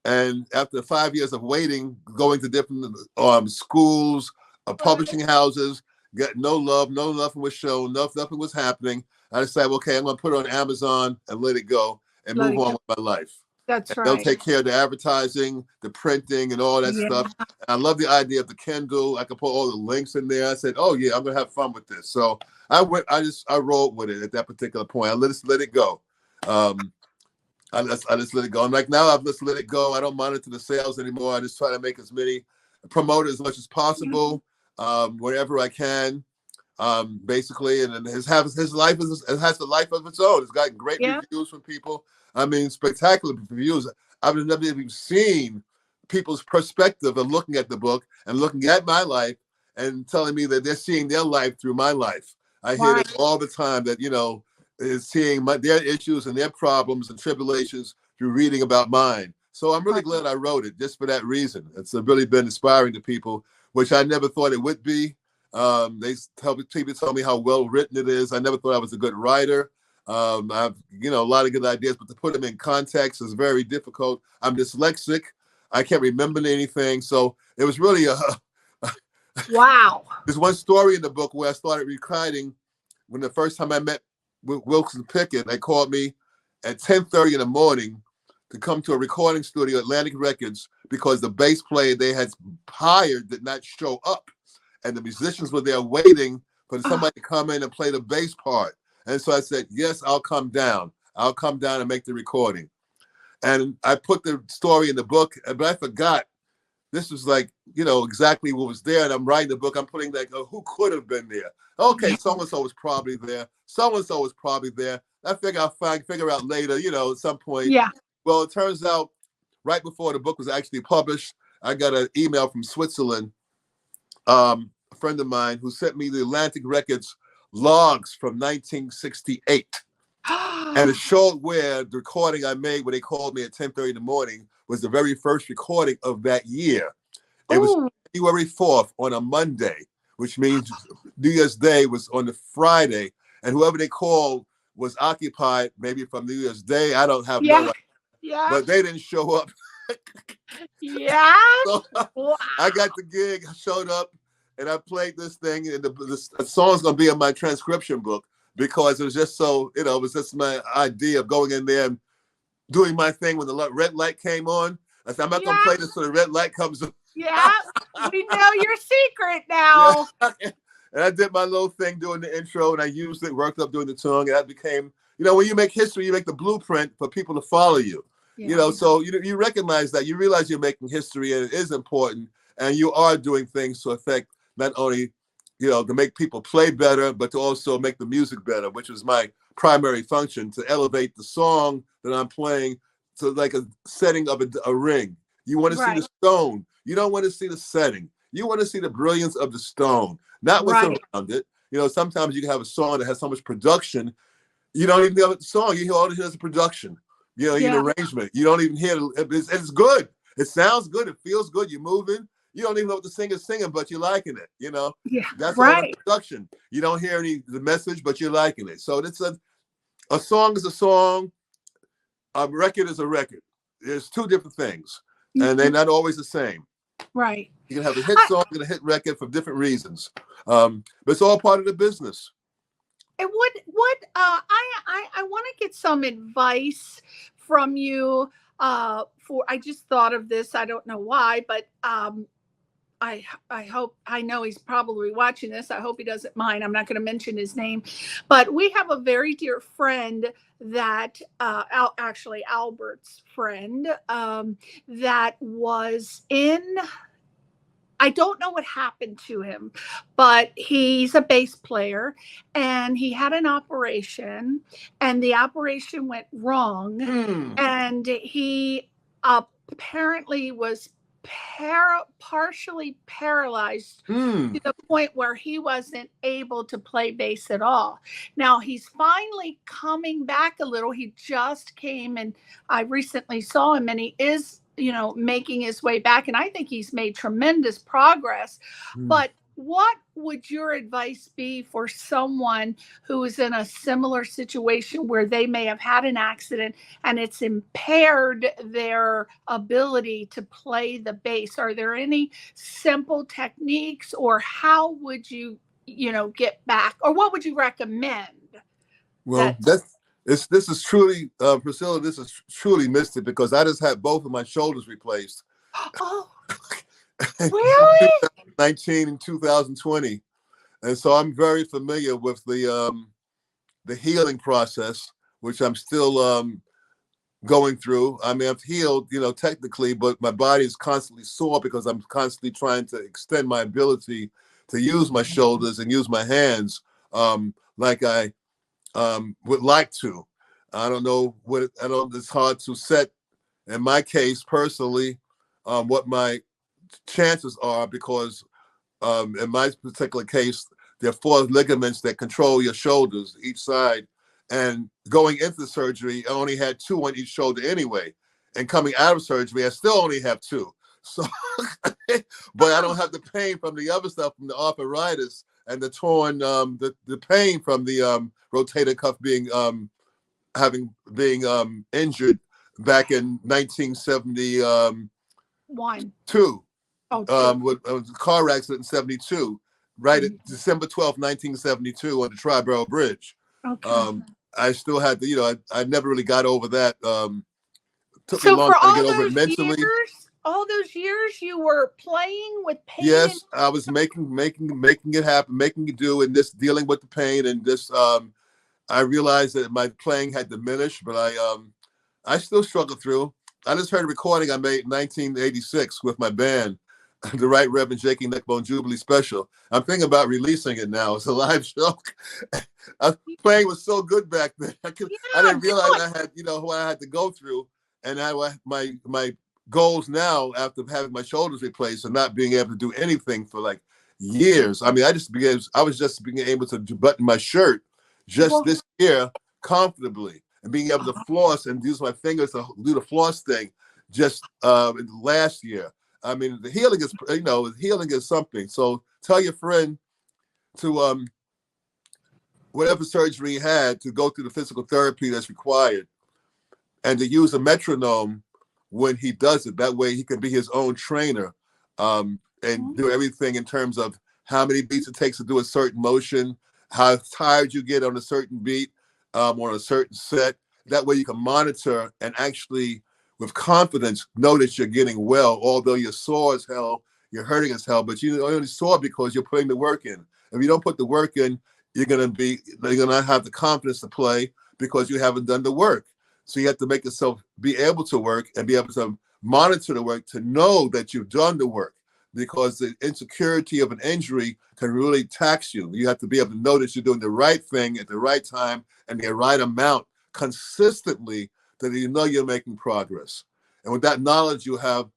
And after 5 years of waiting, going to different schools, publishing houses, got no love, nothing was shown, nothing was happening. I decided, okay, I'm going to put it on Amazon and let it go and move on with my life. That's right. They'll take care of the advertising, the printing, and all that stuff. And I love the idea of the Kindle. I could put all the links in there. I said, oh yeah, I'm gonna have fun with this. So I rolled with it at that particular point. I just let it go. I just let it go. And like now I've just let it go. I don't monitor the sales anymore. I just try to make as many, promote it as much as possible, wherever I can. Basically, and his life has a life of its own. It's got great reviews from people. I mean, spectacular reviews. I've never even seen people's perspective of looking at the book and looking at my life and telling me that they're seeing their life through my life. I hear this all the time, that, you know, is seeing their issues and their problems and tribulations through reading about mine. So I'm really glad I wrote it just for that reason. It's really been inspiring to people, which I never thought it would be. People tell me how well written it is. I never thought I was a good writer. I have, a lot of good ideas, but to put them in context is very difficult. I'm dyslexic. I can't remember anything. So it was really wow. There's one story in the book where I started recording when the first time I met Wilson Pickett. They called me at 10:30 in the morning to come to a recording studio, Atlantic Records, because the bass player they had hired did not show up. And the musicians were there waiting for somebody to come in and play the bass part. And so I said, yes, I'll come down. I'll come down and make the recording. And I put the story in the book, but I forgot this was like, exactly what was there. And I'm writing the book. I'm putting like, who could have been there? Okay, so-and-so was probably there. So-and-so was probably there. I figure I'll figure out later, at some point. Yeah. Well, it turns out right before the book was actually published, I got an email from Switzerland, a friend of mine who sent me the Atlantic Records logs from 1968. And it showed where the recording I made when they called me at 10:30 in the morning was the very first recording of that year. It was January 4th on a Monday, which means New Year's Day was on the Friday. And whoever they called was occupied, maybe from New Year's Day. I don't have no idea. Yeah. But they didn't show up. Yeah. So I got the gig, showed up, and I played this thing. And the song's going to be in my transcription book because it was just so, it was just my idea of going in there and doing my thing when the red light came on. I said, I'm not going to play this till the red light comes on. Yeah, we know your secret now. Yeah. And I did my little thing doing the intro, and I used it, worked up doing the tongue, and that became, when you make history, you make the blueprint for people to follow you. Yeah. So you recognize that, you realize you're making history, and it is important, and you are doing things to affect not only, to make people play better, but to also make the music better, which was my primary function, to elevate the song that I'm playing to like a setting of a ring. You want to see the stone. You don't want to see the setting. You want to see the brilliance of the stone, not what's around it. Sometimes you can have a song that has so much production, you don't even know the song. You hear all the production. You hear arrangement. You don't even hear it's good. It sounds good. It feels good. You're moving. You don't even know what the singer's singing, but you're liking it. Yeah. That's all the production. You don't hear the message, but you're liking it. So it's a song is a song. A record is a record. There's two different things, and they're not always the same. Right. You can have a hit song and a hit record for different reasons, but it's all part of the business. And I want to get some advice from you. I just thought of this. I don't know why, but I hope, I know he's probably watching this. I hope he doesn't mind. I'm not going to mention his name, but we have a very dear friend that, actually Albert's friend, that was I don't know what happened to him, but he's a bass player and he had an operation and the operation went wrong. And he apparently was partially paralyzed to the point where he wasn't able to play bass at all. Now he's finally coming back a little. He just came and I recently saw him and he is, making his way back. And I think he's made tremendous progress. But what would your advice be for someone who is in a similar situation where they may have had an accident and it's impaired their ability to play the bass? Are there any simple techniques, or how would you, get back, or what would you recommend? Well, this is truly, Priscilla, this is truly mystic, because I just had both of my shoulders replaced. Oh, really? 19 and 2020. And so I'm very familiar with the healing process, which I'm still going through. I mean, I've healed, technically, but my body is constantly sore because I'm constantly trying to extend my ability to use my shoulders and use my hands like I would like to. I don't know it's hard to set, in my case personally, what my chances are, because in my particular case, there are 4 ligaments that control your shoulders, each side. And going into the surgery, I only had 2 on each shoulder anyway. And coming out of surgery, I still only have 2. So, but I don't have the pain from the other stuff, from the arthritis and the torn, the pain from the rotator cuff being injured back in 1972. With a car accident in 72, right at December 12th, 1972 on the Tri-Borough Bridge. Okay. I still had to, I never really got over that. Took me So a long for time all to get over it those mentally. all those years you were playing with pain? Yes, I was making it happen, making it do, and just dealing with the pain. And this, I realized that my playing had diminished, but I still struggle through. I just heard a recording I made in 1986 with my band, the Right Reverend Jakey Neckbone Jubilee Special. I'm thinking about releasing it now. It's a live show. Playing was so good back then. I didn't realize I had, what I had to go through, and my goals now, after having my shoulders replaced and not being able to do anything for like years. I mean, I was just being able to button my shirt just this year comfortably, and being able to floss and use my fingers to do the floss thing just last year. I mean, the healing is something. So tell your friend to whatever surgery he had, to go through the physical therapy that's required, and to use a metronome when he does it. That way he can be his own trainer, and do everything in terms of how many beats it takes to do a certain motion, how tired you get on a certain beat, on a certain set. That way you can monitor and actually, with confidence, know that you're getting well, although you're sore as hell, you're hurting as hell, but you're only sore because you're putting the work in. If you don't put the work in, you're gonna not have the confidence to play because you haven't done the work. So you have to make yourself be able to work and be able to monitor the work, to know that you've done the work, because the insecurity of an injury can really tax you. You have to be able to know that you're doing the right thing at the right time and the right amount consistently, that you know you're making progress. And with that knowledge, you have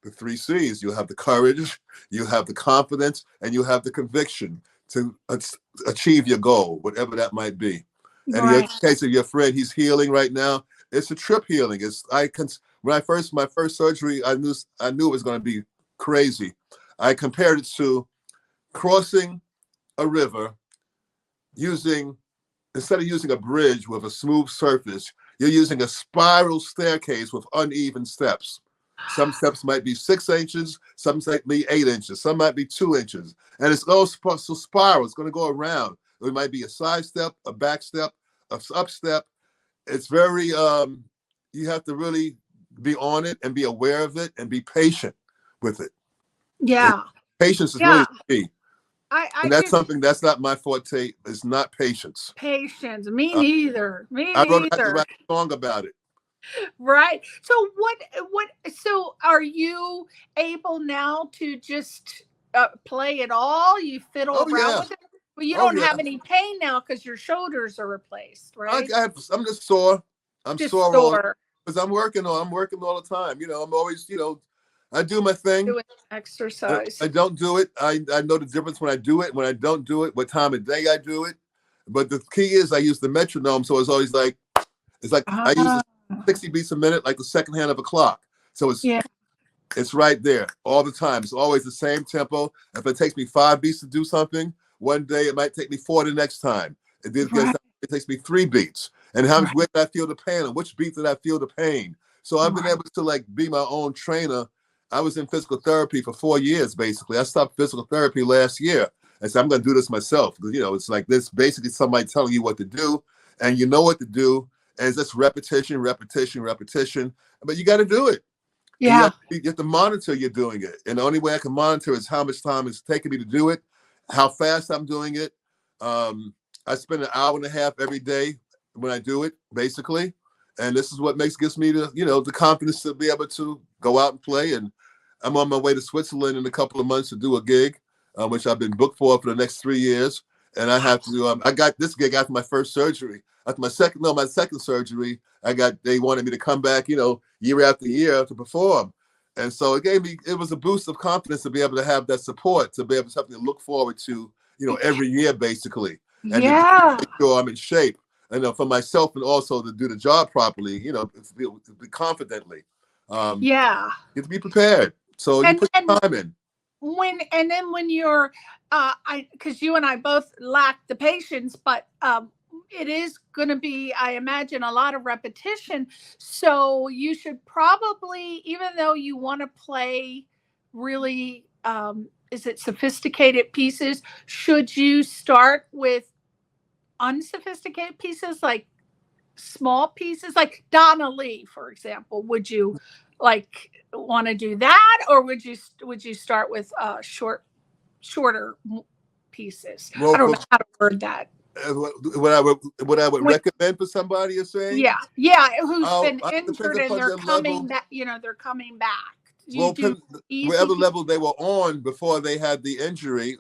the 3 C's. You have the courage, you have the confidence, and you have the conviction to achieve your goal, whatever that might be. And in the case of your friend, he's healing right now. It's a trip healing. My first surgery, I knew it was going to be crazy. I compared it to crossing a river instead of using a bridge with a smooth surface, you're using a spiral staircase with uneven steps. Some steps might be 6 inches, some might be 8 inches, some might be 2 inches. And it's all spiral. It's going to go around. It might be a side step, a back step, a up step. It's very, you have to really be on it and be aware of it and be patient with it. Yeah. And patience is really key. And that's something that's not my forte. It's not patience. Patience. Me neither. I had to write a song about it. Right. So so are you able now to just play it all? You fiddle around with it? But you don't have any pain now because your shoulders are replaced, right? I'm just sore. I'm just sore because I'm working all the time. I'm always, I do my thing. Doing exercise. I don't do it. I know the difference when I do it, when I don't do it, what time of day I do it. But the key is I use the metronome, so it's always like, I use 60 beats a minute, like the second hand of a clock. So it's It's right there all the time. It's always the same tempo. If it takes me 5 beats to do something, one day it might take me 4 the next time. It takes me 3 beats. And where did I feel the pain? On which beat did I feel the pain? So I've been able to like be my own trainer. I was in physical therapy for 4 years, basically. I stopped physical therapy last year. I said, I'm going to do this myself. You know, it's like this, basically somebody telling you what to do, and you know what to do. And it's just repetition, repetition, repetition. But you got to do it. Yeah. You have to monitor you're doing it. And the only way I can monitor is how much time it's taking me to do it, how fast I'm doing it. I spend an hour and a half every day when I do it, basically. And this is what gives me the confidence to be able to go out and play. And I'm on my way to Switzerland in a couple of months to do a gig, which I've been booked for the next 3 years. And I have to I got this gig after my first surgery. After my second surgery, they wanted me to come back, year after year to perform. And so it was a boost of confidence to be able to have that support, to be able to have something to look forward to, every year, basically. And to make sure I'm in shape, and for myself, and also to do the job properly, to be confidently. You have to be prepared. So you put time in. When you're, because you and I both lack the patience, but it is going to be, I imagine, a lot of repetition. So you should probably, even though you want to play really, is it sophisticated pieces, should you start with unsophisticated pieces, like small pieces, like Donna Lee, for example? Would you want to do that, or would you start with shorter pieces? I don't know how to word that. What I would recommend for somebody, you're saying? Yeah, who's been injured and they're coming back. They're coming back. Whatever level they were on before they had the injury,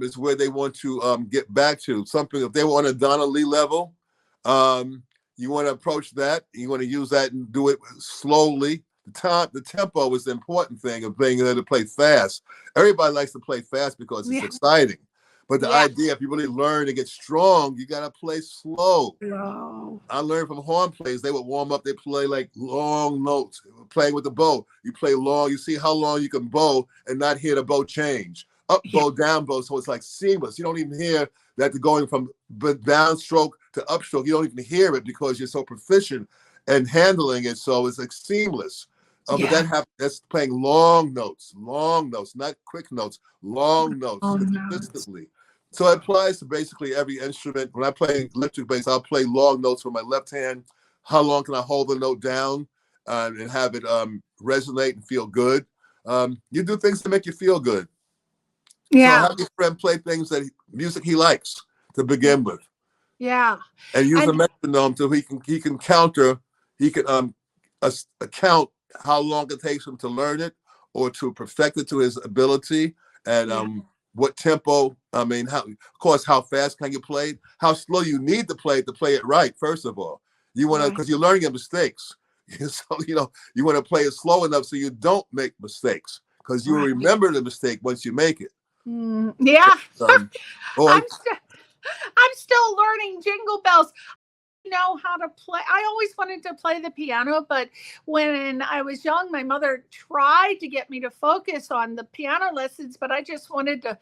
is where they want to get back to. Something, if they were on a Donna Lee level, you want to approach that. You want to use that and do it slowly. The tempo is the important thing of being able to play fast. Everybody likes to play fast because it's exciting. But the idea, if you really learn to get strong, you got to play slow. I learned from horn players. They would warm up. They play like long notes. Playing with the bow, you play long. You see how long you can bow and not hear the bow change. Up bow, down bow. So it's like seamless. You don't even hear that they're going from downstroke to upstroke. You don't even hear it because you're so proficient and handling it. So it's like seamless. But that's playing long notes, not quick notes, long notes, consistently. So it applies to basically every instrument. When I play electric bass, I'll play long notes with my left hand. How long can I hold the note down and have it resonate and feel good? You do things to make you feel good. Yeah. So have your friend play music he likes to begin with. Yeah. And use a metronome so he can counter. He can count how long it takes him to learn it or to perfect it to his ability, and what tempo. I mean, how fast can you play it? How slow you need to play it right. First of all, you want to, because you're learning your mistakes. So you want to play it slow enough so you don't make mistakes, because you will remember the mistake once you make it. I'm still learning Jingle Bells. Know how to play. I always wanted to play the piano, but when I was young, my mother tried to get me to focus on the piano lessons, but I just wanted to,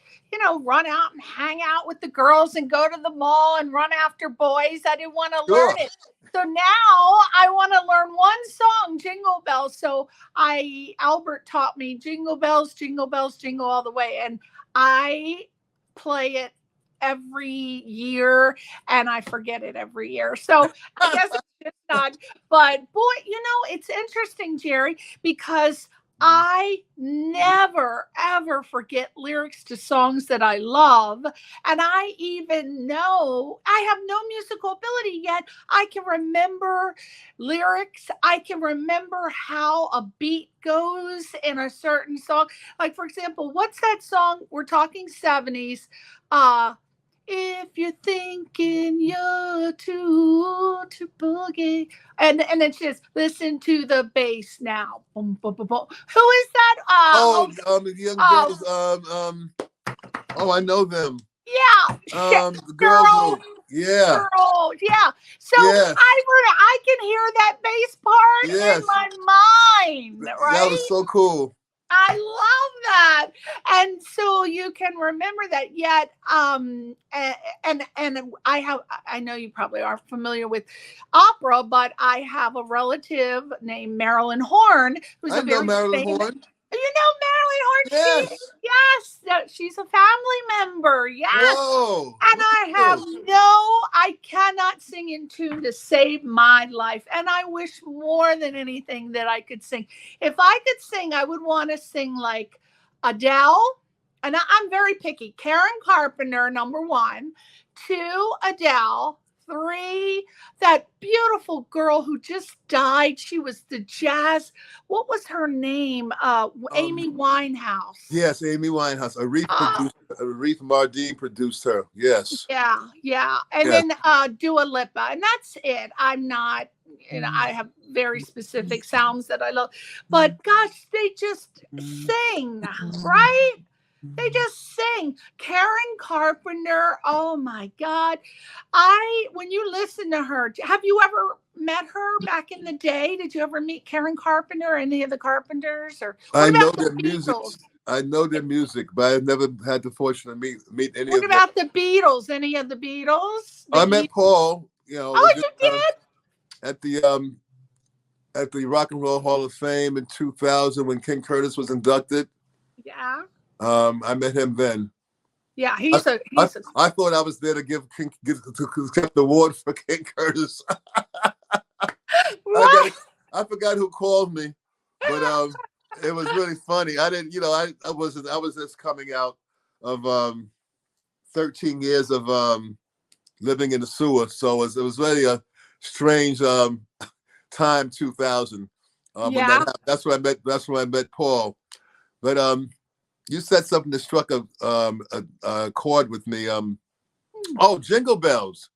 run out and hang out with the girls and go to the mall and run after boys. I didn't want to learn it. So now I want to learn one song, Jingle Bells. So Albert taught me Jingle Bells, Jingle Bells, Jingle All the Way. And I play it every year, and I forget it every year. So I guess it's just not. But boy, it's interesting, Jerry, because I never, ever forget lyrics to songs that I love. And I even know I have no musical ability yet. I can remember lyrics. I can remember how a beat goes in a certain song. Like, for example, what's that song? We're talking 70s. If you're thinking you're too boogie, and it's just listen to the bass now. Boom, boom, boom, boom. Who is that? The young girls. I know them. Yeah. The girls. Yeah. Girl, yeah. So Yes. I can hear that bass part Yes. in my mind, right? That was so cool. I love that. And so you can remember that. Yet and I know you probably are familiar with opera, but I have a relative named Marilyn Horn, who's I a know very Marilyn famous. Horn. You know Marilyn Horn? Yes. She's a family member. Yes. Whoa. And I cannot sing in tune to save my life. And I wish more than anything that I could sing. If I could sing, I would want to sing like Adele. And I'm very picky. Karen Carpenter, number 1. 2, Adele. 3, that beautiful girl who just died. She was the jazz. What was her name? Amy Winehouse. Yes, Amy Winehouse. Aretha Mardine produced her. Yes. Yeah. And then Dua Lipa. And that's it. I'm not, I have very specific sounds that I love. But gosh, they just sing, right? They just sing. Karen Carpenter, oh my God. When you listen to her, have you ever met her back in the day? Did you ever meet Karen Carpenter or any of the Carpenters? Or I know the their music. I know their music, but I've never had the fortune to meet any of them. What about the Beatles? Any of the Beatles? I met Paul, Oh, you did? At the Rock and Roll Hall of Fame in 2000 when King Curtis was inducted. Yeah. I met him then. Yeah, I thought I was there to give the award for King Curtis. I forgot who called me, but it was really funny. I didn't, I was just coming out of 13 years of living in the sewer, so it was really a strange time. 2000. That's when I met Paul. But you said something that struck a chord with me. Jingle bells.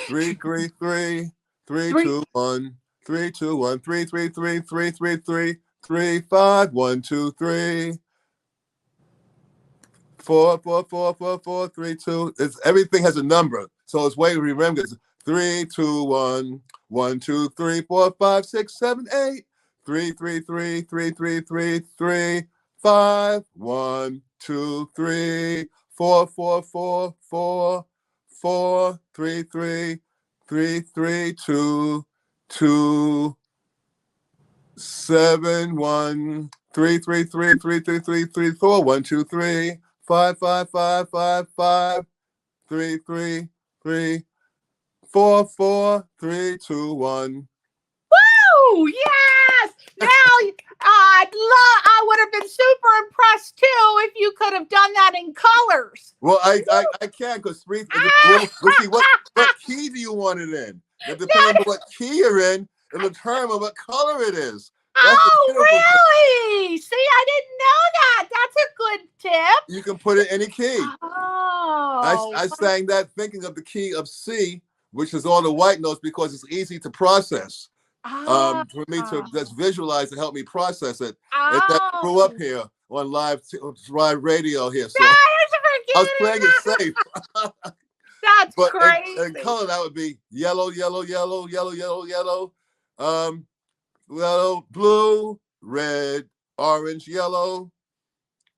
3 3 3 3 2 1 3 2 1 3 3 3 3 3 3 3 5 1 2 3 4 4 4 4 4 3 2. Everything has a number, so it's way to remember. 3 2 1 1 2 3 4 5 6 7 8 3 3 3 3 3 3 3 5 1 2 3 4 4 4 4 4 3 3 3 3 2 2 7 1 3 3 3 3 3 3 3 4 1 2 3 5 5 5 5 5 3 3 3 4 4 3 2 1. Woo! Yes. Now I would have been super impressed too if you could have done that in colors. Well, I can because what key do you want it in? Depending on what key you're in, it'll determine what color it is. Really? See, I didn't know that. That's a good tip. You can put it in any key. Oh. I sang that thinking of the key of C, which is all the white notes because it's easy to process. For me to just visualize and help me process it. And I grew up here on live radio here, so I was playing it safe. That's crazy. And color, that would be yellow, yellow, yellow, yellow, yellow, yellow, yellow, blue, red, orange, yellow.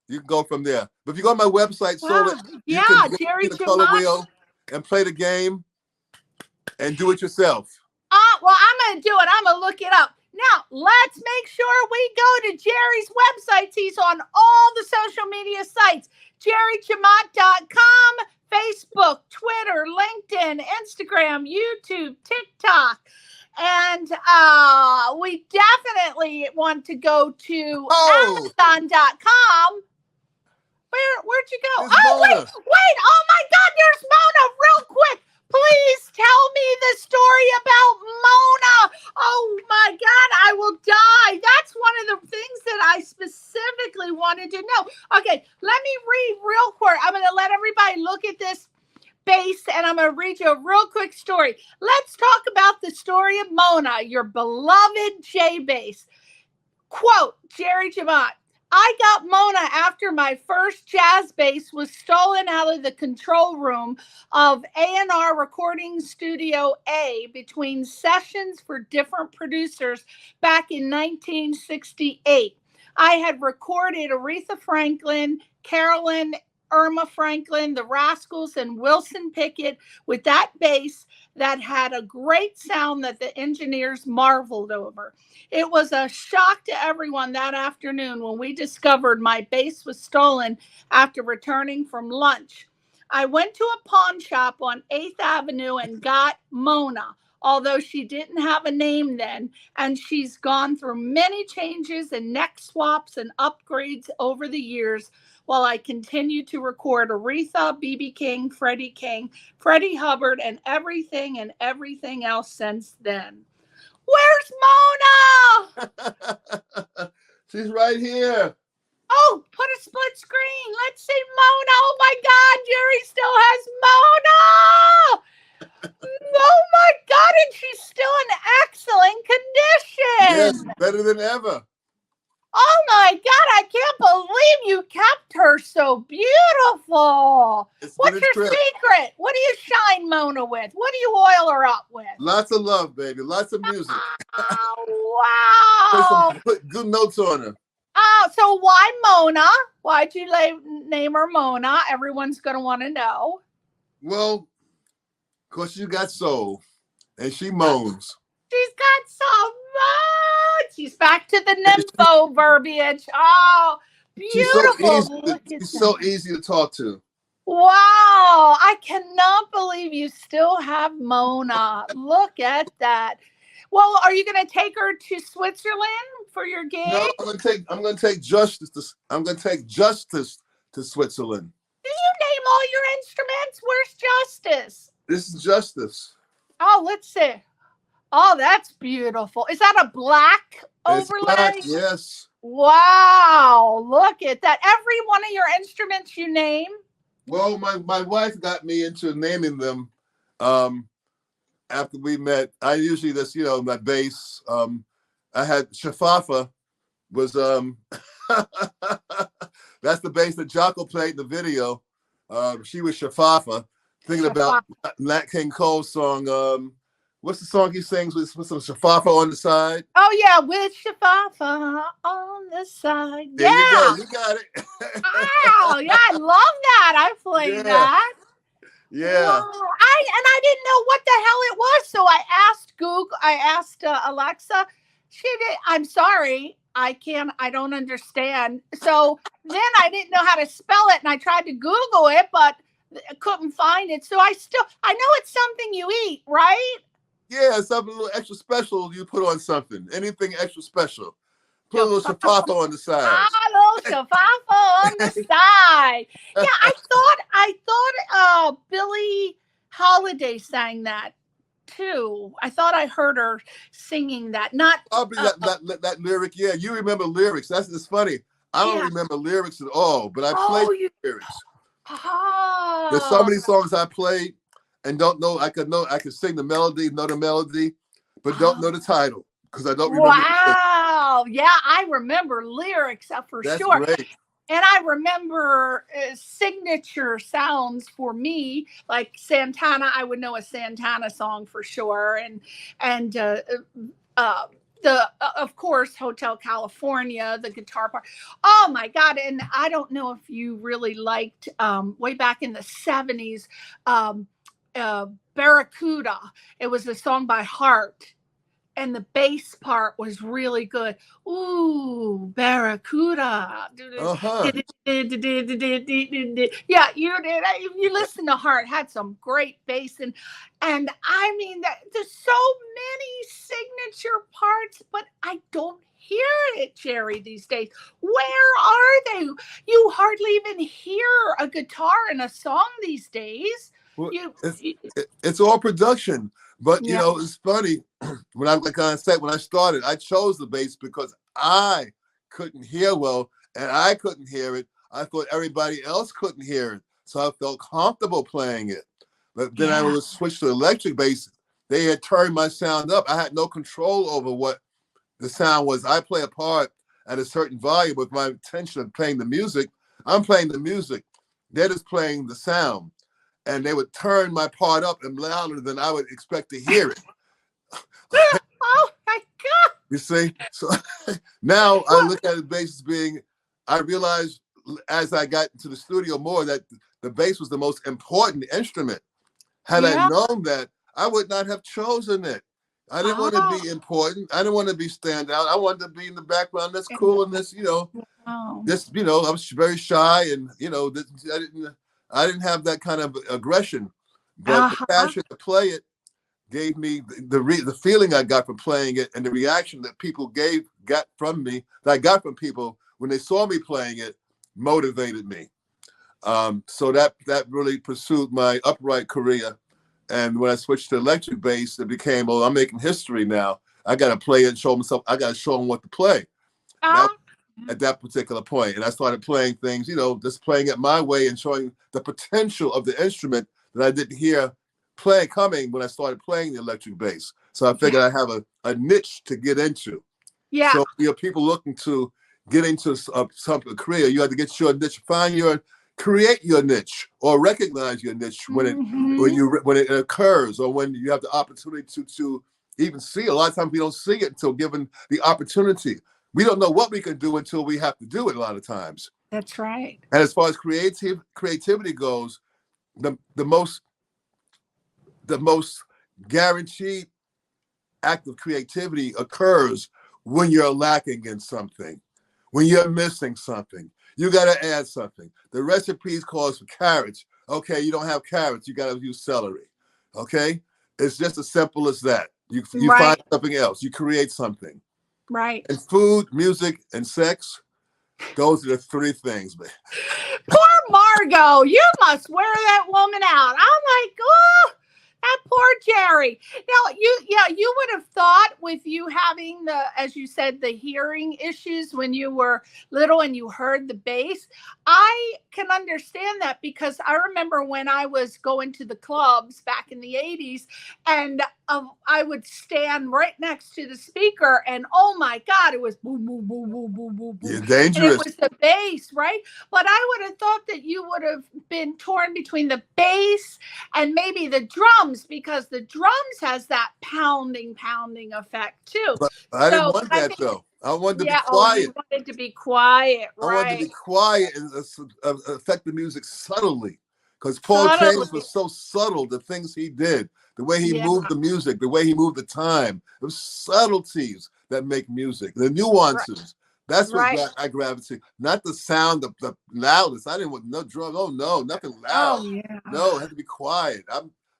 You can go from there. But if you go on my website, you can get the color wheel and play the game and do it yourself. Well, I'm going to do it. I'm going to look it up. Now, let's make sure we go to Jerry's website. He's on all the social media sites. JerryJemmott.com, Facebook, Twitter, LinkedIn, Instagram, YouTube, TikTok. And we definitely want to go to Amazon.com. Where'd you go? Wait. Oh, my God. There's Mona real quick. Please tell me the story about Mona. Oh, my God. I will die. That's one of the things that I specifically wanted to know. Okay, let me read real quick. I'm going to let everybody look at this bass, and I'm going to read you a real quick story. Let's talk about the story of Mona, your beloved J bass. Quote, Jerry Jamont. I got Mona after my first jazz bass was stolen out of the control room of A&R Recording Studio A between sessions for different producers back in 1968. I had recorded Aretha Franklin, Carolyn, Irma Franklin, the Rascals, and Wilson Pickett with that bass that had a great sound that the engineers marveled over. It was a shock to everyone that afternoon when we discovered my bass was stolen after returning from lunch. I went to a pawn shop on 8th Avenue and got Mona, although she didn't have a name then, and she's gone through many changes and neck swaps and upgrades over the years while I continue to record Aretha, B.B. King, Freddie Hubbard, and everything else since then. Where's Mona? She's right here. Oh, put a split screen. Let's see Mona. Oh my God, Jerry still has Mona. Oh my God, and she's still in excellent condition. Yes, better than ever. Oh my God, I can't believe you kept her so beautiful. What's your secret? What do you shine Mona with? What do you oil her up with? Lots of love, baby. Lots of music. Wow. Put good notes on her. Oh, so why Mona? Why'd you name her Mona? Everyone's going to want to know. Well, because you got soul, and she moans. She's got so much. She's back to the nympho verbiage. Oh, beautiful. She's so easy to talk to. Wow. I cannot believe you still have Mona. Look at that. Well, are you going to take her to Switzerland for your gig? No, I'm going to take Justice. I'm going to take Justice to Switzerland. Did you name all your instruments? Where's Justice? This is Justice. Oh, let's see. Oh, that's beautiful. Is that a black overlay? It's black, yes. Wow, look at that. Every one of your instruments you name? Well, my wife got me into naming them after we met. I usually just, my bass. I had Shafafa was that's the bass that Jocko played in the video. She was Shafafa. Thinking about Nat King Cole's song, what's the song he sings with some Shafafa on the side? Oh, yeah, with Shafafa on the side. There you go. You got it. Wow, yeah, I love that. I played that. Yeah. Wow. I didn't know what the hell it was, so I asked Google. I asked Alexa. She did. I'm sorry. I don't understand. So then I didn't know how to spell it, and I tried to Google it, but couldn't find it. So I know it's something you eat, right? Yeah, something a little extra special you put on something. Anything extra special. Put a little shafafa on the side. A little shafafa on the side. Yeah, I thought Billie Holiday sang that too. I thought I heard her singing that. Not probably that lyric. Yeah, you remember lyrics. That's funny. I don't remember lyrics at all, but I played lyrics. Oh. There's so many songs I played and don't know. I could sing the melody, know the melody, but don't know the title because I don't remember. Wow. Yeah, I remember lyrics for That's sure. Great. And I remember signature sounds for me, like Santana. I would know a Santana song for sure, and of course, Hotel California, the guitar part. Oh my God. And I don't know if you really liked way back in the 70s, Barracuda. It was a song by Heart. And the bass part was really good. Ooh, Barracuda. Uh-huh. Yeah, if you listen to Heart, had some great bass. And I mean, there's so many signature parts, but I don't hear it, Jerry, these days. Where are they? You hardly even hear a guitar in a song these days. Well, it's all production. But, it's funny. When I started, I chose the bass because I couldn't hear well, and I couldn't hear it. I thought everybody else couldn't hear it, so I felt comfortable playing it. But then I would switch to electric bass. They had turned my sound up. I had no control over what the sound was. I play a part, at a certain volume with my intention of playing the music. I'm playing the music. They're just playing the sound. And they would turn my part up and louder than I would expect to hear it. Oh my God. You see? So now I look at the bass as being, I realized as I got into the studio more that the bass was the most important instrument. Had I known that, I would not have chosen it. I didn't want to be important. I didn't want to be stand out. I wanted to be in the background. That's cool. And this, this, I was very shy, and I didn't have that kind of aggression, but the passion to play it gave me the feeling I got from playing it, and the reaction that people got from me, that I got from people when they saw me playing it, motivated me. So that really pursued my upright career. And when I switched to electric bass, it became, well, I'm making history now. I got to play it and show myself. I got to show them what to play. At that particular point. And I started playing things, just playing it my way and showing the potential of the instrument that I didn't hear coming when I started playing the electric bass. So I figured I have a niche to get into. Yeah. So people looking to get into a career, you have to get your niche, create your niche, or recognize your niche when it occurs, or when you have the opportunity to even see it. A lot of times we don't see it until given the opportunity. We don't know what we can do until we have to do it a lot of times. That's right. And as far as creativity goes, the most guaranteed act of creativity occurs when you're lacking in something, when you're missing something. You got to add something. The recipes calls for carrots. Okay, you don't have carrots. You got to use celery. Okay? It's just as simple as that. You find something else. You create something. Right. And food, music, and sex, those are the three things. Poor Margot. You must wear that woman out. I'm like, oh, that poor Jerry. Now, you would have thought with you having as you said, the hearing issues when you were little and you heard the bass. I can understand that, because I remember when I was going to the clubs back in the 80s, and I would stand right next to the speaker, and oh my God, it was boom, boom, boom, boom, boom, boom, boom. You're dangerous. And it was the bass, right? But I would have thought that you would have been torn between the bass and maybe the drums, because the drums has that pounding effect too. But I didn't want that though. I wanted to be quiet. Oh, you wanted to be quiet, right? I wanted to be quiet and affect the music subtly, because Paul James was so subtle. The things he did, the way he moved the music, the way he moved the time, the subtleties that make music, the nuances. Right. That's what I gravitate. Not the sound, the loudness. I didn't want no drum. Oh no, nothing loud. Oh, yeah. No, it had to be quiet.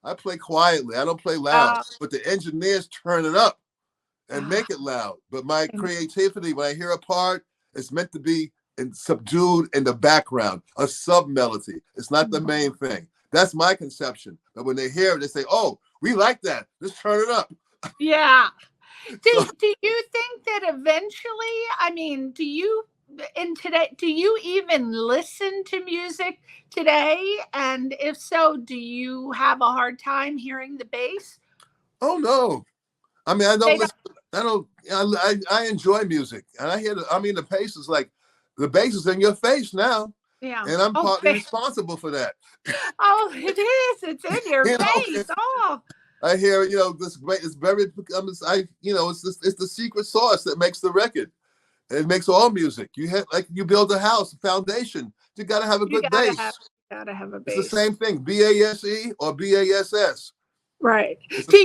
I play quietly. I don't play loud. But the engineers turn it up and make it loud. But my creativity, when I hear a part, it's meant to be subdued in the background, a sub melody. It's not the main thing. That's my conception. But when they hear it, they say, "Oh, we like that. Let's turn it up." Yeah. Do you think that eventually? I mean, do you even listen to music today? And if so, do you have a hard time hearing the bass? Oh no. I mean, I don't listen. I enjoy music, and I hear the bass is like, the bass is in your face now. Yeah. And I'm partly responsible for that. Oh, it is. It's in your face. I hear, this great. It's very. It's the secret sauce that makes the record. It makes all music. You build a house, a foundation. You got to have a good bass. Gotta have a bass. It's the same thing. BASE or BASS. Right. Do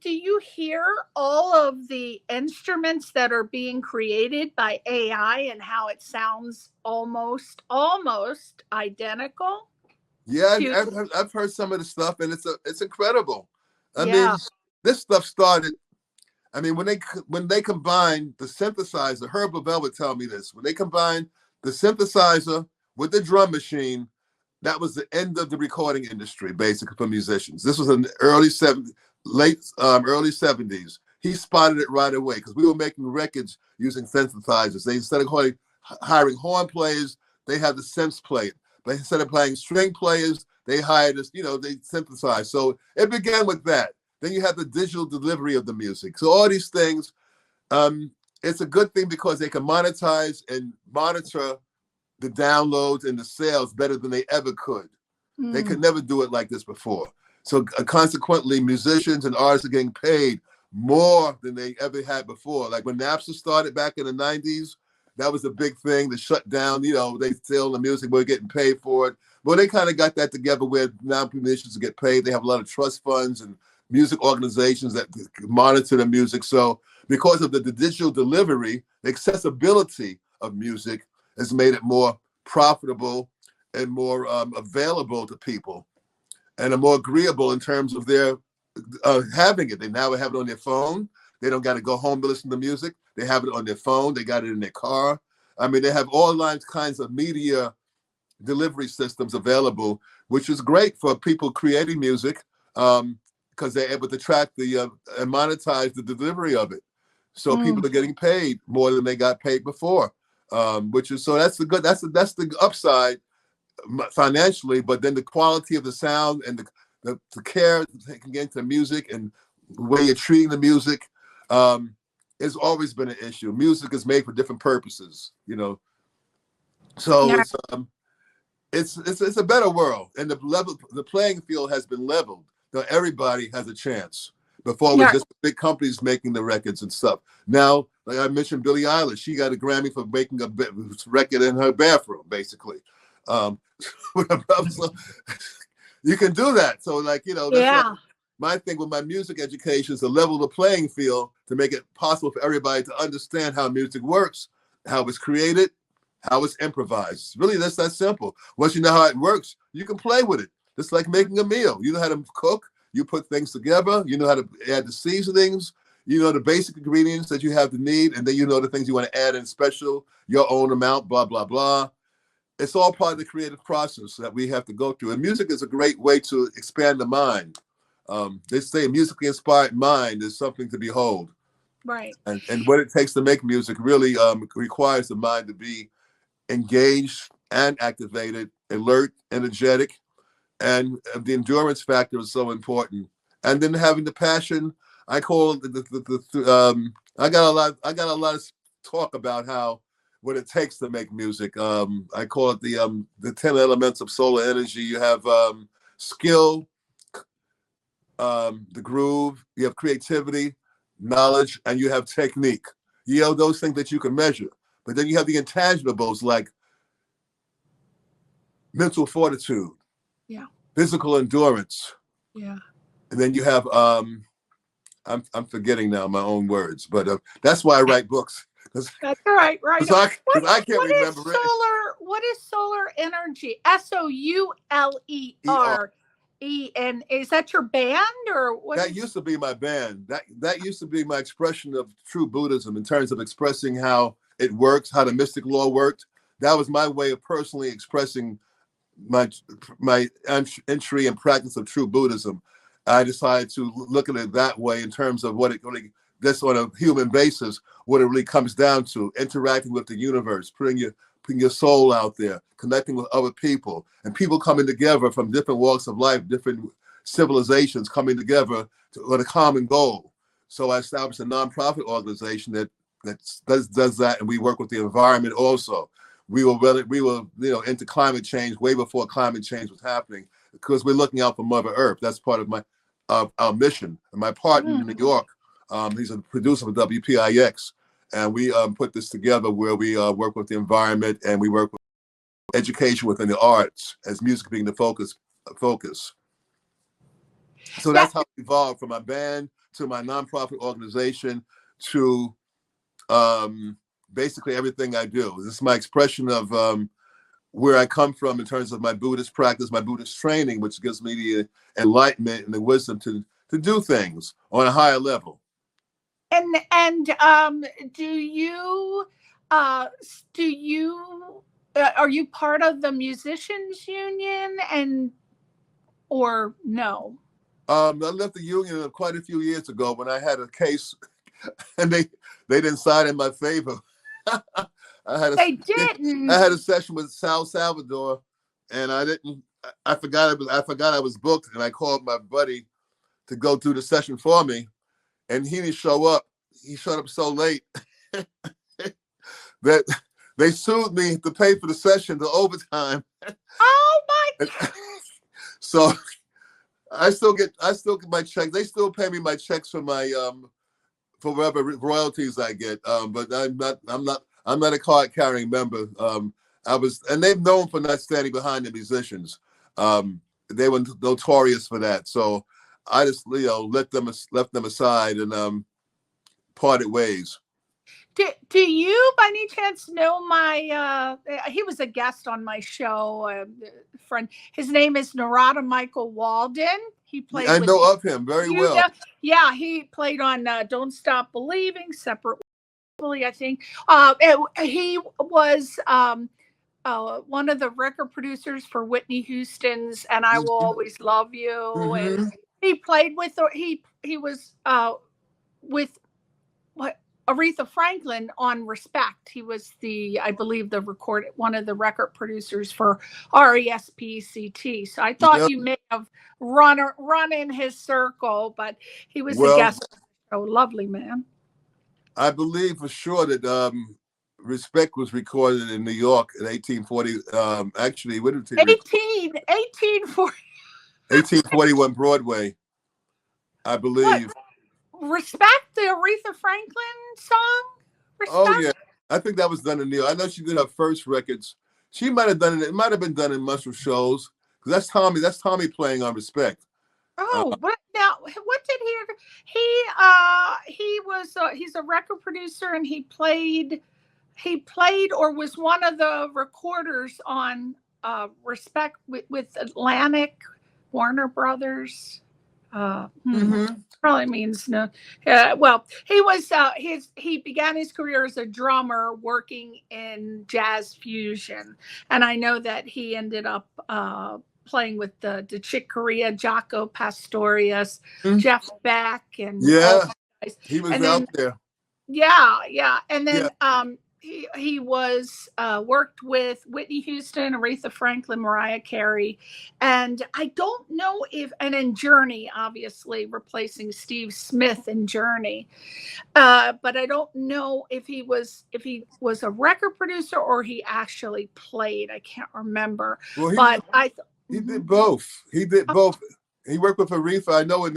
you hear all of the instruments that are being created by AI and how it sounds almost identical? Yeah, I've heard some of the stuff, and it's incredible. I mean, this stuff started. I mean, when they combined the synthesizer, Herb Lavelle would tell me this. When they combined the synthesizer with the drum machine, that was the end of the recording industry, basically, for musicians. This was in the early 70s. He spotted it right away, because we were making records using synthesizers. They, instead of hiring horn players, they had the synths play it. But instead of playing string players, they hired us, they synthesized. So it began with that. Then you have the digital delivery of the music. So all these things, it's a good thing because they can monetize and monitor the downloads and the sales better than they ever could. They could never do it like this before. So consequently, musicians and artists are getting paid more than they ever had before. Like when Napster started back in the 90s, that was a big thing to shut down. You know, they still the music, we're getting paid for it. Well, they kind of got that together where now musicians get paid. They have a lot of trust funds and music organizations that monitor the music. So because of the digital delivery, the accessibility of music has made it more profitable and more available to people, and are more agreeable in terms of their having it. They now have it on their phone. They don't got to go home to listen to music. They have it on their phone. They got it in their car. I mean, they have all kinds of media delivery systems available, which is great for people creating music because they're able to track and monetize the delivery of it. So people are getting paid more than they got paid before, which is so that's the upside financially. But then the quality of the sound and the care taken into music and the way you're treating the music has always been an issue. Music is made for different purposes, you know. So it's a better world, and the playing field has been leveled. So everybody has a chance. Before it was just big companies making the records and stuff. Now, like I mentioned, Billie Eilish, she got a Grammy for making a record in her bathroom, basically. So you can do that. So, like, you know, that's my thing with my music education is to level the playing field to make it possible for everybody to understand how music works, how it's created, how it's improvised. Really, that's that simple. Once you know how it works, you can play with it. It's like making a meal. You know how to cook. You put things together. You know how to add the seasonings. You know the basic ingredients that you have to need, and then you know the things you want to add in special, your own amount, blah, blah, blah. It's all part of the creative process that we have to go through. And music is a great way to expand the mind. They say a musically inspired mind is something to behold. Right. And what it takes to make music really requires the mind to be engaged and activated, alert, energetic. And the endurance factor is so important. And then having the passion, I call it I got a lot of talk about how what it takes to make music. I call it the 10 elements of solar energy. You have skill, the groove, you have creativity, knowledge, and you have technique. You have those things that you can measure. But then you have the intangibles like mental fortitude, physical endurance. Yeah. And then you have I'm forgetting now my own words, but that's why I write books. That's right. Because I can't remember it. What is solar energy? SOULER. And is that your band or what? That used to be my band. That used to be my expression of true Buddhism in terms of expressing how it works, how the mystic law worked. That was my way of personally expressing my entry and practice of true Buddhism. I decided to look at it that way in terms of what it really, this on a human basis, what it really comes down to, interacting with the universe, putting your soul out there, connecting with other people, and people coming together from different walks of life, different civilizations coming together with a common goal. So I established a nonprofit organization that does that, and we work with the environment also. We were into climate change way before climate change was happening because we're looking out for Mother Earth. That's part of our mission. And my partner in New York, he's a producer of WPIX. And we put this together where we work with the environment and we work with education within the arts as music being the focus. So that's how it evolved from my band to my nonprofit organization to basically everything I do. This is my expression of where I come from in terms of my Buddhist practice, my Buddhist training, which gives me the enlightenment and the wisdom to do things on a higher level. And do you are you part of the musicians union or no? I left the union quite a few years ago when I had a case and they didn't sign in my favor. I had a session with Salvador and I forgot I was booked, and I called my buddy to go through the session for me. And he didn't show up. He showed up so late. that they sued me to pay for the session, the overtime. Oh my God. So I still get my checks. They still pay me my checks for my for whatever royalties I get. But I'm not a card carrying member. And they've known for not standing behind the musicians. They were notorious for that. So I just left them aside and parted ways. Do you, by any chance, know my? He was a guest on my show. Friend, his name is Narada Michael Walden. He played. I know of him very well. Yeah, he played on "Don't Stop Believing," separately, I think. He was one of the record producers for Whitney Houston's "And I Will Always Love You," Mm-hmm. and he played with he was with what. Aretha Franklin on Respect. He was I believe one of the record producers for RESPCT. So I thought you may have run in his circle, but he was a guest. Oh, lovely man. I believe for sure that Respect was recorded in New York in 1840. Actually, what did it 1841 Broadway, I believe. What? Respect, the Aretha Franklin song? Respect? Oh yeah, I think that was done in New York. I know she did her first records. She might have done it. It might have been done in Muscle shows because that's Tommy. That's Tommy playing on Respect. Oh, but now what did he's a record producer and he played or was one of the recorders on Respect with Atlantic Warner Brothers. Probably means no. Well, he was he began his career as a drummer working in jazz fusion, and I know that he ended up playing with the Chick Corea, Jaco Pastorius, Jeff Beck, and he was out there. Yeah, and then he was worked with Whitney Houston, Aretha Franklin, Mariah Carey, and I don't know and in Journey, obviously replacing Steve Smith in Journey, but I don't know if he was a record producer or he actually played. I can't remember. Well, he did both. He did both. He worked with Aretha. I know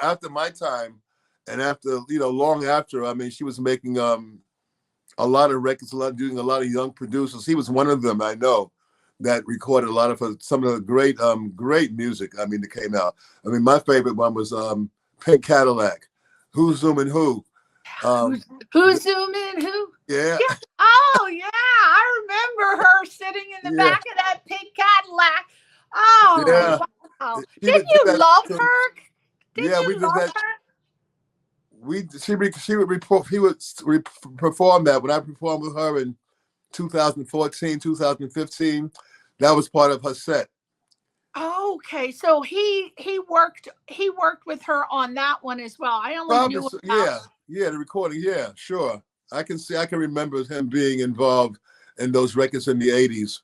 after my time, and after long after. I mean, she was making a lot of records, doing a lot of young producers. He was one of them, I know, that recorded a lot of some of the great music. I mean, that came out. I mean, my favorite one was Pink Cadillac. Who's Zooming Who? Who's Zooming Who? Yeah. Oh yeah, I remember her sitting in the back of that Pink Cadillac. Oh yeah. Wow! Didn't you love her? We did that. He would perform that when I performed with her in 2014, 2015. That was part of her set. Okay, so he worked with her on that one as well. I only knew about the recording. Yeah, sure. I can remember him being involved in those records in the 80s.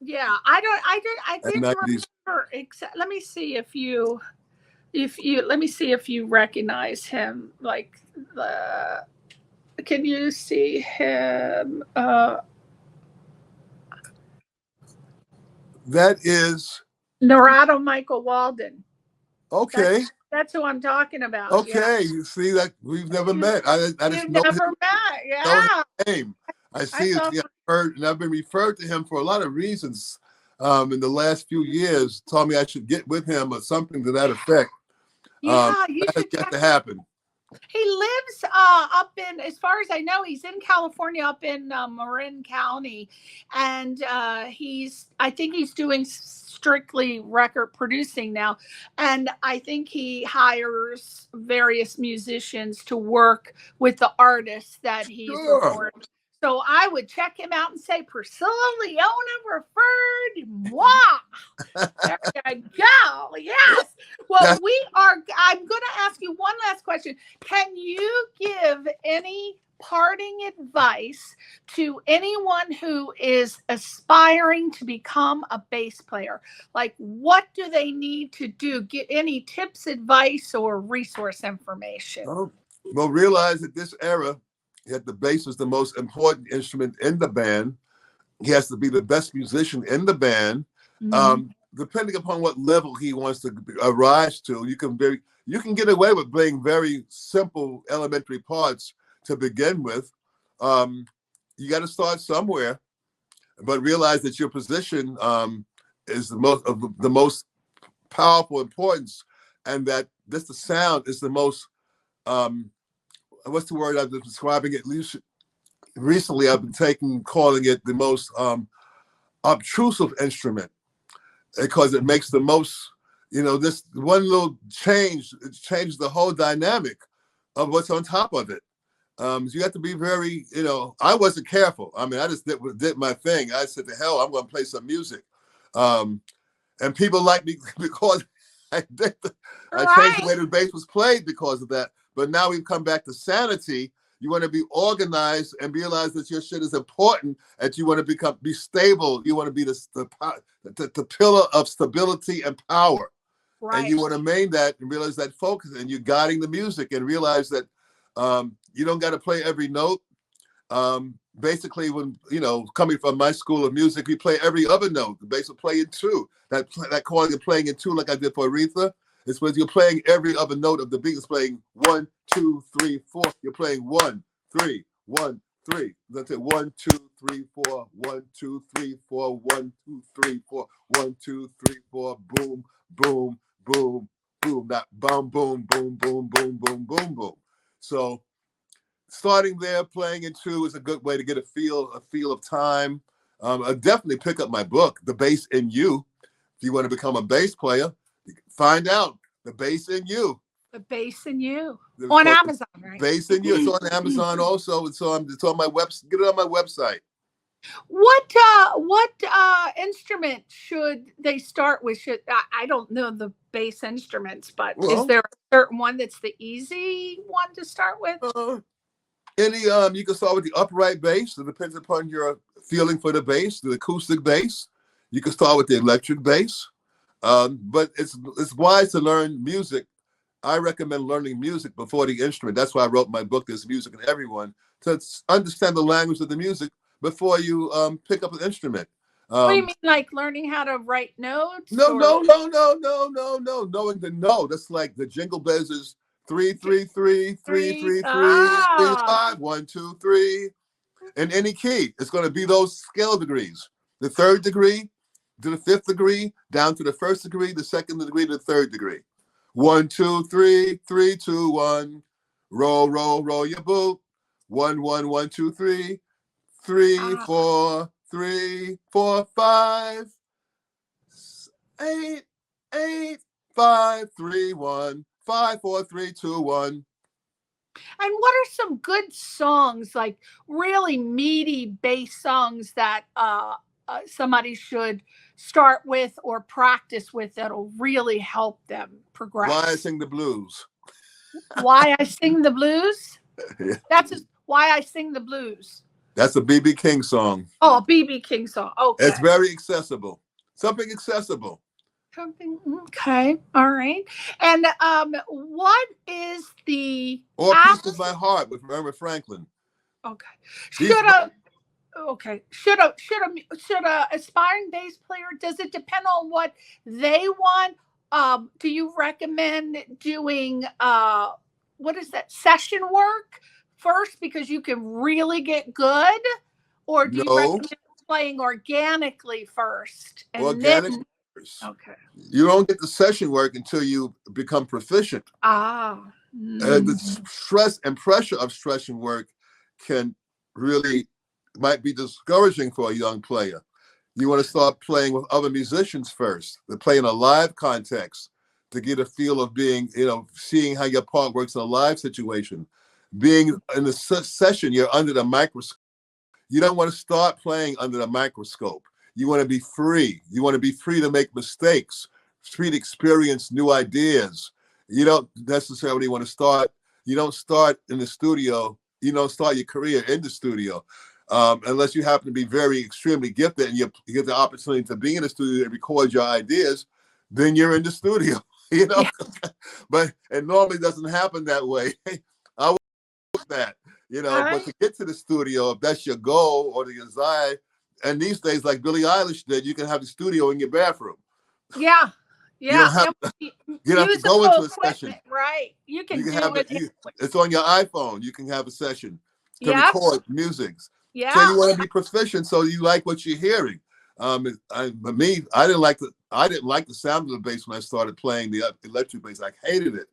Yeah, I didn't remember. Let me see if you recognize him. Like can you see him? That is Narada Michael Walden. Okay. That's who I'm talking about. Okay, you see that we've never met. I just know never met. Yeah. His name. I see it. And I've been referred to him for a lot of reasons. In the last few years, told me I should get with him or something to that effect. Yeah, you should get to happen. He lives up in, as far as I know, he's in California, up in Marin County, and I think he's doing strictly record producing now, and I think he hires various musicians to work with the artists that he's recording. So I would check him out and say, Priscilla Leona referred moi. There you go. Yes. Well, I'm going to ask you one last question. Can you give any parting advice to anyone who is aspiring to become a bass player? Like, what do they need to do? Get any tips, advice, or resource information? Well, realize that this era Yet the bass is the most important instrument in the band. He has to be the best musician in the band. Depending upon what level he wants to rise to, you can get away with playing very simple elementary parts to begin with. You got to start somewhere, but realize that your position is the most powerful importance, and that the sound is the most what's the word I've been describing it? At least recently, I've been calling it the most obtrusive instrument, because it makes the most, this one little change, it changes the whole dynamic of what's on top of it. So you have to be very, I wasn't careful. I mean, I just did my thing. I said, to hell, I'm going to play some music. And people like me because I changed the way the bass was played because of that. But now we've come back to sanity. You want to be organized and realize that your shit is important, and you want to be stable. You want to be the pillar of stability and power. Right. And you want to maintain that and realize that focus, and you're guiding the music and realize that you don't got to play every note. Basically, when, coming from my school of music, we play every other note. The bass will play in two. That chord you're playing in two, like I did for Aretha, it's when you're playing every other note of the beat. It's playing 1, 2, 3, 4. You're playing 1, 3, 1, 3. That's it. 1, 2, 3, 4. 1, 2, 3, 4. 1, 2, 3, 4. 1, 2, 3, 4. Boom, boom, boom, boom. That boom, boom, boom, boom, boom, boom, boom, boom. So starting there, playing in two is a good way to get a feel of time. I definitely pick up my book, The Bass in You. If you want to become a bass player, find out The Bass in You. The Bass in You. On Amazon, right? Bass in You. It's on Amazon also. It's on my website. Get it on my website. What instrument should they start with? I don't know the bass instruments, but is there a certain one that's the easy one to start with? You can start with the upright bass. It depends upon your feeling for the bass. The acoustic bass. You can start with the electric bass. But it's wise to learn music. I recommend learning music before the instrument. That's why I wrote my book, There's Music in Everyone, to understand the language of the music before you pick up an instrument. What do you mean, like learning how to write notes? No. Knowing the note. That's like the Jingle Bells is 3, 3, 3, 3, 3, 3, 5, 1, 2, 3. In any key, it's going to be those scale degrees. The third degree to the fifth degree, down to the first degree, the second degree to the third degree. 1, 2, 3, 3, 2, 1. Roll, roll, roll your boot. 1, 1, 1, 2, 3. 3, 4, 3, 4, 5. 8, 8, 5, 3, 1. 5, 4, 3, 2, 1. And what are some good songs, like really meaty bass songs that somebody should start with or practice with that'll really help them progress? Why I Sing the Blues. Why I Sing the Blues? Yeah. That's Why I Sing the Blues. That's a B.B. King song. Oh, a B.B. King song. Okay. It's very accessible. Something accessible. Okay. All right. And what is the Or Piece of My Heart with Irma Franklin. Okay. Should a aspiring bass player, does it depend on what they want? Do you recommend doing what is that, session work first because you can really get good? Or do you recommend playing organically first? Organic. Okay. You don't get the session work until you become proficient. The stress and pressure of session work might be discouraging for a young player. You want to start playing with other musicians first. To play in a live context to get a feel of being, seeing how your part works in a live situation. Being in the session, you're under the microscope. You don't want to start playing under the microscope. You want to be free. You want to be free to make mistakes, free to experience new ideas. You don't necessarily want to start. You don't start in the studio. You don't start your career in the studio unless you happen to be very extremely gifted and you get the opportunity to be in the studio and record your ideas. Then you're in the studio, But it normally doesn't happen that way. I would that. you know. But to get to the studio, if that's your goal or the desire, and these days, like Billie Eilish did, you can have the studio in your bathroom. Yeah. You don't have to go into a session. Right. You can do have it. It's on your iPhone. You can have a session to record music. Yeah. So you want to be proficient, so you like what you're hearing. I didn't like the sound of the bass when I started playing the electric bass. I hated it,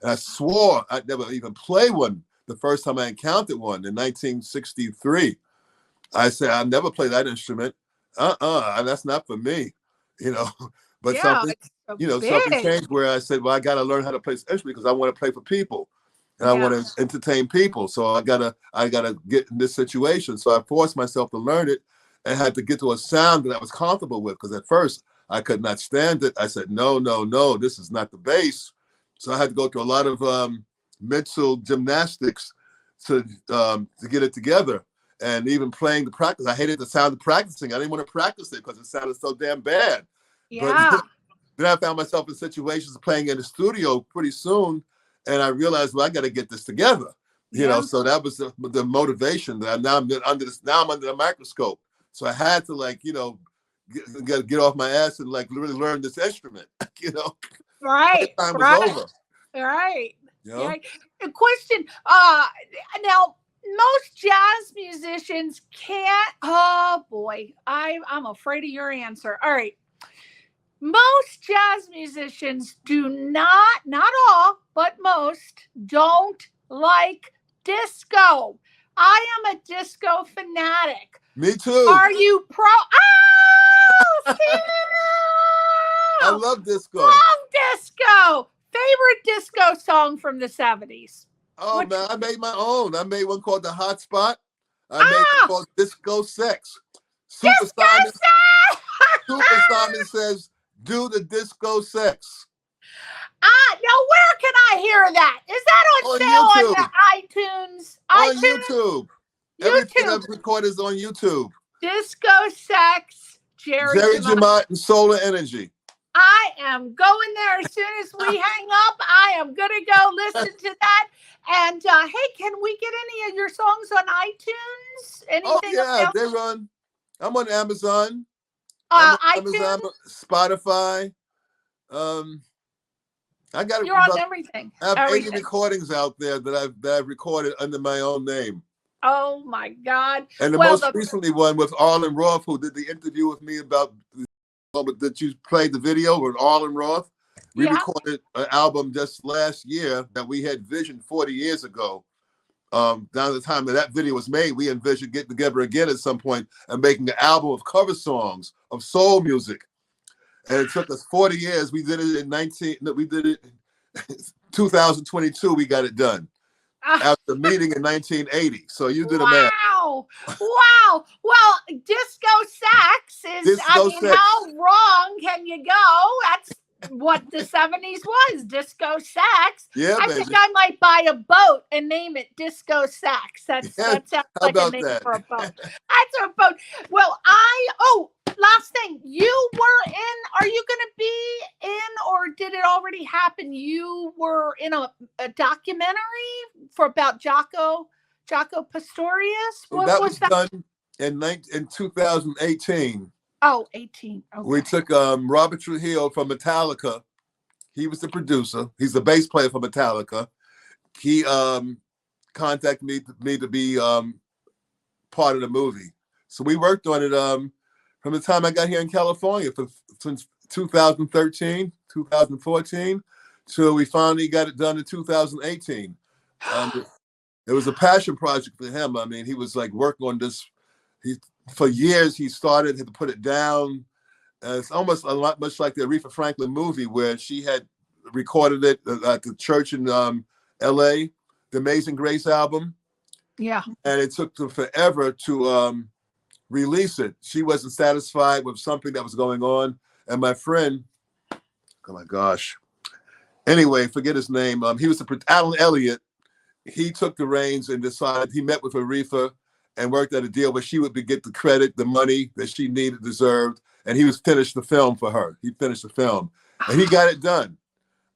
and I swore I'd never even play one. The first time I encountered one in 1963, I said I'll never play that instrument. That's not for me, you know. But something changed where I said, well, I got to learn how to play this instrument because I want to play for people, and I want to entertain people. So I gotta get in this situation. So I forced myself to learn it, and had to get to a sound that I was comfortable with. Because at first I could not stand it. I said, no, this is not the bass. So I had to go through a lot of mental gymnastics to get it together. And even playing the practice, I hated the sound of practicing. I didn't want to practice it because it sounded so damn bad. Yeah. But then I found myself in situations playing in the studio pretty soon, and I realized, well, I got to get this together. You know, so that was the motivation. That now I'm under the microscope. So I had to get off my ass and really learn this instrument. You know, right? Time was over. Right. You know? Right. A question. Now, most jazz musicians can't. Oh boy, I'm afraid of your answer. All right. Most jazz musicians do not all, but most don't like disco. I am a disco fanatic. Me too. Are you pro? Oh, I love disco. Love disco. Favorite disco song from the 70s? Oh, man, I made my own. I made one called The Hot Spot. I made one called Disco Sex. Super Simon says, do the disco sex. Now where can I hear that? Is that on sale YouTube. on the iTunes? On YouTube. Everything I've recorded is on YouTube. Disco Sex, Jerry Jamont and Solar Energy. I am going there as soon as we hang up. I am going to go listen to that. And hey, can we get any of your songs on iTunes? Anything they run. I'm on Amazon. iTunes, Spotify. You're on everything. I have 80 recordings out there that I've recorded under my own name. Oh my God! And the most recently one with Arlen Roth, who did the interview with me about that you played the video with Arlen Roth. We recorded an album just last year that we had visioned 40 years ago. Down to the time that video was made, we envisioned getting together again at some point and making an album of cover songs of soul music. And it took us 40 years. We did it in 2022. We got it done after meeting in 1980. So you did a math. Wow. Well, disco sex is. How wrong can you go? That's what the 70s was, disco sex. Yeah, I think I might buy a boat and name it Disco Sax. That sounds like a name for a boat. That's a boat. Well, last thing, are you going to be in, or did it already happen? You were in a documentary about Jaco Pastorius. What was that? Done in 2018. Oh, 18. Okay. We took Robert Trujillo from Metallica. He was the producer. He's the bass player for Metallica. He contacted me to be part of the movie. So we worked on it from the time I got here in California since 2013, 2014, till we finally got it done in 2018. It was a passion project for him. I mean, he was working on this. For years, he had to put it down. It's almost much like the Aretha Franklin movie where she had recorded it at the church in L.A., the Amazing Grace album. Yeah. And it took them forever to release it. She wasn't satisfied with something that was going on. And my friend, oh my gosh. Anyway, forget his name. He was Alan Elliott. He took the reins and decided, he met with Aretha and worked out a deal where she would get the credit, the money that she deserved, and he finished the film for her. He finished the film, and he got it done.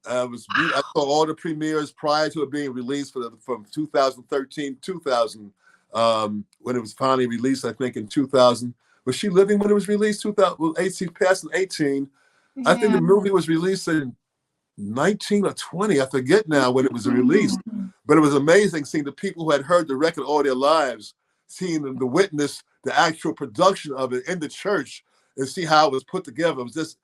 I saw all the premieres prior to it being released from 2013, 2000, when it was finally released, I think in 2000. Was she living when it was released? 2008, she passed in 18. I think the movie was released in 19 or 20. I forget now when it was released. But it was amazing seeing the people who had heard the record all their lives, seeing the witness the actual production of it in the church and see how it was put together. It was just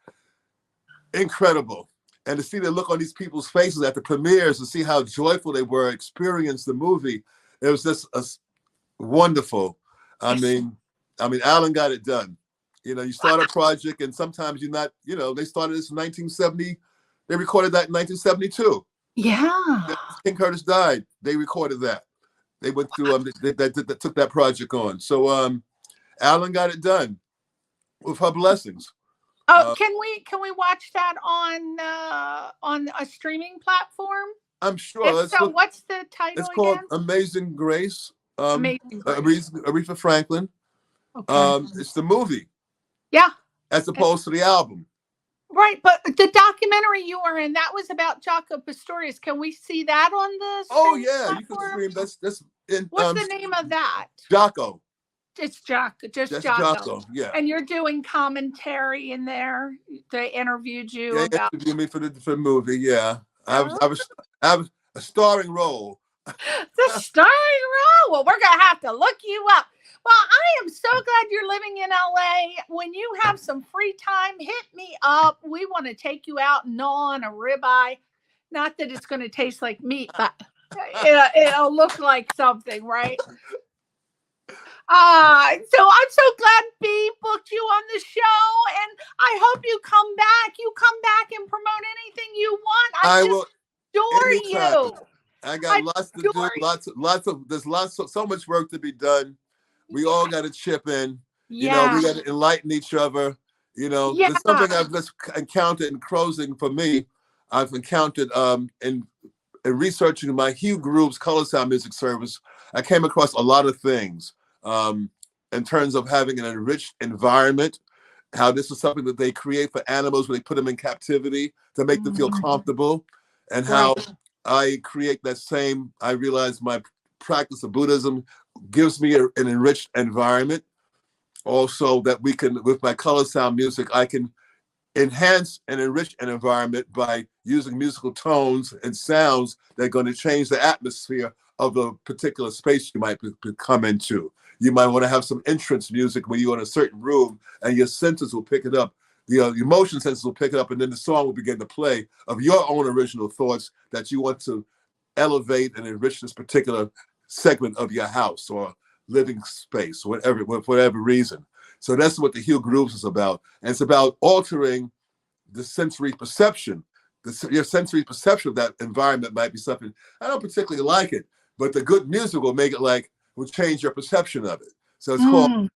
incredible. And to see the look on these people's faces at the premieres and see how joyful they were, experience the movie, it was just wonderful. I mean, Alan got it done. You know, you start a project and sometimes you're not, you know, they started this in 1970. They recorded that in 1972. Yeah. King Curtis died. They recorded that. They went through, they took that project on. So Alan got it done with her blessings. Oh, can we watch that on a streaming platform? I'm sure. So what's the title? It's called again? Amazing Grace. Amazing Grace. Aretha Franklin. Okay. It's the movie. Yeah. As opposed to the album. Right, but the documentary you were in, that was about Jaco Pastorius. Can we see that on the Oh yeah, platform? you can stream. That's in. What's the name of that? Jaco. It's Jaco, just That's Jaco. Jaco, yeah. And you're doing commentary in there. They interviewed you Yeah, about. interviewed me for the movie. Yeah, I was a starring role. The starring role. Well, we're gonna have to look you up. Well, I am so glad you're living in LA. When you have some free time, hit me up. We want to take you out and gnaw on a ribeye. Not that it's going to taste like meat, but it'll look like something, right? So I'm so glad B booked you on the show, and I hope you come back. You come back and promote anything you want. I will adore you. I got lots to do. There's so much work to be done. We all got to chip in. You know, we got to enlighten each other. You know, there's something I've just encountered in closing for me. I've encountered in researching my Hugh Groove's Color Sound Music Service. I came across a lot of things in terms of having an enriched environment, how this is something that they create for animals when they put them in captivity to make them feel comfortable, and how I create that same, I realize my practice of Buddhism gives me an enriched environment. Also that we can, with my color sound music, I can enhance and enrich an environment by using musical tones and sounds that are going to change the atmosphere of a particular space you might come into. You might want to have some entrance music when you're in a certain room and your senses will pick it up. The emotion senses will pick it up, and then the song will begin to play of your own original thoughts that you want to elevate and enrich this particular segment of your house or living space, whatever, for whatever reason. So that's what the Hugh Grooves is about. And it's about altering the sensory perception. Your sensory perception of that environment might be something, I don't particularly like it, but the good music will make it will change your perception of it. So it's called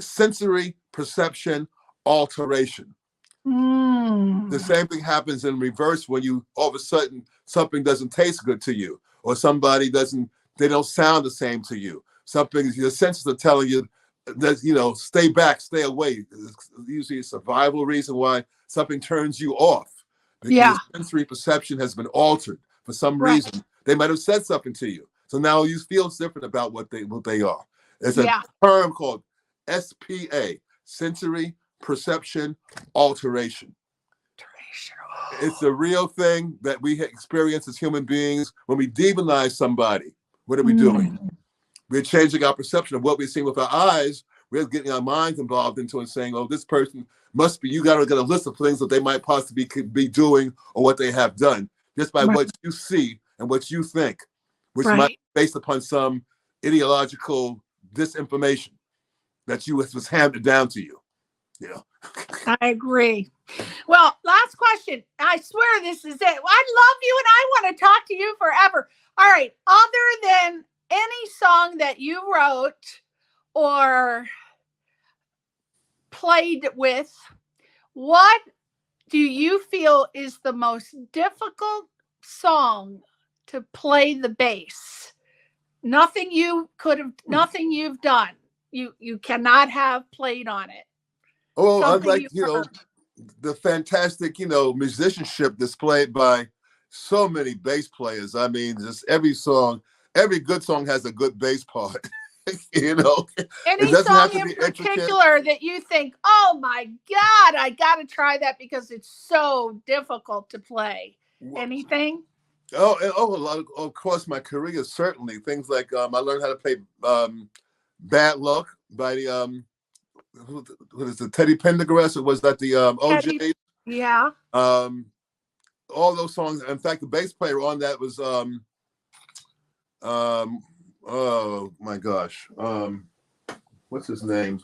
sensory perception alteration. The same thing happens in reverse when you all of a sudden something doesn't taste good to you, or somebody they don't sound the same to you. Something, your senses are telling you that, stay back, stay away. It's usually a survival reason why something turns you off, because your sensory perception has been altered for some reason. They might have said something to you, so now you feel different about what they are. There's a term called SPA, sensory perception alteration. It's a real thing that we experience as human beings. When we demonize somebody, what are we doing? We're changing our perception of what we're seeing with our eyes. We're getting our minds involved into and saying, oh, this person must be, you got to get a list of things that they might possibly be doing or what they have done, just by what you see and what you think, which might be based upon some ideological disinformation that was handed down to you. I agree. Well, last question. I swear this is it. I love you and I want to talk to you forever. All right. Other than any song that you wrote or played with, what do you feel is the most difficult song to play the bass? Nothing you've done. You cannot have played on it. Oh, Something I'd like, the fantastic, musicianship displayed by so many bass players. I mean, just every good song has a good bass part. It Any doesn't song have to in be intricate. particular that you think, oh my God, I got to try that because it's so difficult to play? Anything? Of course, my career, certainly. Things like I learned how to play Bad Luck by the, what is it, Teddy Pendergrass, or was that the OJ? Yeah. All those songs. In fact, the bass player on that was oh my gosh, what's his name?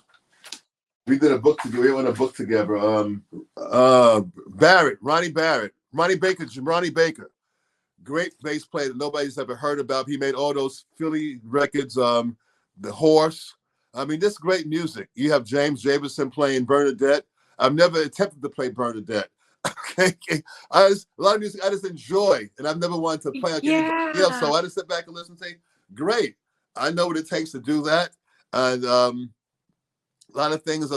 We did a book together. We wrote a book together. Ronnie Baker, great bass player that nobody's ever heard about. He made all those Philly records, The Horse. I mean, this great music. You have James Jamerson playing Bernadette. I've never attempted to play Bernadette. Okay, a lot of music I just enjoy, and I've never wanted to play like anybody else. So I just sit back and listen and say, great, I know what it takes to do that. And a lot of things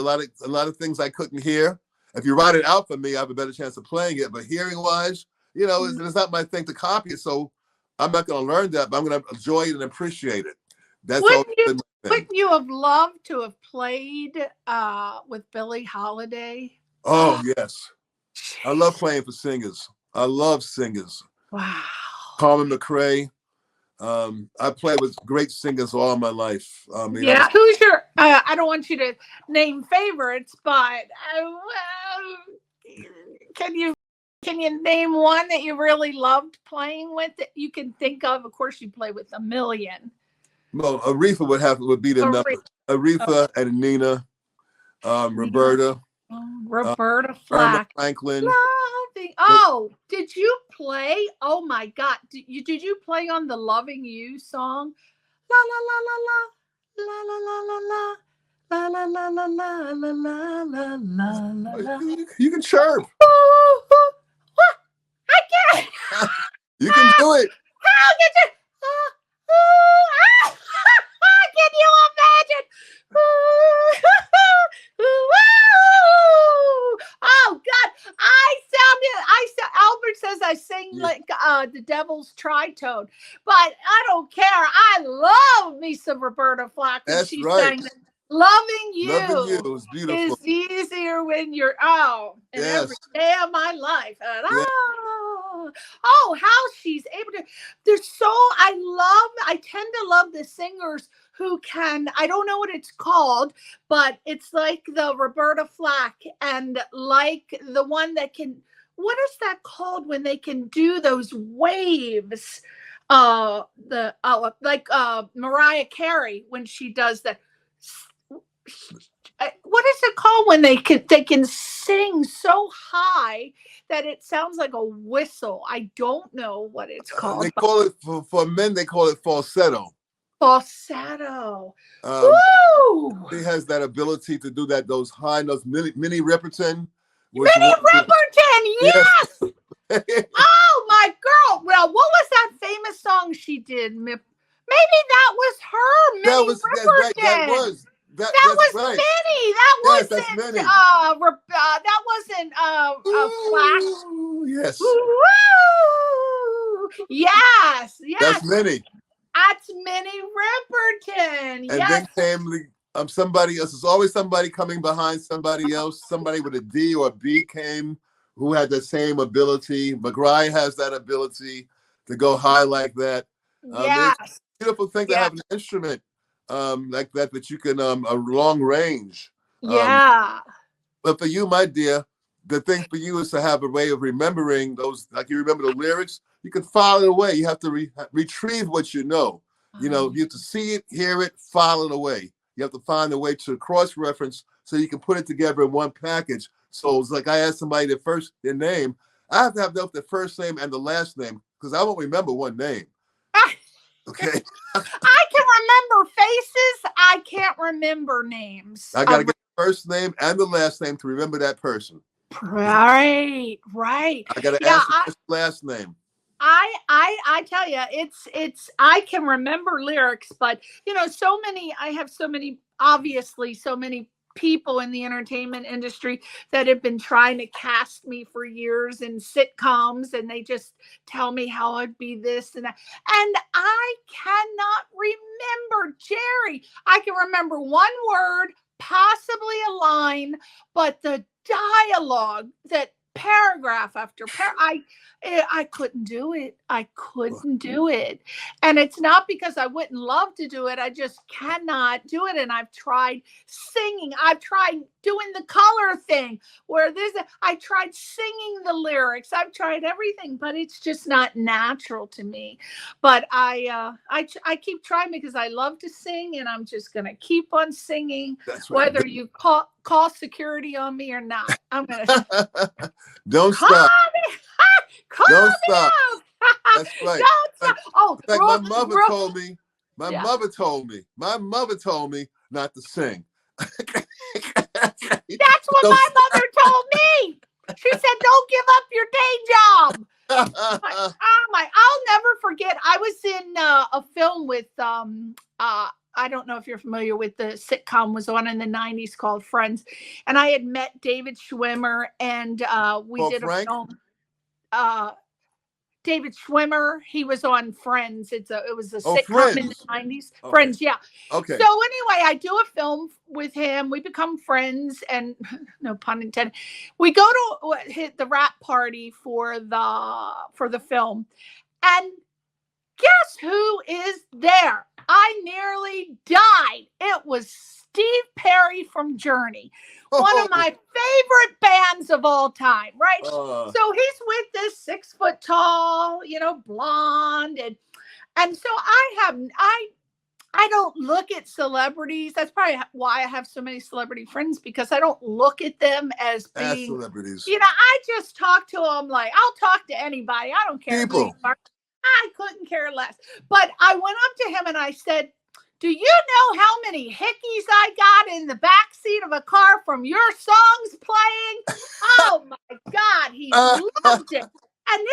I couldn't hear. If you write it out for me, I have a better chance of playing it. But hearing wise, it's not my thing to copy it. So I'm not going to learn that, but I'm going to enjoy it and appreciate it. That's all. Wouldn't you have loved to have played with Billie Holiday? Oh, yes. I love playing for singers. I love singers. Wow. Carmen McRae. I played with great singers all my life. Who's your? I don't want you to name favorites, but can you name one that you really loved playing with that you can think of? Of course, you play with a million. Well, Aretha would be the number. Aretha and Nina, Roberta. Roberta Flack. Franklin. Oh, did you play? Oh my God! Did you play on the "Loving You" song? La la la la la la la la la la la la la la la la la. You can chirp. I can't. You can do it. How did you? Can you imagine? Oh God! Albert says I sing like the Devil's Tritone, but I don't care. I love me some Roberta Flack. That's she right. sang Loving You is beautiful. Is easier when you're every day of my life. And, how she's able to. I tend to love the singers who can, I don't know what it's called, but it's like the Roberta Flack and like the one that can, what is that called when they can do those waves? Like Mariah Carey when she does that. What is it called when they can sing so high that it sounds like a whistle? I don't know what it's called. They call it for men. They call it falsetto. Falsetto. Woo! He has that ability to do that. Those high notes. Minnie Riperton. Yes. Oh my girl. Well, what was that famous song she did? Maybe that was her. Minnie Riperton. That was right. Minnie. That wasn't. That's Minnie. That wasn't Flack. Yes. Woo! Yes. That's Minnie. That's Minnie Riperton. And then came somebody else. There's always somebody coming behind somebody else. Somebody with a D or a B came who had the same ability. McGrath has that ability to go high like that. Yes. It's a beautiful thing to have an instrument like that you can a long range. But for you, my dear, the thing for you is to have a way of remembering those, like you remember the lyrics, you can file it away. You have to retrieve what you know. You have to see it, hear it, file it away. You have to find a way to cross-reference so you can put it together in one package. So it's like I asked somebody their name. I have to have the first name and the last name because I won't remember one name. Okay. I can remember faces. I can't remember names. I got to get the first name and the last name to remember that person. Right. I got to ask his last name. I tell you, it's I can remember lyrics, but I have so many people in the entertainment industry that have been trying to cast me for years in sitcoms, and they just tell me how I'd be this and that. And I cannot remember, Jerry. I can remember one word, possibly a line, but the dialogue, that paragraph after paragraph, I couldn't do it. I couldn't do it. And it's not because I wouldn't love to do it. I just cannot do it. And I've tried singing. I've tried doing the color thing where I tried singing the lyrics. I've tried everything, but it's just not natural to me. But I keep trying because I love to sing, and I'm just going to keep on singing. That's right. Whether you call security on me or not. I'm going to Don't stop. Don't stop. Out. That's right. Don't stop. Oh, like my mother told me. My Yeah. mother told me not to sing. That's what my mother told me. She said, "Don't give up your day job." I'll never forget. I was in a film with I don't know if you're familiar with the sitcom was on in the 90s called Friends, and I had met David Schwimmer, and we did a film. David Schwimmer, he was on Friends. It was a sitcom in the 90s. Okay. Friends, yeah. Okay. So anyway, I do a film with him. We become friends, and no pun intended. We go to hit the wrap party for the film, and guess who is there? I nearly died. It was Steve Perry from Journey, one of my favorite bands of all time, right? So he's with this 6 foot tall, blonde, and so I don't look at celebrities. That's probably why I have so many celebrity friends, because I don't look at them as being celebrities. I just talk to them like I'll talk to anybody. I don't care. People. I couldn't care less. But I went up to him and I said, "Do you know how many hickeys I got in the backseat of a car from your songs playing?" Oh my God, he loved it. And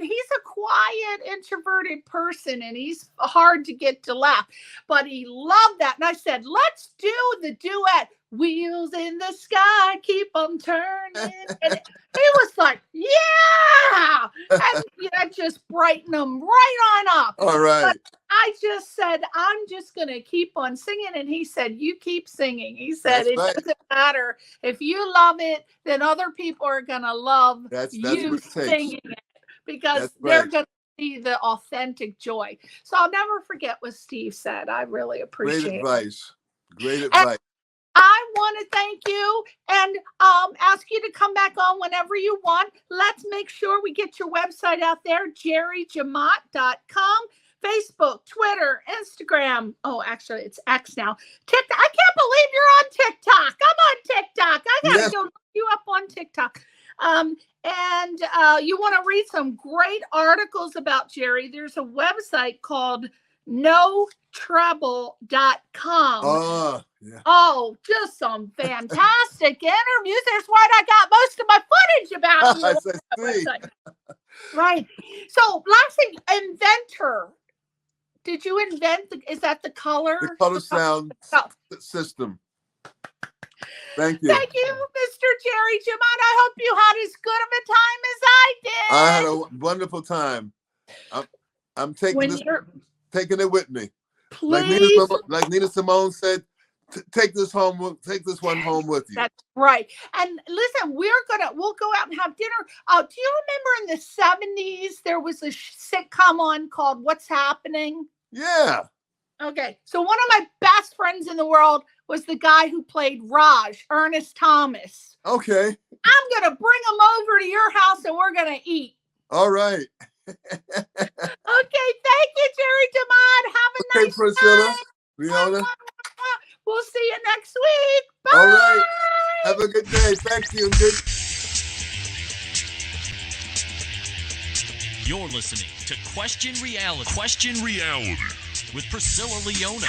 he's a quiet, introverted person, and he's hard to get to laugh, but he loved that. And I said, "Let's do the duet. Wheels in the sky, keep them turning." And he was like, "Yeah!" And that just brightened him right on up. All right. But I just said, "I'm just going to keep on singing." And he said, "You keep singing." He said, "It doesn't matter. If you love it, then other people are going to love you singing it, because they're going to see the authentic joy." So I'll never forget what Steve said. I really appreciate it. Great advice. I want to thank you and ask you to come back on whenever you want. Let's make sure we get your website out there, jerryjemmott.com, Facebook, Twitter, Instagram. Oh, actually, it's X now. TikTok. I can't believe you're on TikTok. I'm on TikTok. I got to go look you up on TikTok. And you want to read some great articles about Jerry. There's a website called notrouble.com. Oh, just some fantastic interviews. That's why I got most of my footage about you. Right. So last thing, Inventor. Did you invent is that the color? The color sound system. Thank you. Thank you, Mr. Jerry Jamont. I hope you had as good of a time as I did. I had a wonderful time. I'm taking it with me. Please. Like Nina Simone said, take this one home with you. That's right. And listen, we'll go out and have dinner. Do you remember in the 70s there was a sitcom on called What's Happening? Yeah. Okay. So one of my best friends in the world was the guy who played Raj, Ernest Thomas. Okay. I'm going to bring him over to your house and we're going to eat. All right. Okay. Thank you, Jerry Jamont. Have a nice Priscilla time. Leona. We'll see you next week. Bye. All right. Have a good day. Thank you. You're listening to Question Reality with Priscilla Leona.